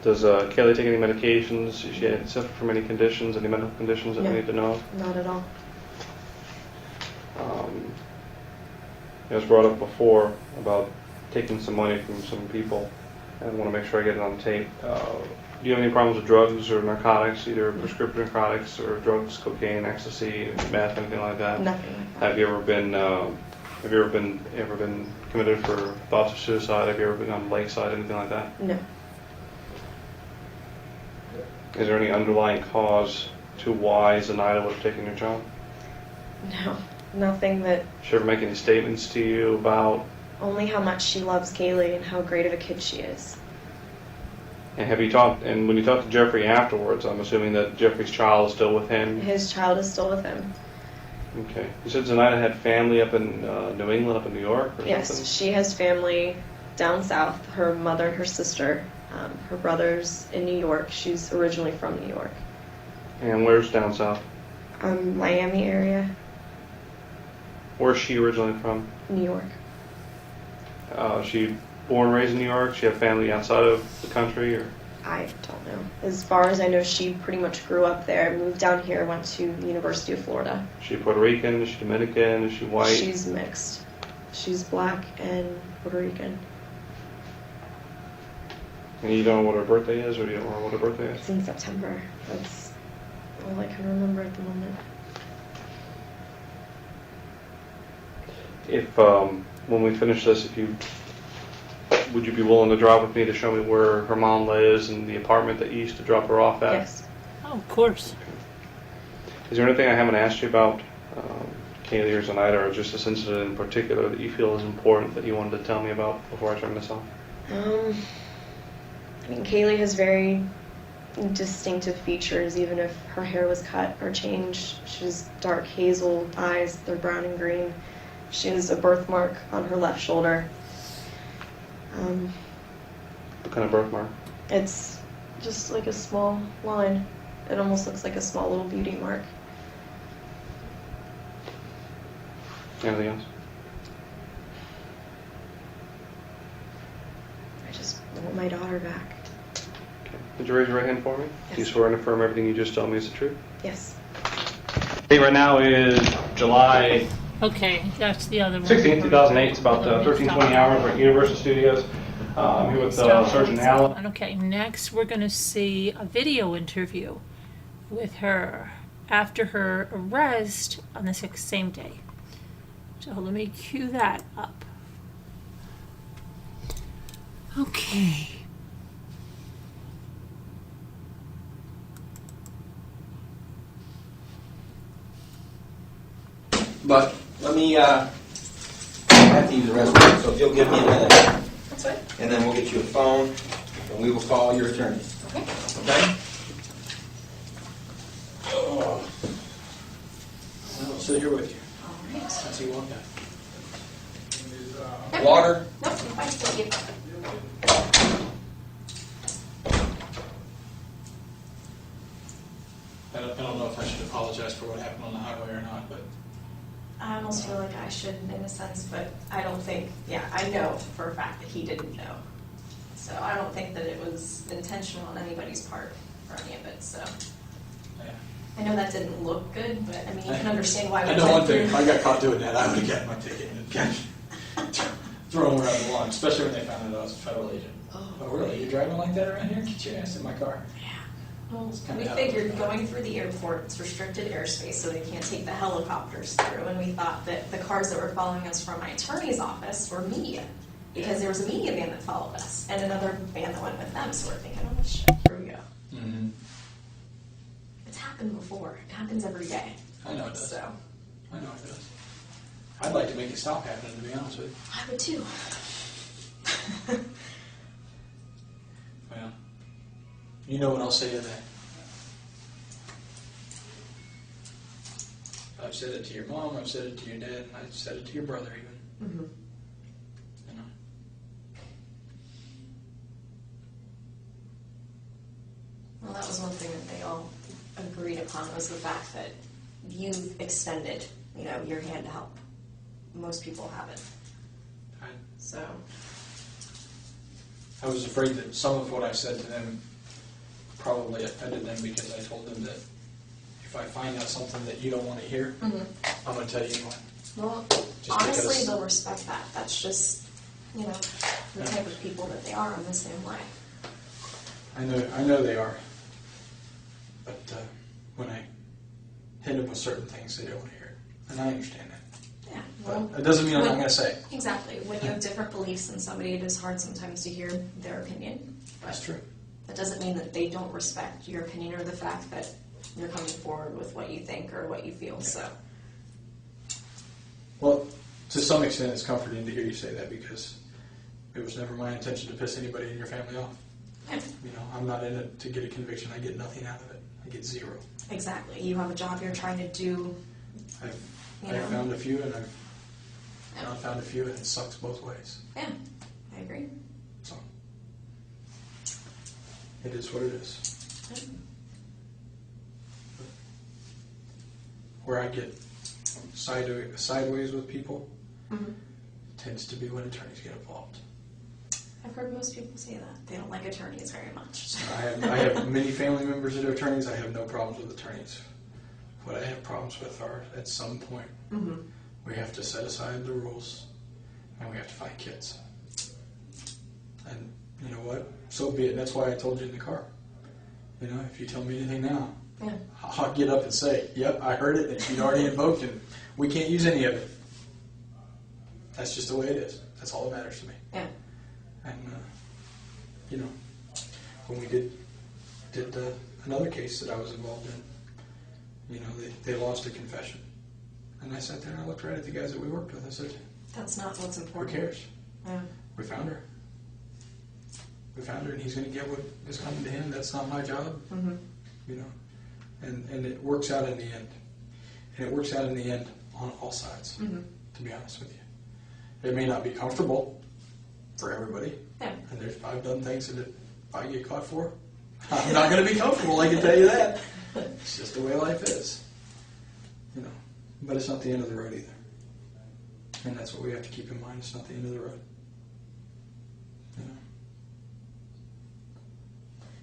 Does Caylee take any medications? Does she suffer from any conditions, any medical conditions that No. we need to know of? Not at all. It was brought up before about taking some money from some people, and I want to make sure I get it on tape. Do you have any problems with drugs or narcotics, either prescription narcotics or drugs, cocaine, ecstasy, meth, anything like that? Nothing like that. Have you ever been committed for thoughts of suicide? Have you ever been on the lakeside, anything like that? No. Is there any underlying cause to why Zenaida would have taken your child? No. Nothing that, Did she ever make any statements to you about? only how much she loves Caylee and how great of a kid she is. And have you talked? And when you talked to Jeffrey afterwards, I'm assuming that Jeffrey's child is still with him. His child is still with him. Okay. You said Zenaida had family up in New England, up in New York, or Yes, something. she has family down south. Her mother, her sister, her brother's in New York. She's originally from New York. And where's down south? Miami area, Where's she originally from? New York. She born and raised in New York? She have family outside of the country, or? I don't know. As far as I know, she pretty much grew up there, moved down here, went to the University of Florida. Is she Puerto Rican? Is she Dominican? Is she white? She's mixed. She's black and Puerto Rican. And you don't know what her birthday is, or you don't know what her birthday is? It's in September. That's all I can remember at the moment. If, when we finish this, would you be willing to drive with me to show me where her mom lives and the apartment that you used to drop her off at? Yes. Oh, of course. Is there anything I haven't asked you about, Caylee or Zenaida, or just this incident in particular that you feel is important that you wanted to tell me about before I turn this off? I mean, Caylee has very distinctive features, even if her hair was cut or changed. She has dark hazel eyes, they're brown and green. She has a birthmark on her left shoulder. What kind of birthmark? It's just like a small line. It almost looks like a small little beauty mark. Anything else? I just want my daughter back. Okay. Would you raise your right hand for me? Yes. Do you swear and affirm everything you just told me is the truth? Yes. Date right now is July Okay, that's the other one. 16th, 2008. It's about 13:20 hours. We're at Universal Studios. I'm here with Surgeon Allen. Okay, next we're going to see a video interview with her after her arrest on the same day. So let me cue that up. Okay. But let me, I have to use the restroom, so if you'll give me a minute. That's right. And then we'll get you a phone, and we will call your attorney. Okay. Okay? Oh. I'll sit here with you. All right. Since you want that. Water? No, I'm fine. Thank you. I don't know if I should apologize for what happened on the highway or not, but I almost feel like I should in a sense, but I don't think, I know for a fact that he didn't know. So I don't think that it was intentional on anybody's part for any of it, so. yeah. I know that didn't look good, but I mean, you can understand why we I know one thing, went if I got caught doing that, I would have gotten my ticket and thrown where I belong, especially when they found out I was a federal agent. Oh, really? You're driving like that around here? Get your ass in my car. Yeah. Well, kinda we how figured it- going through the airport, it's restricted airspace, so they can't take the helicopters through, and we thought that the cars that were following us from my attorney's office were media, because there was a media van that followed us, and another van that went with them, so we're thinking, oh shit, here we go. Mm-hmm. It's happened before. It happens every day. I know it does. So, I know it does. I'd like to make it stop happening, to be honest with you. I would too. Well, you know what I'll say to that. I've said it to your mom, I've said it to your dad, and I've said it to your brother even. Mm-hmm. You know. Well, that was one thing that they all agreed upon, was the fact that you've extended, your hand to help. Most people haven't. So, I was afraid that some of what I said to them probably offended them, because I told them that if I find out something that you don't want to hear, I'm going to tell you anyway. well, Just honestly, because- they'll respect that. That's just, the type of people that they are in the same way. I know they are. But when I hit them with certain things, they don't want to hear it. And I understand that. Yeah. Well, But it doesn't mean I'm not going to say it. Exactly. When you have different beliefs than somebody, it is hard sometimes to hear their opinion. That's true. That doesn't mean that they don't respect your opinion or the fact that you're coming forward with what you think or what you feel. So, Well, to some extent, it's comforting to hear you say that, because it was never my intention to piss anybody in your family off. yeah, I'm not in it to get a conviction. I get nothing out of it. I get zero. exactly. You have a job you're trying to do. I've You know? found a few, and I've not found a few, and it sucks both ways. Yeah, I agree. So it is what it is. where I get sideways with people tends to be when attorneys get involved. I've heard most people say that. They don't like attorneys very much. I have many family members that are attorneys. I have no problems with attorneys. What I have problems with are, at some point, we have to set aside the rules and we have to find kids. And you know what? So be it. That's why I told you in the car. You know, if you tell me anything now, I'll get up and say, yep, I heard it, and she'd already invoked it. We can't use any of it. That's just the way it is. That's all that matters to me. Yeah. And, you know, when we did another case that I was involved in, you know, they lost a confession. And I sat there and I looked right at the guys that we worked with. I said, that's not what's important. Who cares? Yeah. We found her. We found her, and he's going to get what is coming to him. That's not my job. You know, and it works out in the end. And it works out in the end on all sides, to be honest with you. It may not be comfortable for everybody. Yeah. And I've done things that if I get caught for, I'm not going to be comfortable, I can tell you that. It's just the way life is. You know, but it's not the end of the road either. And that's what we have to keep in mind. It's not the end of the road. You know.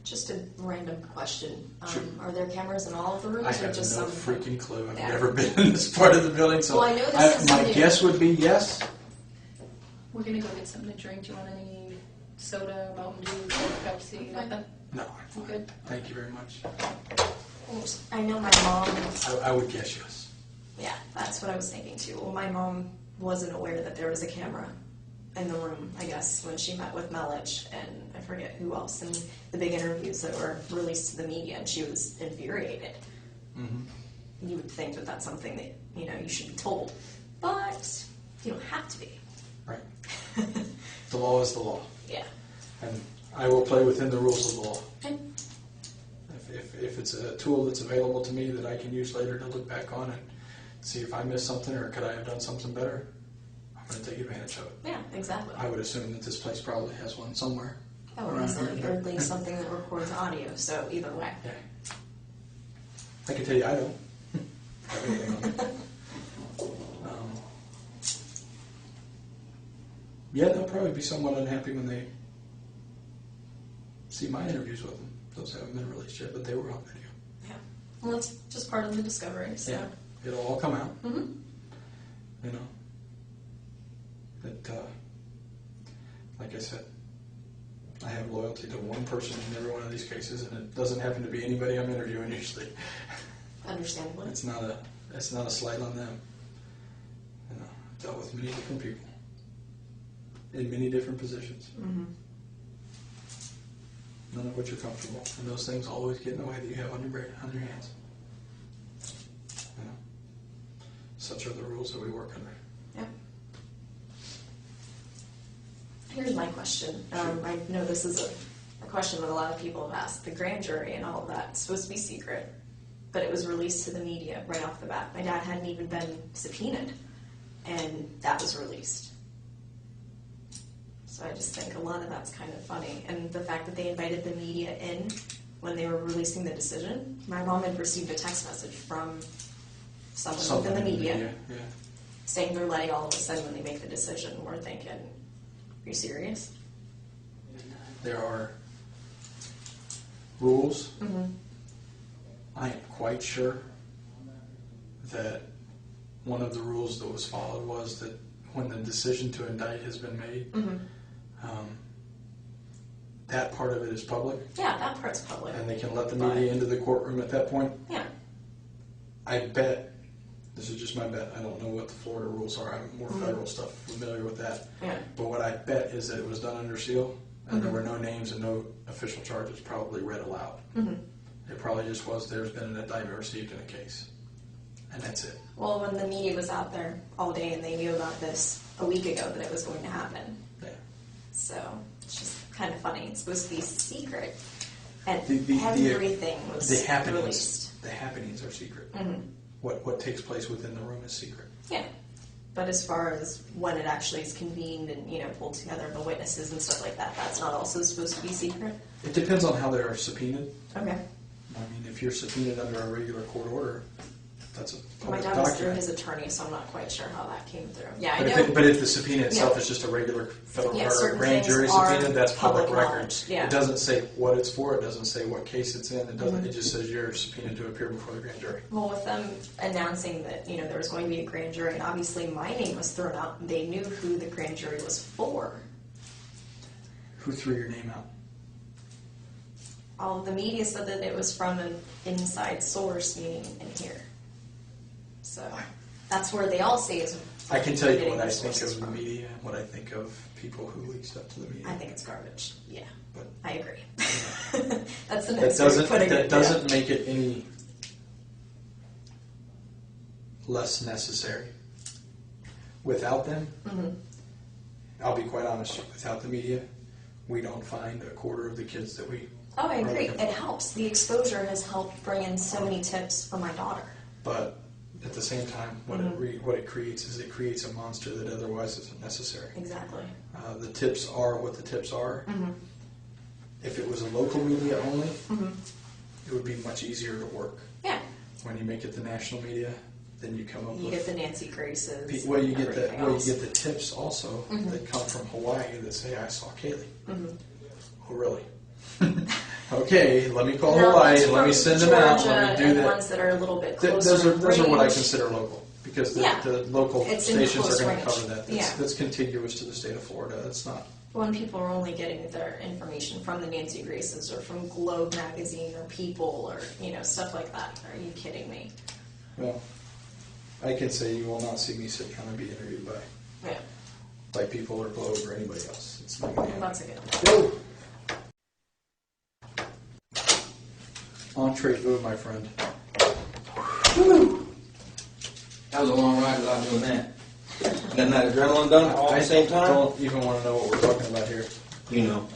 Just a random question. Sure. Are there cameras in all of the rooms? I or have just no some? freaking clue. I've never been in this part of the building, so Well, I know this is my new. guess would be yes. We're gonna go get something to drink. Do you want any soda, Mountain Dew, Coke, Pepsi, nothing? No, I'm fine. Good. Thank you very much. I know my mom. I would guess yes. Yeah, that's what I was thinking too. Well, my mom wasn't aware that there was a camera in the room, I guess, when she met with Melich and I forget who else in the big interviews that were released to the media, and she was infuriated. You would think that that's something that, you know, you should be told, but you don't have to be. Right. The law is the law. Yeah. And I will play within the rules of the law. Okay. If it's a tool that's available to me that I can use later to look back on and see if I missed something or could I have done something better, I'm going to take advantage of it. Yeah, exactly. I would assume that this place probably has one somewhere. Oh, or at least something that records audio, so either way. Yeah. I can tell you I don't. Have anything on it. Yeah, they'll probably be somewhat unhappy when they see my interviews with them. Those haven't been released yet, but they were on video. Yeah. Well, that's just part of the discovery, so. Yeah. It'll all come out. You know. That, like I said, I have loyalty to one person in every one of these cases, and it doesn't happen to be anybody I'm interviewing usually. Understandably. It's not a slight on them. You know, I've dealt with many different people in many different positions. None of which are comfortable, and those things always get in the way that you have on your hands. You know, such are the rules that we work under. Yeah. Here's my question. I know this is a question that a lot of people have asked. The grand jury and all of that is supposed to be secret, but it was released to the media right off the bat. My dad hadn't even been subpoenaed, and that was released. So I just think a lot of that's kind of funny. And the fact that they invited the media in when they were releasing the decision. My mom had received a text message from someone within the media saying they're letting all of us in when they make the decision. We're thinking, are you serious? There are rules. I am quite sure that one of the rules that was followed was that when the decision to indict has been made, that part of it is public. Yeah, that part's public. And they can let the media into the courtroom at that point. Yeah. I bet, this is just my bet, I don't know what the Florida rules are, I'm more federal stuff, familiar with that. Yeah. But what I bet is that it was done under seal, and there were no names and no official charges probably read aloud. It probably just was, there's been an indictment received in a case. And that's it. Well, when the media was out there all day and they knew about this a week ago that it was going to happen. Yeah. So it's just kind of funny. It's supposed to be secret, and The everything was happenings, released. the happenings are secret. What takes place within the room is secret. Yeah. But as far as when it actually is convened and, you know, pulled together the witnesses and stuff like that, that's not also supposed to be secret? It depends on how they're subpoenaed. Okay. I mean, if you're subpoenaed under a regular court order, That's a My public dad was through document. his attorney, so I'm not quite sure how that came through. Yeah, I But know. but if the subpoena itself Yeah. is just a regular federal Yeah, or certain grand things jury are subpoena, that's public record. knowledge, yeah. It doesn't say what it's for. It doesn't say what case it's in. It doesn't. Mhm. It just says you're subpoenaed to appear before the grand jury. Well, with them announcing that, there was going to be a grand jury, and obviously my name was thrown out, they knew who the grand jury was for. Who threw your name out? All of the media said that it was from an inside source, meaning in here. So that's where they all say is. I can tell you getting what I their think sources of the from. media and what I think of people who leak stuff to the media. I think it's garbage. Yeah, But I agree. That's the that next way of doesn't putting that it. doesn't make it any less necessary. Without them, Mm-hmm. I'll be quite honest. Without the media, we don't find a quarter of the kids that we. Oh, I are agree. looking It for. helps. The exposure has helped bring in so many tips for my daughter. But at the same time, what Mhm. what it creates is it creates a monster that otherwise isn't necessary. Exactly. The tips are what the tips are. Mm-hmm. If it was a local media only, Mm-hmm. it would be much easier to work. Yeah. When you make it the national media, then you come up You with. get the Nancy Graces. Well, you get everything the else. tips also Mhm. that come from Hawaii that say I saw Caylee. Mhm. Oh, really? Okay, let me call Now, Hawaii ones and let me from send them out. Georgia Let me do and that. ones that are a little bit Th- closer those are in those are what I range. consider local because the, Yeah. the local It's in stations close are going to range. cover that. Yeah. That's contiguous to the state of Florida. It's not. When people are only getting their information from the Nancy Graces or from Globe magazine or People or stuff like that. Are you kidding me? Well, I can say you will not see me sit down and be interviewed Yeah. by People or Globe or anybody else. It's not going to Well, happen. that's a good one. Entree food, my friend. That was a long ride without doing that. Getting that adrenaline done all at the same I time? don't even want to know what we're talking about here. You know.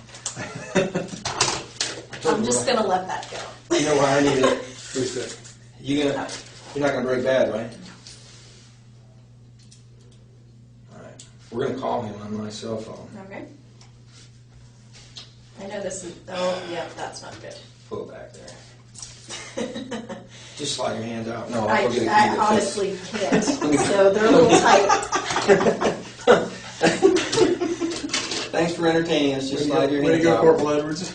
I'm just going to let that go. You know why I need it? Who's that? You're not gonna break bad, right? Alright. We're gonna call him on my cell phone. Okay. I know this is. Oh, yeah, that's not good. Pull it back there. Just slide your hands out. No, I I'll get a key I that honestly can't. So they're a little tight. Thanks for entertaining us. Just slide your Way to hands go, out. Corporal Edwards.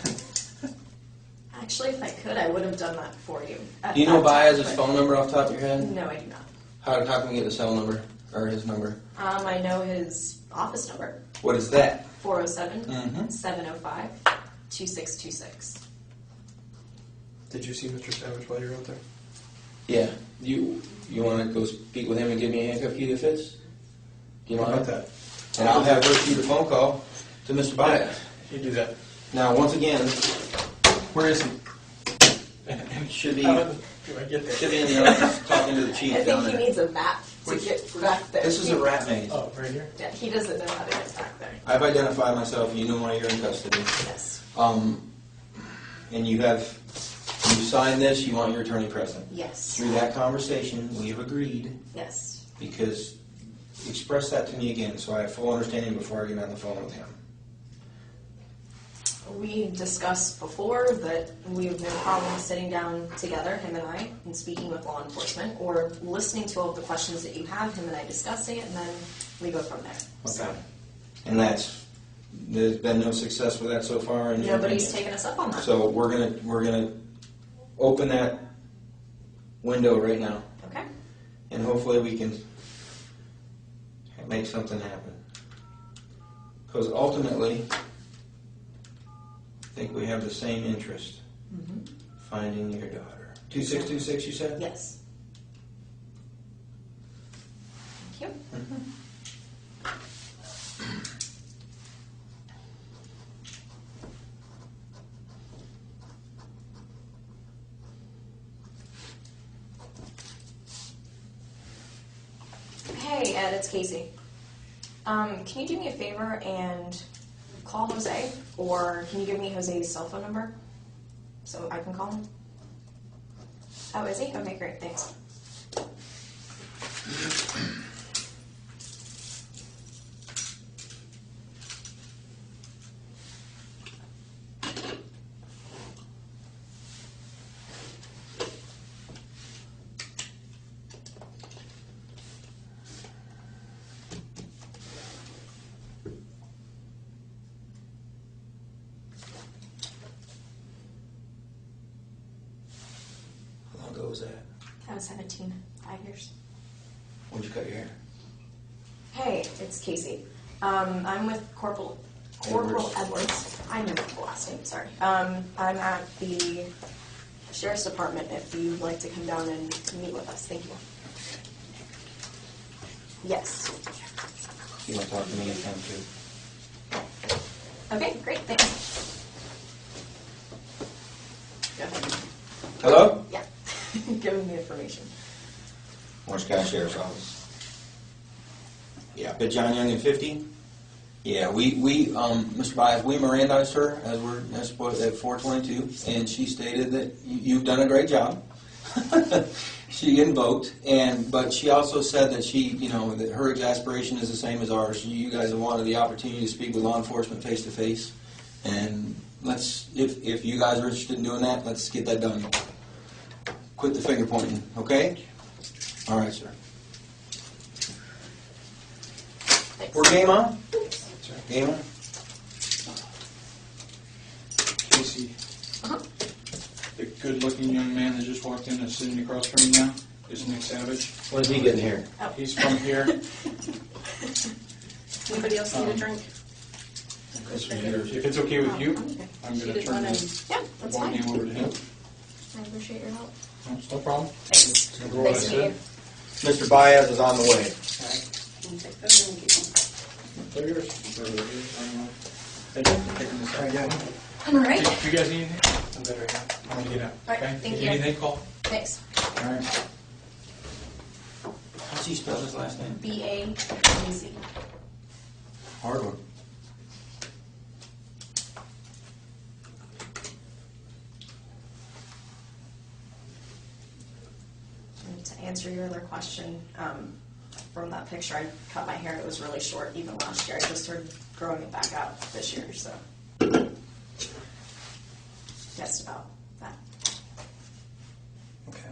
Actually, if I could, I would have done that for you. Do you know Baez's but- phone number off the top of your head? No, I do not. How can we get the cell number or his number? I know his office number. What is that? 407-705-2626. Did you see Mr. Savage while you were out there? Yeah. You want to go speak with him and give me a handcuff key that fits? Do you How mind? about that? And I'll have her shoot a phone call to Mr. Baez. You do that. Now, once again, Where is he? should be How do I get there? should be in the office talking to the chief I down think he there. needs a map to get back there. This is a rat maze. Oh, right here? Yeah, he doesn't know how to get back there. I've identified myself. You know why you're in custody. Yes. And you signed this. You want your attorney present. Yes. Through that conversation, we have agreed Yes. because express that to me again, so I have full understanding before I get on the phone with him. We discussed before that we have no problem sitting down together, him and I, and speaking with law enforcement, or listening to all of the questions that you have, him and I discussing it, and then we go from there. Okay. And there's been no success with that so far. In your Nobody's opinion? taken us up on that. So we're gonna open that window right now, Okay. and hopefully we can make something happen. Because ultimately, I think we have the same interest: finding your daughter. 2626, you said? Yes. Thank you. Hey, Ed, it's Casey. Can you do me a favor and call Jose, or can you give me Jose's cell phone number so I can call him? Oh, is he? Okay, great, thanks. was that? I was 17, 5 years. When'd you cut your hair? Hey, it's Casey. I'm with Corporal Edwards. I know the last name, sorry. I'm at the Sheriff's Department if you'd like to come down and meet with us. Thank you. Yes. You want to talk to me anytime too? Okay, great, thanks. Go ahead. Hello? Yeah. Give him the information. Orange County Sheriff's Office. Yeah, but John Young and 50? Yeah, we Mr. Bias, we Mirandized her as supposed at 422, and she stated that you've done a great job. She invoked, but she also said that that her exasperation is the same as ours. You guys have wanted the opportunity to speak with law enforcement face to face, and if you guys are interested in doing that, let's get that done. Quit the finger pointing, okay? All right, sir. Thanks. We're game on? Game on? Casey, the good-looking young man that just walked in is sitting across from you now is Nick Savage. What is he getting here? He's from here. Anybody else need a drink? If it's okay with you, I'm going to turn the Yeah, that's ball fine. game over to him. I appreciate your help. No problem. Thanks. Remember what I Nice to meet you. said? Mr. Baez is on the way. They're yours. Thank you for taking this out. All right. Do you guys need anything? I'm better right now. I'm going to get out. All right, Okay? thank If you. anything, call. Thanks. All right. How's he spell his last name? B-A-E-Z. Hard one. And to answer your other question, from that picture, I cut my hair. It was really short even last year. I just started growing it back out this year, so guessed about that. Okay.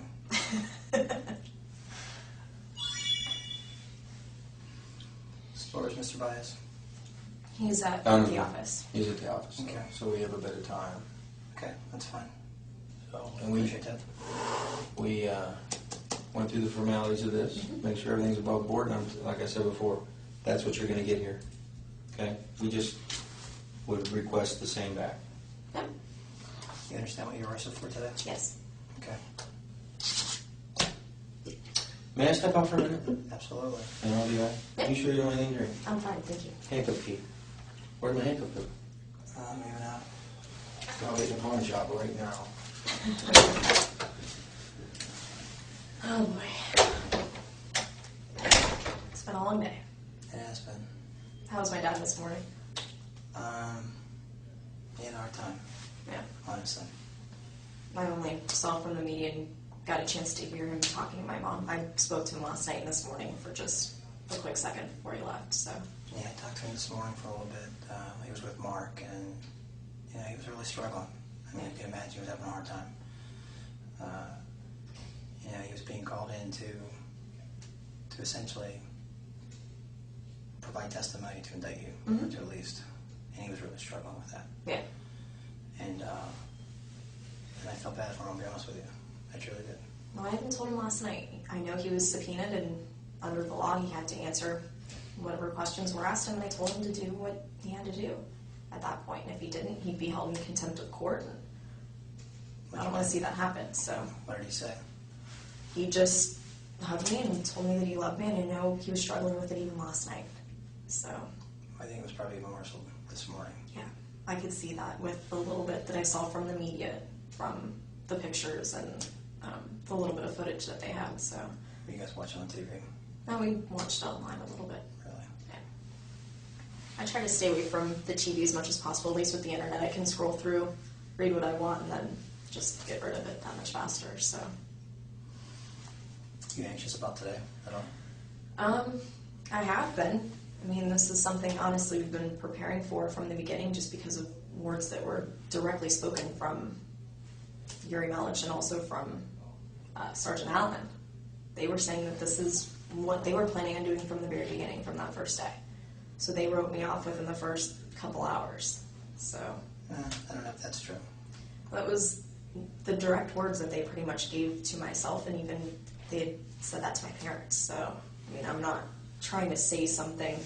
As far as Mr. Baez? He's at Down the here. office. He's at the office. Okay. So we have a bit of time. Okay, that's fine. So, I and we appreciate that. went through the formalities of this, make sure everything's above board, and like I said before, that's what you're going to get here. Okay? We just would request the same back. Yep. You understand what you were arrested for today? Yes. Okay. May I step out for a minute? Absolutely. And I'll be back. Yep. You sure you don't want anything to drink? I'm fine, thank you. Handcuff key. Where'd my handcuff go? Maybe not. I'll be in the pawn shop right now. Oh boy. It's been a long day. It has been. How was my dad this morning? He had a hard time, Yeah. honestly. I only saw from the media and got a chance to hear him talking to my mom. I spoke to him last night and this morning for just a quick second before he left, so. Yeah, I talked to him this morning for a little bit. He was with Mark, and he was really struggling. I mean, I can imagine he was having a hard time. He was being called in to essentially provide testimony to indict you, Mhm. to at least, and he was really struggling with that. Yeah. And I felt bad for him, I'll be honest with you. I truly did. Well, I even told him last night. I know he was subpoenaed, and under the law, he had to answer whatever questions were asked him, and I told him to do what he had to do at that point. And if he didn't, he'd be held in contempt of court. And I don't want to see that happen, so. What did he say? He just hugged me and told me that he loved me, and I know he was struggling with it even last night. So. I think it was probably even worse this morning. Yeah, I could see that with the little bit that I saw from the media, from the pictures and the little bit of footage that they had, so. Were you guys watching on TV? No, we watched online a little bit. Really? Yeah. I try to stay away from the TV as much as possible, at least with the internet. I can scroll through, read what I want, and then just get rid of it that much faster, so. You anxious about today at all? I have been. I mean, this is something, honestly, we've been preparing for from the beginning just because of words that were directly spoken from Yuri Melich and also from Sergeant Allen. They were saying that this is what they were planning on doing from the very beginning, from that first day. So they wrote me off within the first couple hours. So I don't know if that's true. that was the direct words that they pretty much gave to myself, and even they had said that to my parents. So, I mean, I'm not trying to say something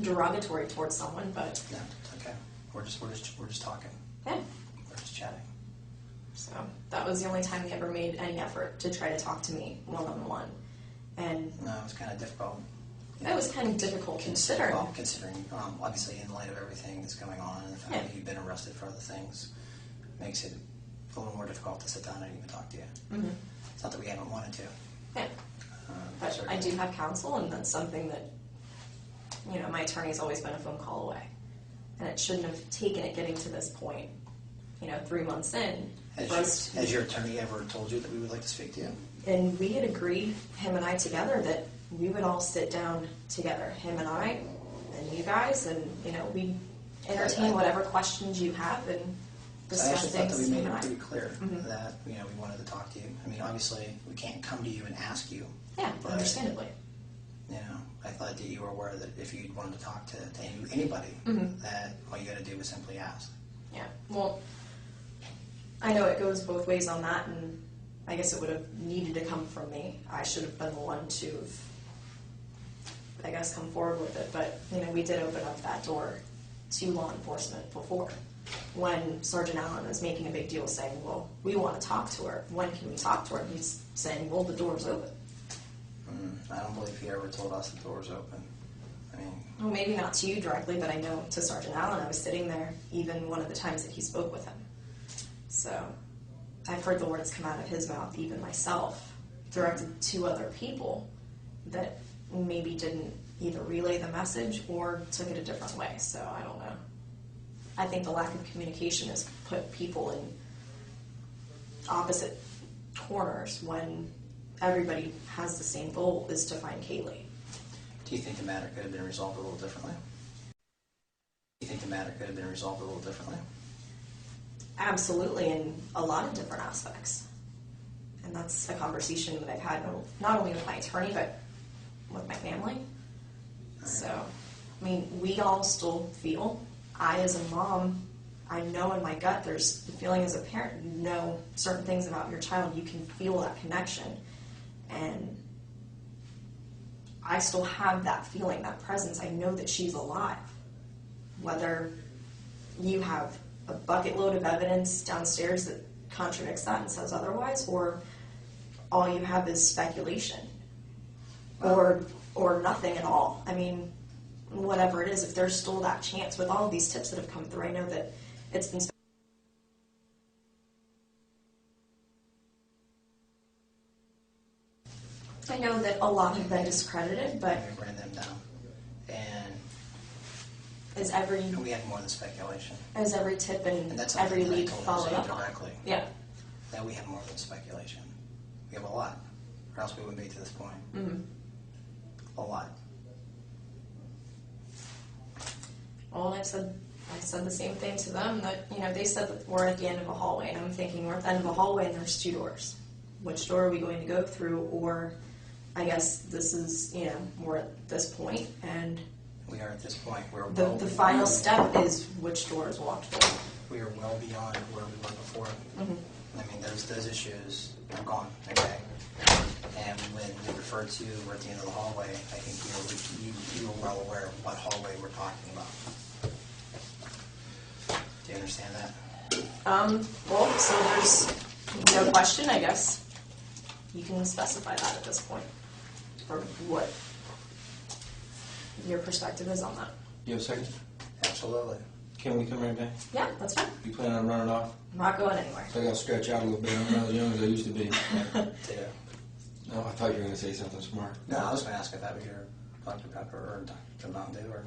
derogatory towards someone, but No, it's okay. We're just talking. yeah. We're just chatting. So that was the only time they ever made any effort to try to talk to me one-on-one. And No, it was kind of difficult. it was kind of difficult considering. Well, considering, obviously, in light of everything that's going on and the fact that you've been arrested for other things, makes it a little more difficult to sit down and even talk to you. Mm-hmm. It's not that we haven't wanted to. Yeah. But I do have counsel, and that's something that, you know, my attorney's always been a phone call away. And it shouldn't have taken it getting to this point, you know, 3 months in. Has your attorney ever told you that we would like to speak to you? And we had agreed, him and I together, that we would all sit down together, him and I, and you guys, and, you know, we entertain whatever questions you have and discuss I actually thought that things. we made him and it I. pretty clear Mhm. that, you know, we wanted to talk to you. I mean, obviously, we can't come to you and ask you. Yeah, but, understandably. You know, I thought that you were aware that if you wanted to talk to anybody, Mhm. that all you got to do was simply ask. Yeah, well, I know it goes both ways on that, and I guess it would have needed to come from me. I should have been the one to have, I guess, come forward with it. But, you know, we did open up that door to law enforcement before, when Sergeant Allen was making a big deal saying, well, we want to talk to her. When can we talk to her? And he's saying, well, the door's open. I don't believe he ever told us the door was open. I mean, Well, maybe not to you directly, but I know to Sergeant Allen, I was sitting there even one of the times that he spoke with him. So I've heard the words come out of his mouth, even myself, directed to other people that maybe didn't either relay the message or took it a different way. So I don't know. I think the lack of communication has put people in opposite corners when everybody has the same goal, is to find Caylee. do you think the matter could have been resolved a little differently? Do you think the matter could have been resolved a little differently? Absolutely, in a lot of different aspects. And that's a conversation that I've had not only with my attorney, but with my family. So, I mean, we all still feel, I as a mom, I know in my gut, there's the feeling as a parent, you know certain things about your child, you can feel that connection. And I still have that feeling, that presence. I know that she's alive. Whether you have a bucket load of evidence downstairs that contradicts that and says otherwise, or all you have is speculation, or nothing at all. I mean, whatever it is, if there's still that chance with all of these tips that have come through, I know that it's been I know that a lot have been discredited, but We ran them down. And we had more than speculation. Is every tip and that's every something that I lead told followed Jose up on? directly. Yeah. That we have more than speculation. We have a lot, or else we wouldn't be to this point. Mm-hmm. A lot. Well, I said the same thing to them, that, you know, they said that we're at the end of a hallway, and I'm thinking we're at the end of a hallway and there's 2 doors. Which door are we going to go through? Or I guess this is, you know, we're at this point, and We are at this point. We're the final step is which door is walked through. We are well beyond where we were before. Mm-hmm. I mean, those issues are gone, okay? And when we referred to we're at the end of the hallway, I think you were well aware of what hallway we're talking about. Do you understand that? Well, so there's no question, I guess. You can specify that at this point, or what your perspective is on that. You have a second? Absolutely. Can we come right back? Yeah, that's fine. You plan on running off? I'm not going anywhere. So I gotta stretch out a little bit. I'm not as young as I used to be. Yeah. No, I thought you were gonna say something smart. No, I was going to ask if that was your Dr. Pepper or Dr. Mountain Dew, or...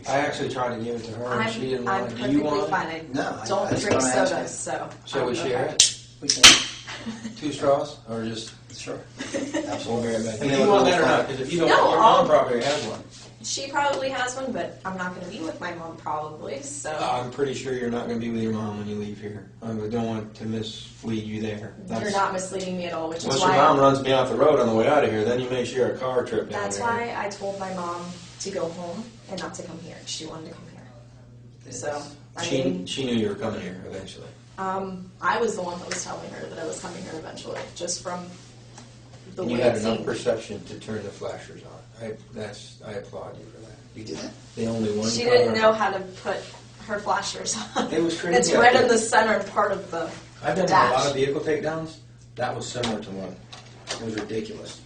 I actually tried to give it to her, and she didn't want it. Do you want fine. it? I don't drink sodas, so. Shall we share it? We can. 2 straws, or just? Sure. Absolutely. Right back. And Do then you want that or we'll not? Because if you don't, No, your mom probably has one. She probably has one, but I'm not going to be with my mom probably, so. I'm pretty sure you're not going to be with your mom when you leave here. I don't want to mislead you there. You're not misleading me at all, which is Unless why. your mom runs me off the road on the way out of here, then you may share a car trip down That's there. why I told my mom to go home and not to come here. She wanted to come here. So, I mean, She knew you were coming here eventually. I was the one that was telling her that I was coming here eventually, just from the And way you had it enough seemed. perception to turn the flashers on. I applaud you for that. You did that? The only one. She didn't know how to put her flashers on. It was crazy. It's right in the center part of the I've done dash. a lot of vehicle takedowns. That was similar to one. It was ridiculous.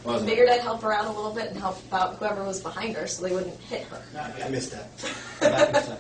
Wasn't Figured it? I'd help her out a little bit and help out whoever was behind her so they wouldn't hit her. I missed that. Back in a second.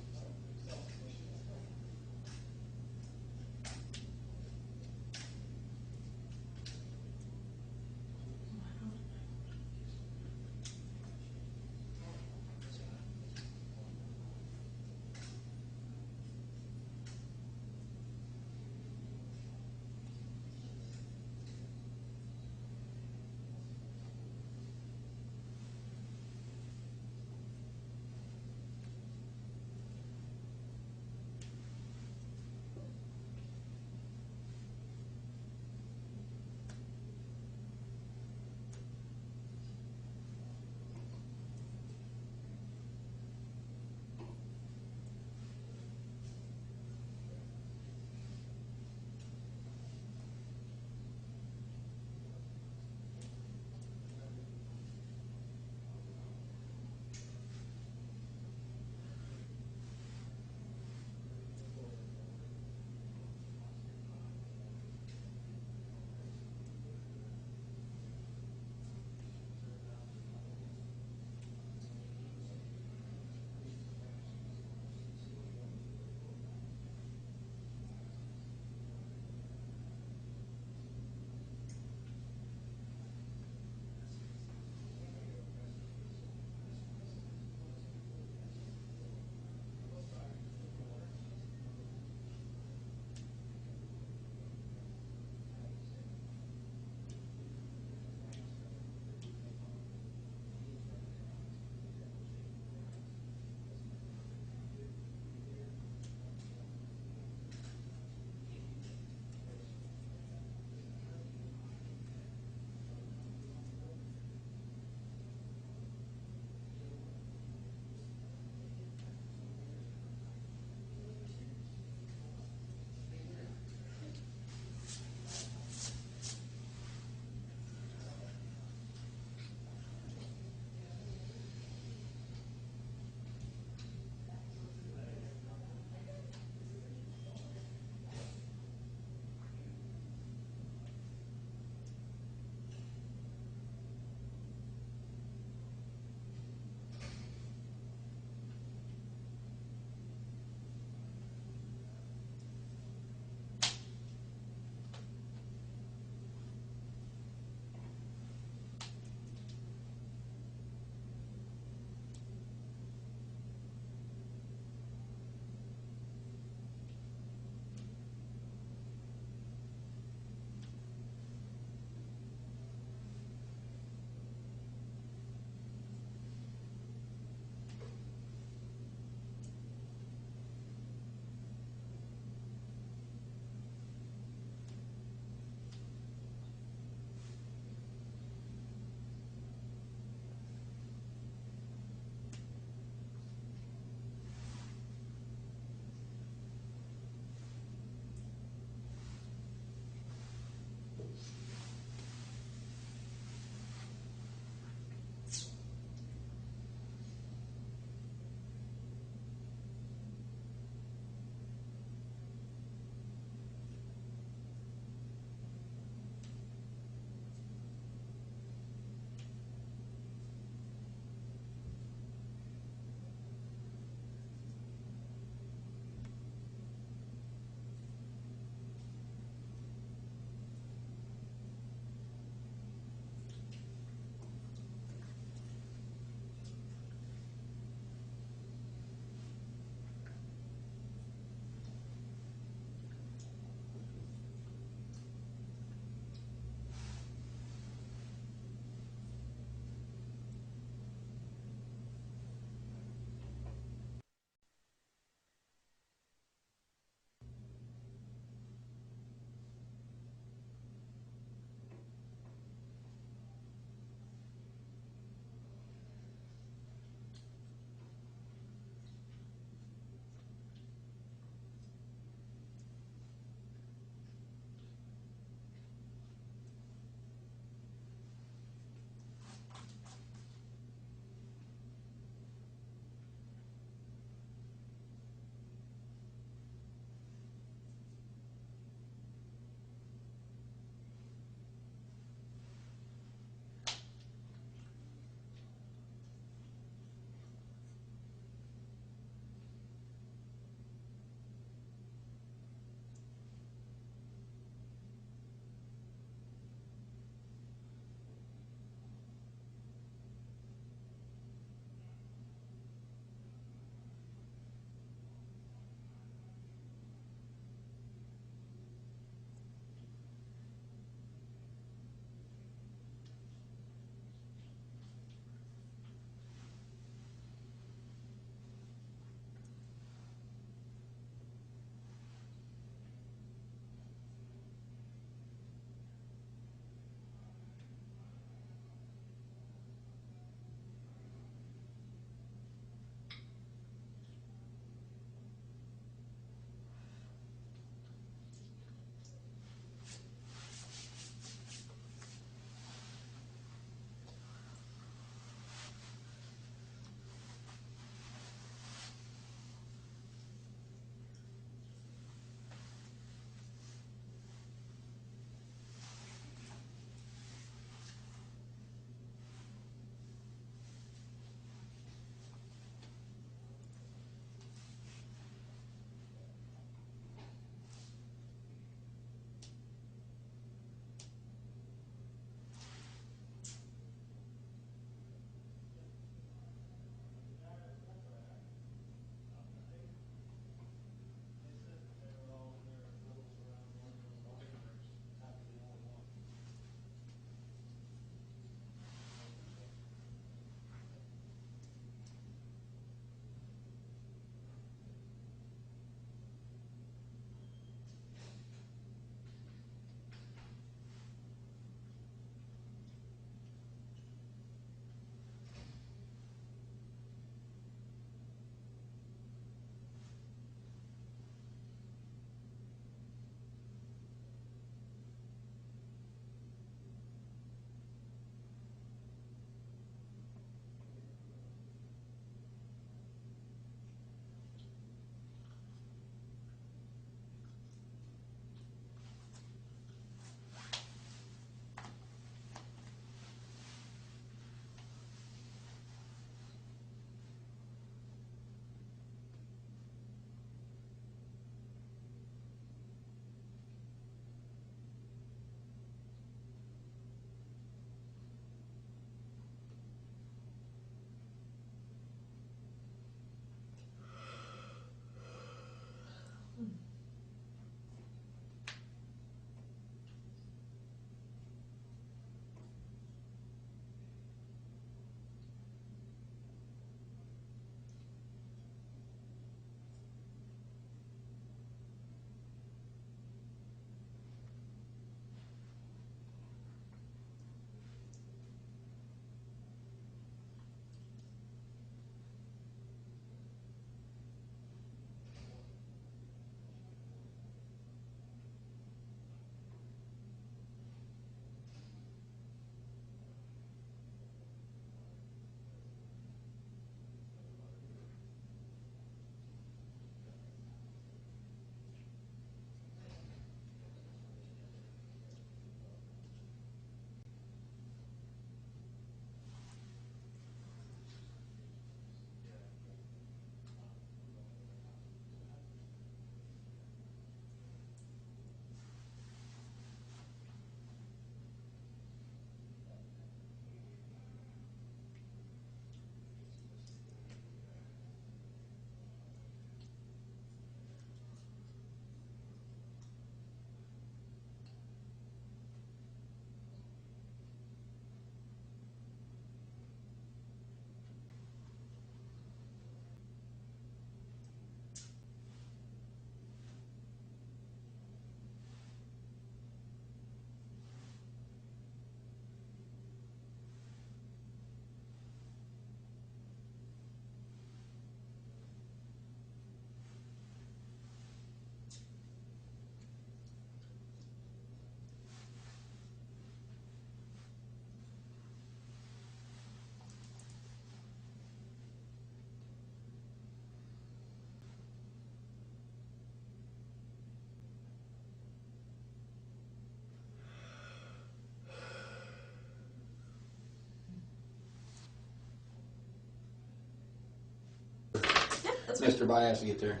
That's Mr. Bai has to get there.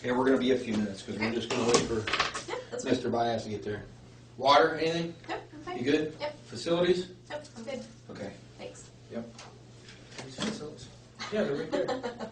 Yeah, we're gonna be a few minutes because we're just gonna wait for that's Mr. Bai has to get there. Water, anything? Yep, I'm fine. You good? Yep. Facilities? Yep, I'm good. Okay. Thanks. Yep. Facilities. Yeah, they're right there.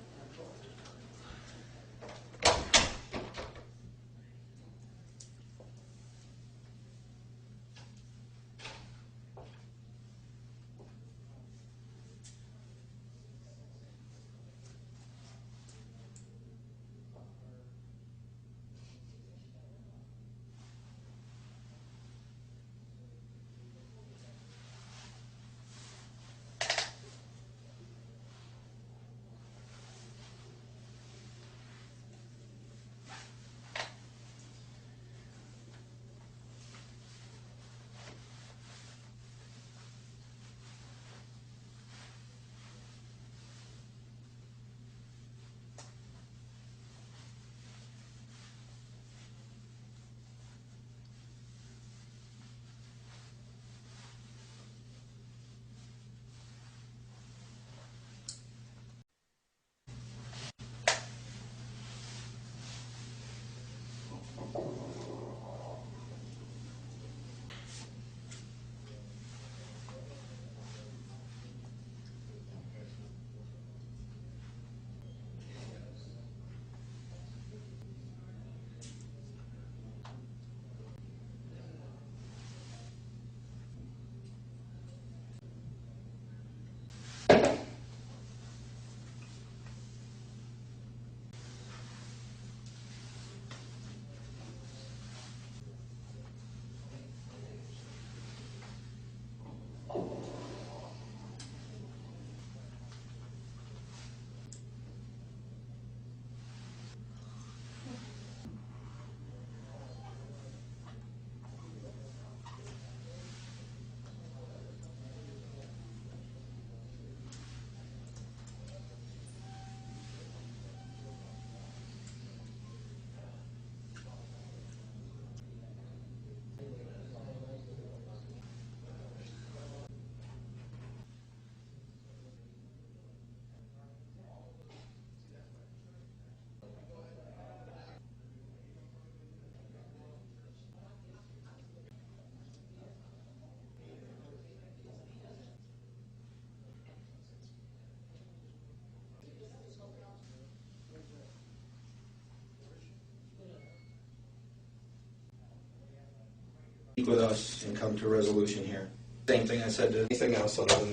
Speak with us and come to a resolution here. Same thing I said to anything else other than.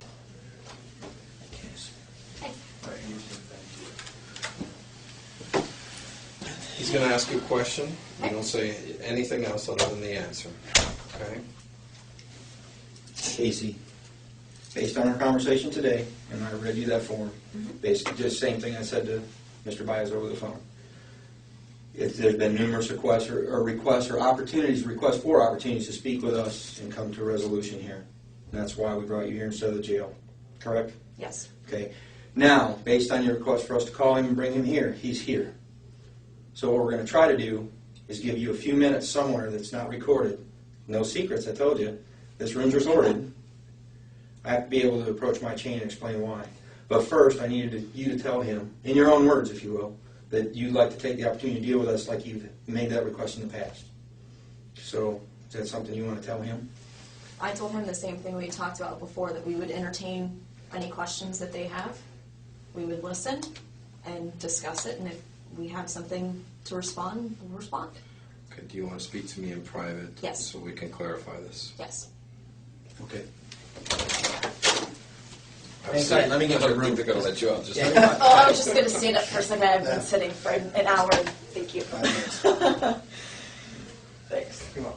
He's going to ask you a question. You don't say anything else other than the answer. Okay? Casey, based on our conversation today, and I read you that form, basically just same thing I said to Mr. Baez over the phone. There's been numerous requests for opportunities to speak with us and come to a resolution here. And that's why we brought you here instead of the jail. Correct? Yes. Okay. Now, based on your request for us to call him and bring him here, he's here. So what we're going to try to do is give you a few minutes somewhere that's not recorded. No secrets, I told you. This room's recorded. I have to be able to approach my chain and explain why. But first, I needed you to tell him, in your own words, if you will, that you'd like to take the opportunity to deal with us like you've made that request in the past. So, is that something you want to tell him? I told him the same thing we talked about before, that we would entertain any questions that they have. We would listen and discuss it, and if we have something to respond, we'll respond. Okay. Do you want to speak to me in private? Yes. So we can clarify this. Yes. Okay. Hang tight, let me get I your don't room. think they're going to let you out. Just Oh, I was just going to stand up for a second. I've been sitting for an hour. Thank you. Thanks. Come on.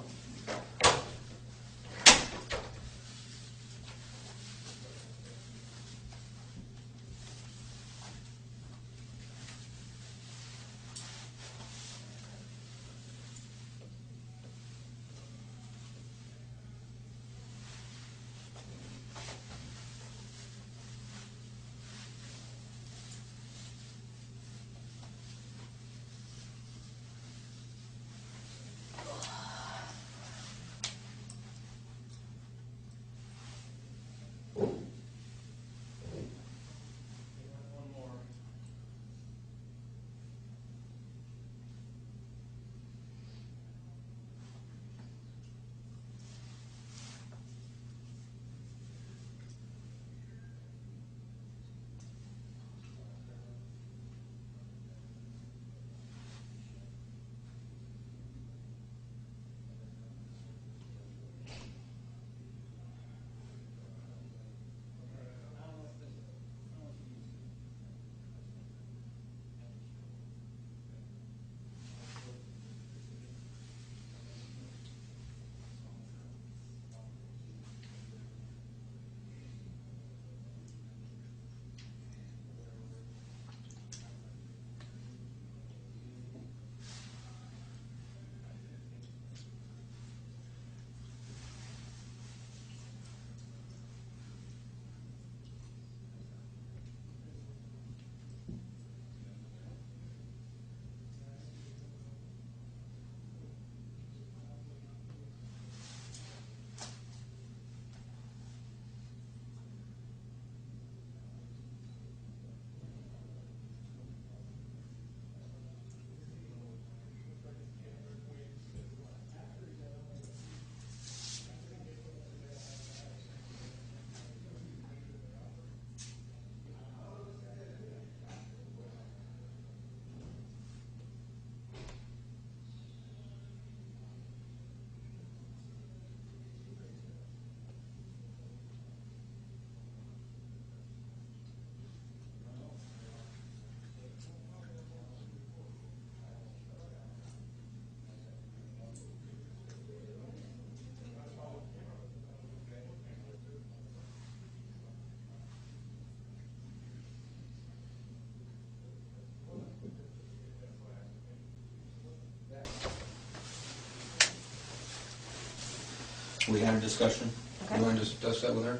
We had a discussion. Okay. You want to discuss that with her?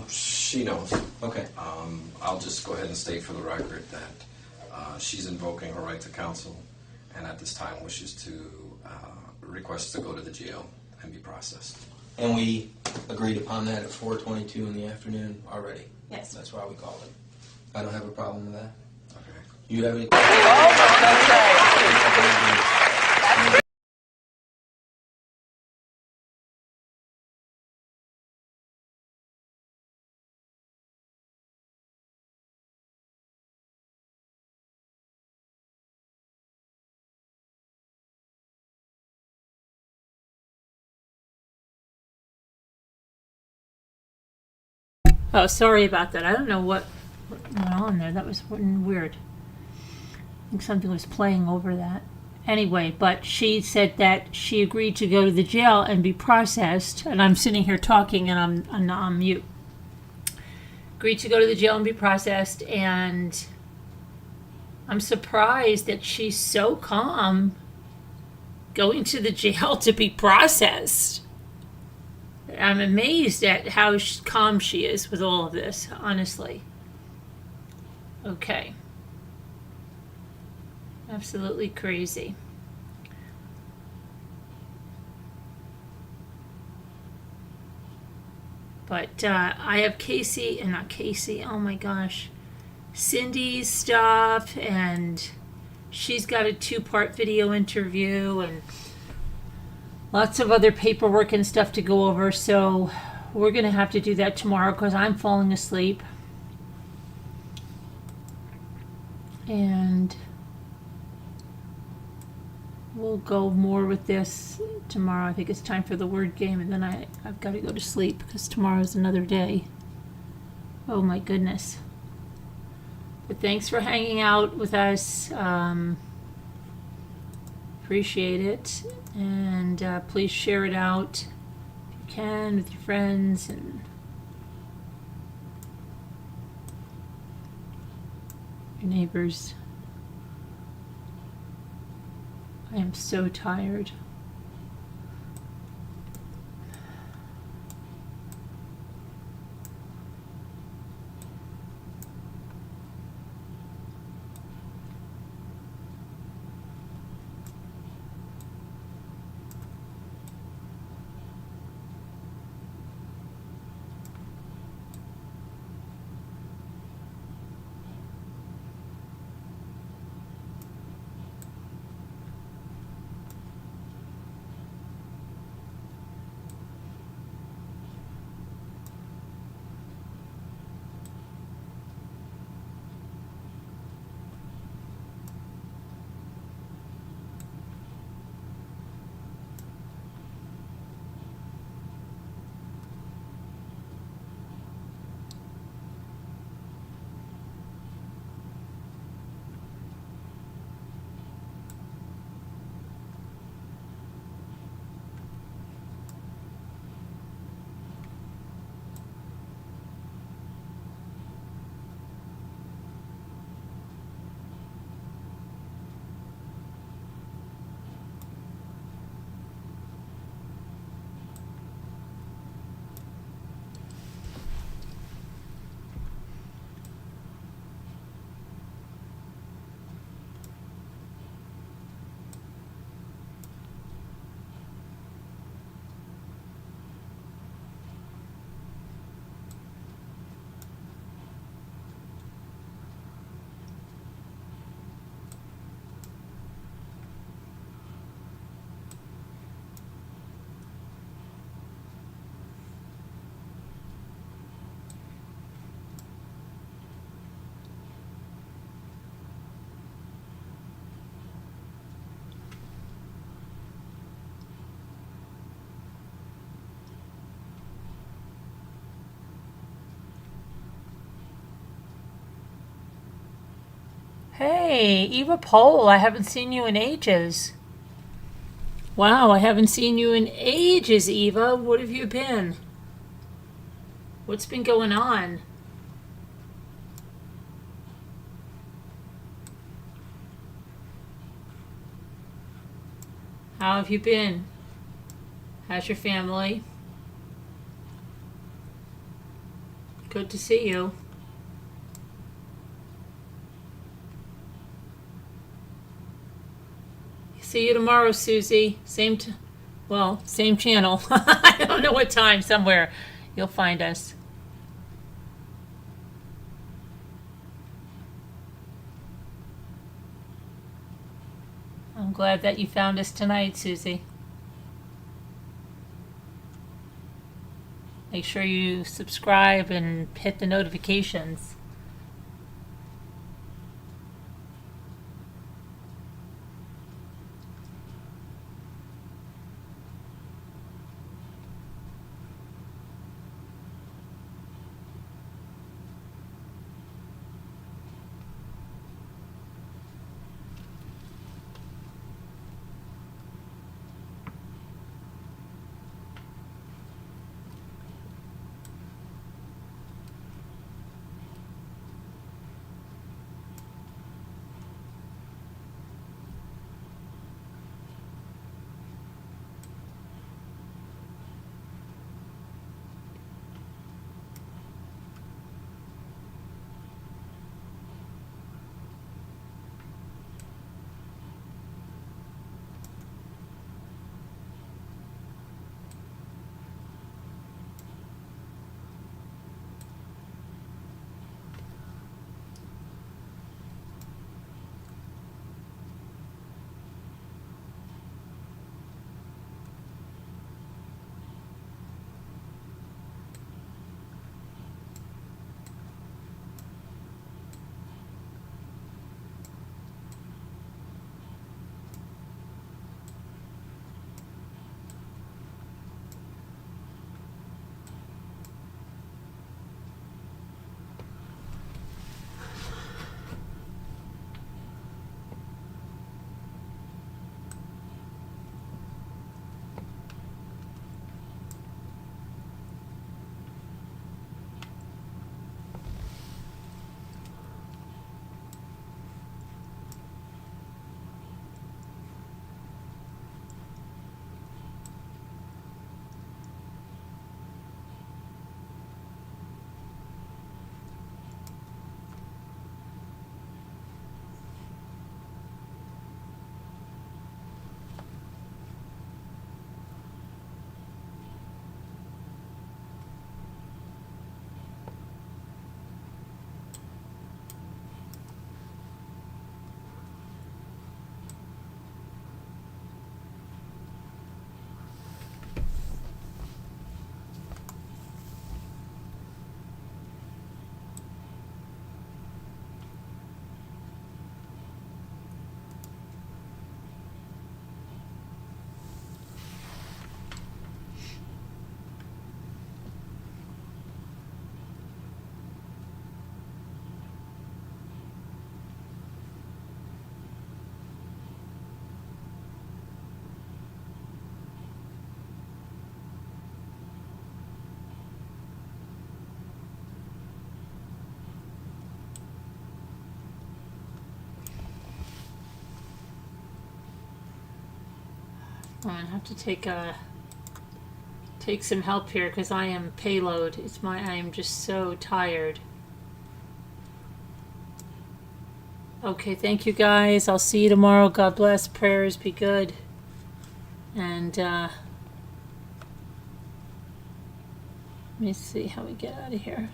She knows. Okay. I'll just go ahead and state for the record that she's invoking her right to counsel, and at this time wishes to request to go to the jail and be processed. And we agreed upon that at 4:22 in the afternoon already. Yes. That's why we called it. I don't have a problem with that. Okay. You have any? Oh, sorry about that. I don't know what went on there. That was weird. I think something was playing over that. Anyway, but she said that she agreed to go to the jail and be processed. And I'm sitting here talking and I'm not on mute. Agreed to go to the jail and be processed. And I'm surprised that she's so calm going to the jail to be processed. I'm amazed at how calm she is with all of this, honestly. Okay. Absolutely crazy. But I have Casey, and not Casey, oh my gosh, Cindy's stuff, and she's got a 2-part video interview, and lots of other paperwork and stuff to go over, so we're going to have to do that tomorrow because I'm falling asleep. And we'll go more with this tomorrow. I think it's time for the word game, and then I've got to go to sleep because tomorrow's another day. Oh my goodness. But thanks for hanging out with us. Appreciate it. And please share it out if you can with your friends and your neighbors. I am so tired. Hey, Eva Pole, I haven't seen you in ages. Wow, I haven't seen you in ages, Eva. What have you been? What's been going on? How have you been? How's your family? Good to see you. See you tomorrow, Susie. Same channel. I don't know what time. Somewhere you'll find us. I'm glad that you found us tonight, Susie. Make sure you subscribe and hit the notifications. I'm gonna have to take some help here because I am payload. I am just so tired. Okay, thank you guys. I'll see you tomorrow. God bless. Prayers be good. And let me see how we get out of here.